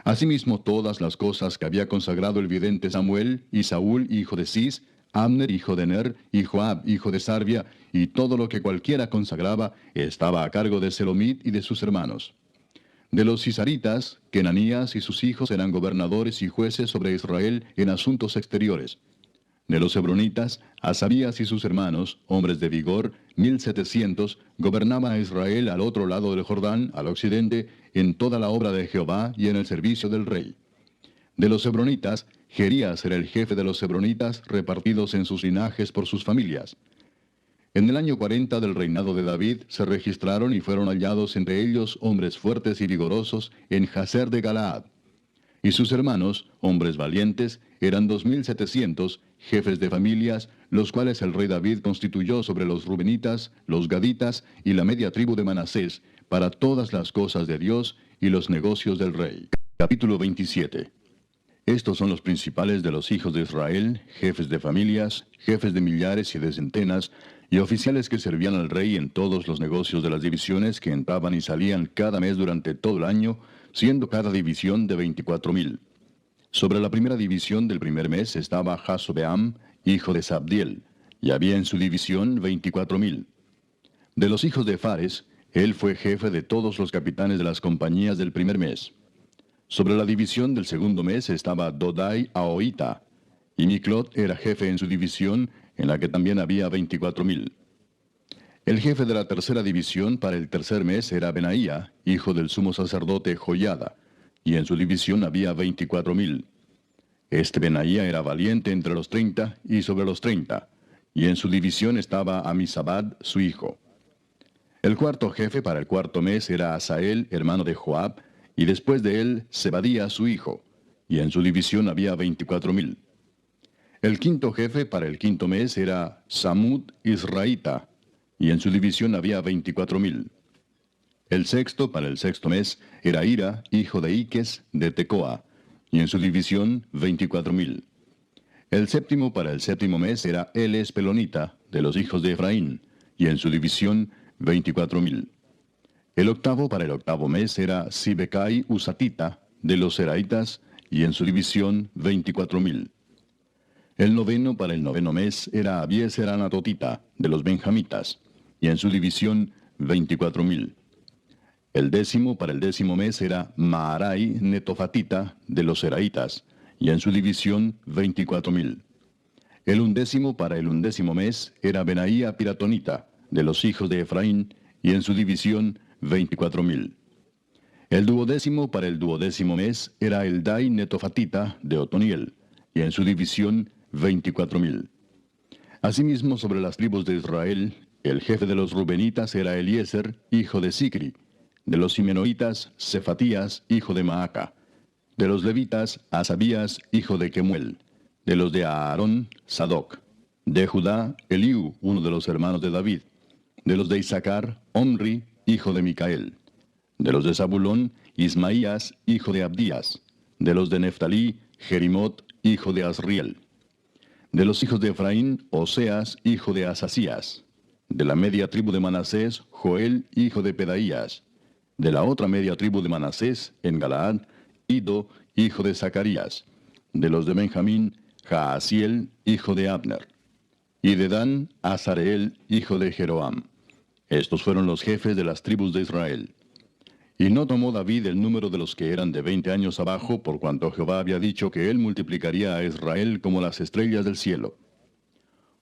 Asimismo todas las cosas que había consagrado el vidente Samuel, y Saúl hijo de Cis, Abner hijo de Ner, y Joab hijo de Sarvia, y todo lo que cualquiera consagraba, estaba a cargo de Selomit y de sus hermanos. De los cisaritas, Kenanías y sus hijos eran gobernadores y jueces sobre Israel en asuntos exteriores. De los hebronitas, Asabías y sus hermanos, hombres de vigor, 1700, gobernaban a Israel al otro lado del Jordán, al occidente, en toda la obra de Jehová y en el servicio del rey. De los hebronitas, Jerías era el jefe de los hebronitas, repartidos en sus linajes por sus familias. En el año 40 del reinado de David se registraron y fueron hallados entre ellos hombres fuertes y vigorosos en Jazer de Galaad. Y sus hermanos, hombres valientes, eran 2700, jefes de familias, los cuales el rey David constituyó sobre los rubenitas, los gaditas y la media tribu de Manasés, para todas las cosas de Dios y los negocios del rey. Capítulo 27. Estos son los principales de los hijos de Israel, jefes de familias, jefes de millares y de centenas, y oficiales que servían al rey en todos los negocios de las divisiones que entraban y salían cada mes durante todo el año, siendo cada división de 24,000. Sobre la primera división del primer mes estaba Jasobeam, hijo de Sabdiel, y había en su división 24,000. De los hijos de Fares, él fue jefe de todos los capitanes de las compañías del primer mes. Sobre la división del segundo mes estaba Dodai Ahoita, y Miklot era jefe en su división, en la que también había 24,000. El jefe de la tercera división para el tercer mes era Benaía, hijo del sumo sacerdote Joiada, y en su división había 24,000. Este Benaía era valiente entre los 30 y sobre los 30, y en su división estaba Amisabad, su hijo. El cuarto jefe para el cuarto mes era Asael, hermano de Joab, y después de él Zebadía, su hijo, y en su división había 24,000. El quinto jefe para el quinto mes era Samud Israelita, y en su división había 24,000. El sexto para el sexto mes era Ira, hijo de Iques, de Tecoa, y en su división 24,000. El séptimo para el séptimo mes era Eles Pelonita, de los hijos de Efraín, y en su división 24,000. El octavo para el octavo mes era Sibecai Usatita, de los Seraitas, y en su división 24,000. El noveno para el noveno mes era Abieser Anatotita, de los Benjamitas, y en su división 24,000. El décimo para el décimo mes era Maarai Netofatita, de los Seraitas, y en su división 24,000. El undécimo para el undécimo mes era Benaía Piratonita, de los hijos de Efraín, y en su división 24,000. El duodécimo para el duodécimo mes era Eldai Netofatita, de Otoniel, y en su división 24,000. Asimismo, sobre las tribus de Israel, el jefe de los Rubenitas era Eliezer, hijo de Sicri; de los Simenoitas, Cefatías, hijo de Maaca; de los Levitas, Asabías, hijo de Kemuel; de los de Aarón, Sadoc; de Judá, Eliú, uno de los hermanos de David; de los de Isaacar, Omri, hijo de Micael; de los de Zabulón, Ismaías, hijo de Abdías; de los de Neftalí, Jerimot, hijo de Asriel; de los hijos de Efraín, Oseas, hijo de Asasías; de la media tribu de Manasés, Joel, hijo de Pedaías; de la otra media tribu de Manasés, en Galaad, Ido, hijo de Zacarías; de los de Benjamín, Jaasiel, hijo de Abner; y de Dan, Azareel, hijo de Jeroam. Estos fueron los jefes de las tribus de Israel. Y no tomó David el número de los que eran de 20 años abajo, por cuanto Jehová había dicho que él multiplicaría a Israel como las estrellas del cielo.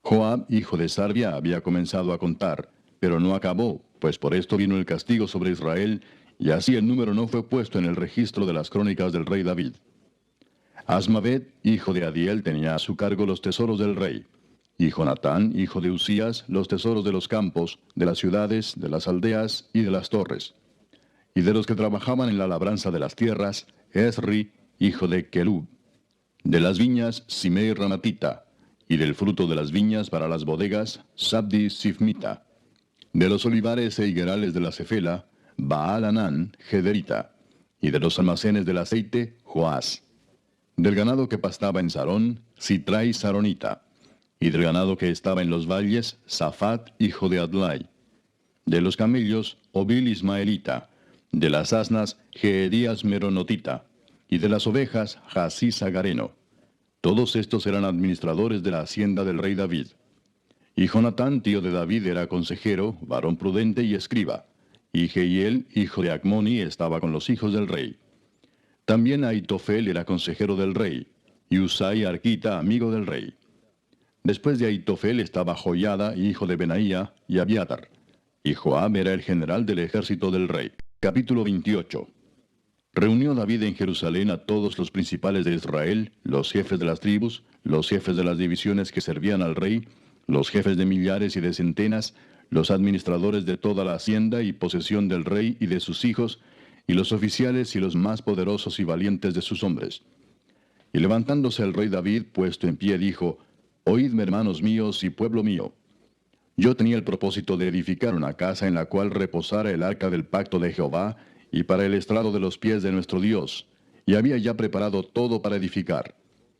Joab, hijo de Sarvia, había comenzado a contar, pero no acabó, pues por esto vino el castigo sobre Israel, y así el número no fue puesto en el registro de las crónicas del rey David. Asmavet, hijo de Adiel, tenía a su cargo los tesoros del rey, y Jonatán, hijo de Usías, los tesoros de los campos, de las ciudades, de las aldeas y de las torres. Y de los que trabajaban en la labranza de las tierras, Esri, hijo de Kelub; de las viñas, Simei Ramatita; y del fruto de las viñas para las bodegas, Sabdi Sifmita; de los olivares e higuerales de la Cefela, Baal Anán, Gederita; y de los almacenes del aceite, Joás; del ganado que pastaba en Sarón, Sitrai Saronita; y del ganado que estaba en los valles, Safat, hijo de Adlai; de los camellos, Obil Ismaelita; de las asnas, Geedías Meronotita; y de las ovejas, Jasís Agareno. Todos estos eran administradores de la hacienda del rey David. Y Jonatán, tío de David, era consejero, varón prudente y escriba. Y Jehiel, hijo de Acmoni, estaba con los hijos del rey. También Aitofel era consejero del rey, y Usai Arquita, amigo del rey. Después de Aitofel estaba Joiada, hijo de Benaía, y Abiatar. Y Joab era el general del ejército del rey. Capítulo 28. Reunió David en Jerusalén a todos los principales de Israel, los jefes de las tribus, los jefes de las divisiones que servían al rey, los jefes de millares y de centenas, los administradores de toda la hacienda y posesión del rey y de sus hijos, y los oficiales y los más poderosos y valientes de sus hombres. Y levantándose el rey David, puesto en pie, dijo: Oídme, hermanos míos y pueblo mío. Yo tenía el propósito de edificar una casa en la cual reposara el arca del pacto de Jehová, y para el estrado de los pies de nuestro Dios, y había ya preparado todo para edificar.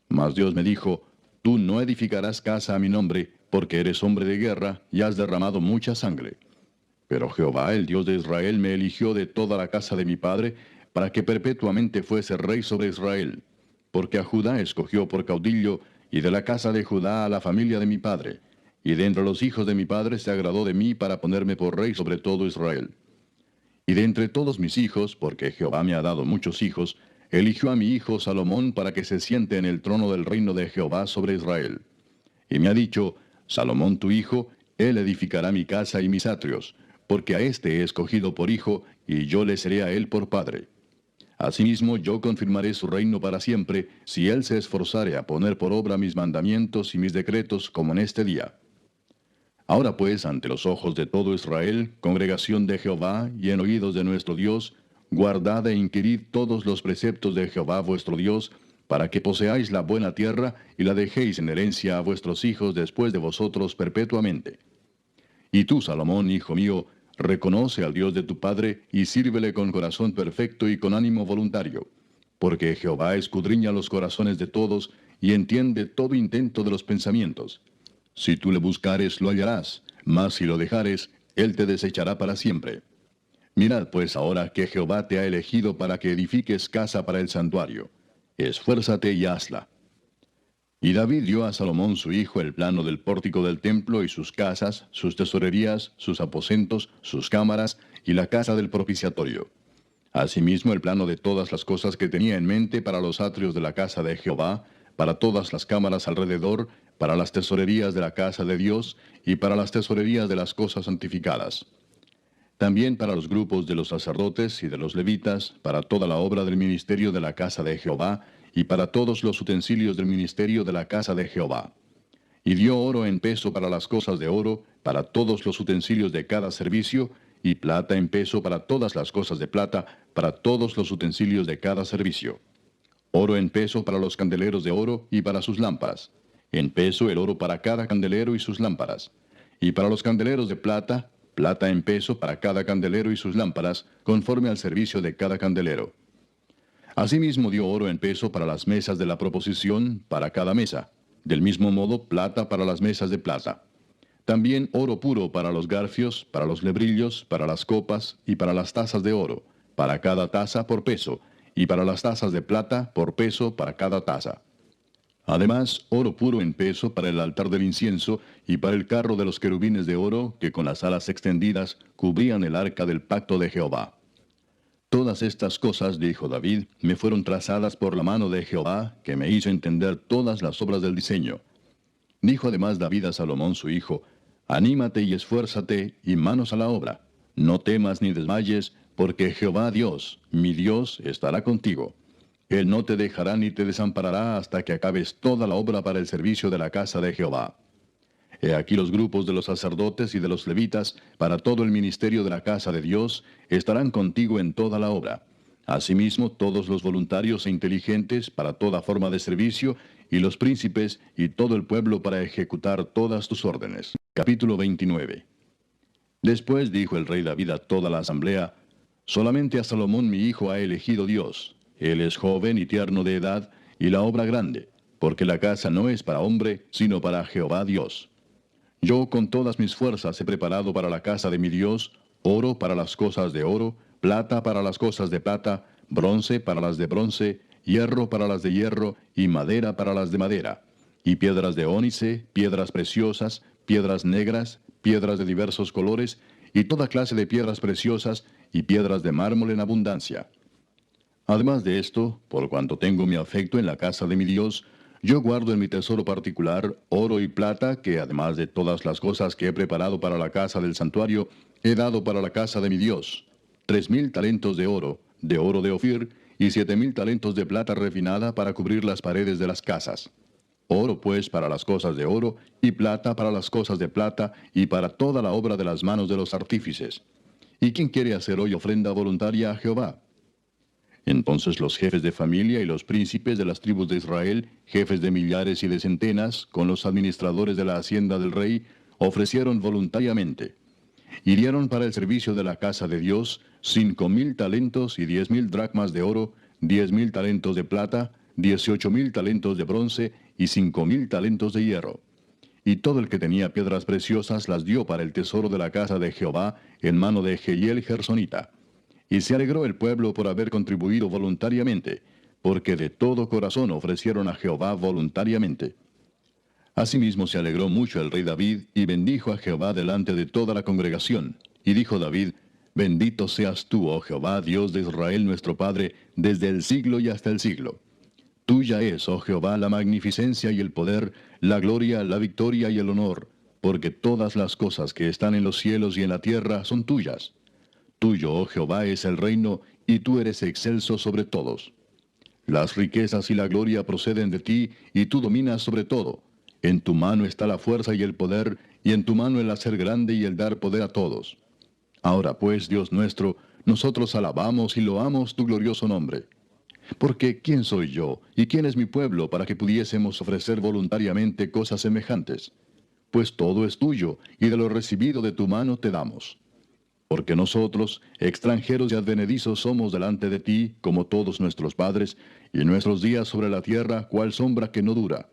Mas Dios me dijo: Tú no edificarás casa a mi nombre, porque eres hombre de guerra, y has derramado mucha sangre. Pero Jehová, el Dios de Israel, me eligió de toda la casa de mi padre, para que perpetuamente fuese rey sobre Israel, porque a Judá escogió por caudillo, y de la casa de Judá a la familia de mi padre. Y de entre los hijos de mi padre se agradó de mí para ponerme por rey sobre todo Israel. Y de entre todos mis hijos, porque Jehová me ha dado muchos hijos, eligió a mi hijo Salomón para que se siente en el trono del reino de Jehová sobre Israel. Y me ha dicho, Salomón tu hijo, él edificará mi casa y mis atrios, porque a éste he escogido por hijo, y yo le seré a él por padre. Asimismo yo confirmaré su reino para siempre, si él se esforzare a poner por obra mis mandamientos y mis decretos como en este día. Ahora pues, ante los ojos de todo Israel, congregación de Jehová, y en oídos de nuestro Dios, guardad e inquirid todos los preceptos de Jehová vuestro Dios, para que poseáis la buena tierra, y la dejéis en herencia a vuestros hijos después de vosotros perpetuamente. Y tú, Salomón, hijo mío, reconoce al Dios de tu padre, y sírvele con corazón perfecto y con ánimo voluntario, porque Jehová escudriña los corazones de todos, y entiende todo intento de los pensamientos. Si tú le buscares, lo hallarás, mas si lo dejares, él te desechará para siempre. Mirad pues ahora que Jehová te ha elegido para que edifiques casa para el santuario. Esfuérzate y hazla. Y David dio a Salomón su hijo el plano del pórtico del templo y sus casas, sus tesorerías, sus aposentos, sus cámaras y la casa del propiciatorio. Asimismo el plano de todas las cosas que tenía en mente para los atrios de la casa de Jehová, para todas las cámaras alrededor, para las tesorerías de la casa de Dios y para las tesorerías de las cosas santificadas. También para los grupos de los sacerdotes y de los levitas, para toda la obra del ministerio de la casa de Jehová, y para todos los utensilios del ministerio de la casa de Jehová. Y dio oro en peso para las cosas de oro, para todos los utensilios de cada servicio, y plata en peso para todas las cosas de plata, para todos los utensilios de cada servicio. Oro en peso para los candeleros de oro y para sus lámparas. En peso el oro para cada candelero y sus lámparas. Y para los candeleros de plata, plata en peso para cada candelero y sus lámparas, conforme al servicio de cada candelero. Asimismo dio oro en peso para las mesas de la proposición, para cada mesa. Del mismo modo, plata para las mesas de plata. También oro puro para los garfios, para los lebrillos, para las copas y para las tazas de oro, para cada taza por peso, y para las tazas de plata por peso para cada taza. Además, oro puro en peso para el altar del incienso y para el carro de los querubines de oro que con las alas extendidas cubrían el arca del pacto de Jehová. Todas estas cosas, dijo David, me fueron trazadas por la mano de Jehová, que me hizo entender todas las obras del diseño. Dijo además David a Salomón su hijo, anímate y esfuérzate, y manos a la obra. No temas ni desmayes, porque Jehová Dios, mi Dios, estará contigo. Él no te dejará ni te desamparará hasta que acabes toda la obra para el servicio de la casa de Jehová. He aquí los grupos de los sacerdotes y de los levitas, para todo el ministerio de la casa de Dios, estarán contigo en toda la obra. Asimismo, todos los voluntarios e inteligentes para toda forma de servicio, y los príncipes y todo el pueblo para ejecutar todas tus órdenes. Capítulo 29. Después dijo el rey David a toda la asamblea, solamente a Salomón mi hijo ha elegido Dios. Él es joven y tierno de edad, y la obra grande, porque la casa no es para hombre, sino para Jehová Dios. Yo con todas mis fuerzas he preparado para la casa de mi Dios, oro para las cosas de oro, plata para las cosas de plata, bronce para las de bronce, hierro para las de hierro, y madera para las de madera, y piedras de ónice, piedras preciosas, piedras negras, piedras de diversos colores, y toda clase de piedras preciosas, y piedras de mármol en abundancia. Además de esto, por cuanto tengo mi afecto en la casa de mi Dios, yo guardo en mi tesoro particular oro y plata, que además de todas las cosas que he preparado para la casa del santuario, he dado para la casa de mi Dios, 3,000 talentos de oro de Ofir, y 7,000 talentos de plata refinada para cubrir las paredes de las casas. Oro pues para las cosas de oro, y plata para las cosas de plata, y para toda la obra de las manos de los artífices. ¿Y quién quiere hacer hoy ofrenda voluntaria a Jehová? Entonces los jefes de familia y los príncipes de las tribus de Israel, jefes de millares y de centenas, con los administradores de la hacienda del rey, ofrecieron voluntariamente. Y dieron para el servicio de la casa de Dios 5,000 talentos y 10,000 dracmas de oro, 10,000 talentos de plata, 18,000 talentos de bronce y 5,000 talentos de hierro. Y todo el que tenía piedras preciosas las dio para el tesoro de la casa de Jehová en mano de Jehiel Gersonita. Y se alegró el pueblo por haber contribuido voluntariamente, porque de todo corazón ofrecieron a Jehová voluntariamente. Asimismo se alegró mucho el rey David, y bendijo a Jehová delante de toda la congregación. Y dijo David: Bendito seas tú, oh Jehová, Dios de Israel nuestro Padre, desde el siglo y hasta el siglo. Tuya es, oh Jehová, la magnificencia y el poder, la gloria, la victoria y el honor, porque todas las cosas que están en los cielos y en la tierra son tuyas. Tuyo, oh Jehová, es el reino, y tú eres excelso sobre todos. Las riquezas y la gloria proceden de ti, y tú dominas sobre todo. En tu mano está la fuerza y el poder, y en tu mano el hacer grande y el dar poder a todos. Ahora pues, Dios nuestro, nosotros alabamos y loamos tu glorioso nombre. Porque ¿quién soy yo, y quién es mi pueblo, para que pudiésemos ofrecer voluntariamente cosas semejantes? Pues todo es tuyo, y de lo recibido de tu mano te damos. Porque nosotros, extranjeros y advenedizos, somos delante de ti, como todos nuestros padres, y nuestros días sobre la tierra, cual sombra que no dura.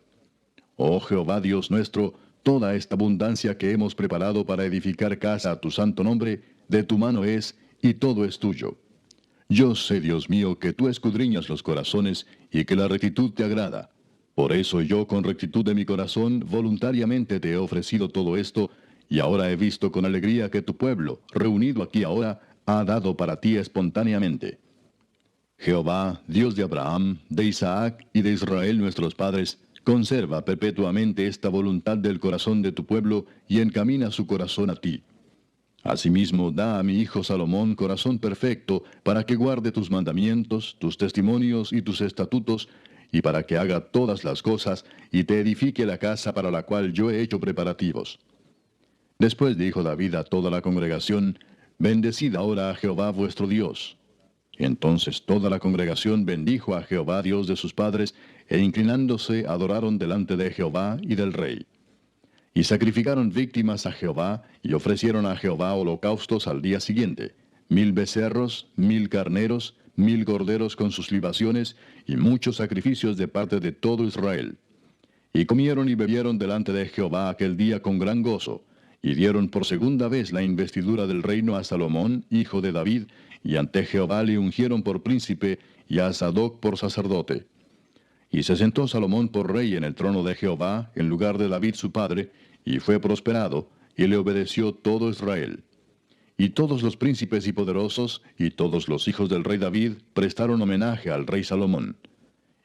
Oh Jehová Dios nuestro, toda esta abundancia que hemos preparado para edificar casa a tu santo nombre, de tu mano es, y todo es tuyo. Yo sé, Dios mío, que tú escudriñas los corazones, y que la rectitud te agrada. Por eso yo, con rectitud de mi corazón, voluntariamente te he ofrecido todo esto, y ahora he visto con alegría que tu pueblo, reunido aquí ahora, ha dado para ti espontáneamente. Jehová, Dios de Abraham, de Isaac y de Israel nuestros padres, conserva perpetuamente esta voluntad del corazón de tu pueblo, y encamina su corazón a ti. Asimismo, da a mi hijo Salomón corazón perfecto, para que guarde tus mandamientos, tus testimonios y tus estatutos, y para que haga todas las cosas, y te edifique la casa para la cual yo he hecho preparativos. Después dijo David a toda la congregación: Bendecid ahora a Jehová vuestro Dios. Entonces toda la congregación bendijo a Jehová Dios de sus padres, e inclinándose adoraron delante de Jehová y del rey. Y sacrificaron víctimas a Jehová, y ofrecieron a Jehová holocaustos al día siguiente: 1000 becerros, 1000 carneros, 1000 corderos con sus libaciones, y muchos sacrificios de parte de todo Israel. Y comieron y bebieron delante de Jehová aquel día con gran gozo, y dieron por segunda vez la investidura del reino a Salomón, hijo de David, y ante Jehová le ungieron por príncipe, y a Sadoc por sacerdote. Y se sentó Salomón por rey en el trono de Jehová, en lugar de David su padre, y fue prosperado, y le obedeció todo Israel. Y todos los príncipes y poderosos, y todos los hijos del rey David, prestaron homenaje al rey Salomón.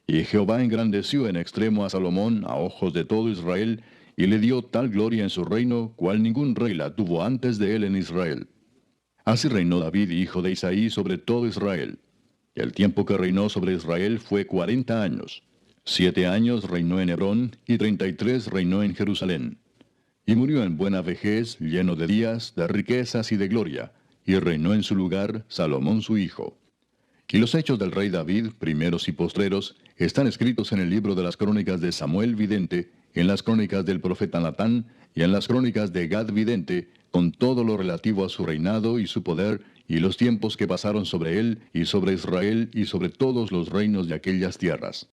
Y Jehová engrandeció en extremo a Salomón a ojos de todo Israel, y le dio tal gloria en su reino, cual ningún rey la tuvo antes de él en Israel. Así reinó David, hijo de Isaí, sobre todo Israel. Y el tiempo que reinó sobre Israel fue 40 años. 7 años reinó en Hebrón, y 33 reinó en Jerusalén. Y murió en buena vejez, lleno de días, de riquezas y de gloria, y reinó en su lugar Salomón su hijo. Y los hechos del rey David, primeros y postreros, están escritos en el libro de las crónicas de Samuel vidente, en las crónicas del profeta Natán, y en las crónicas de Gad vidente, con todo lo relativo a su reinado y su poder, y los tiempos que pasaron sobre él, y sobre Israel, y sobre todos los reinos de aquellas tierras.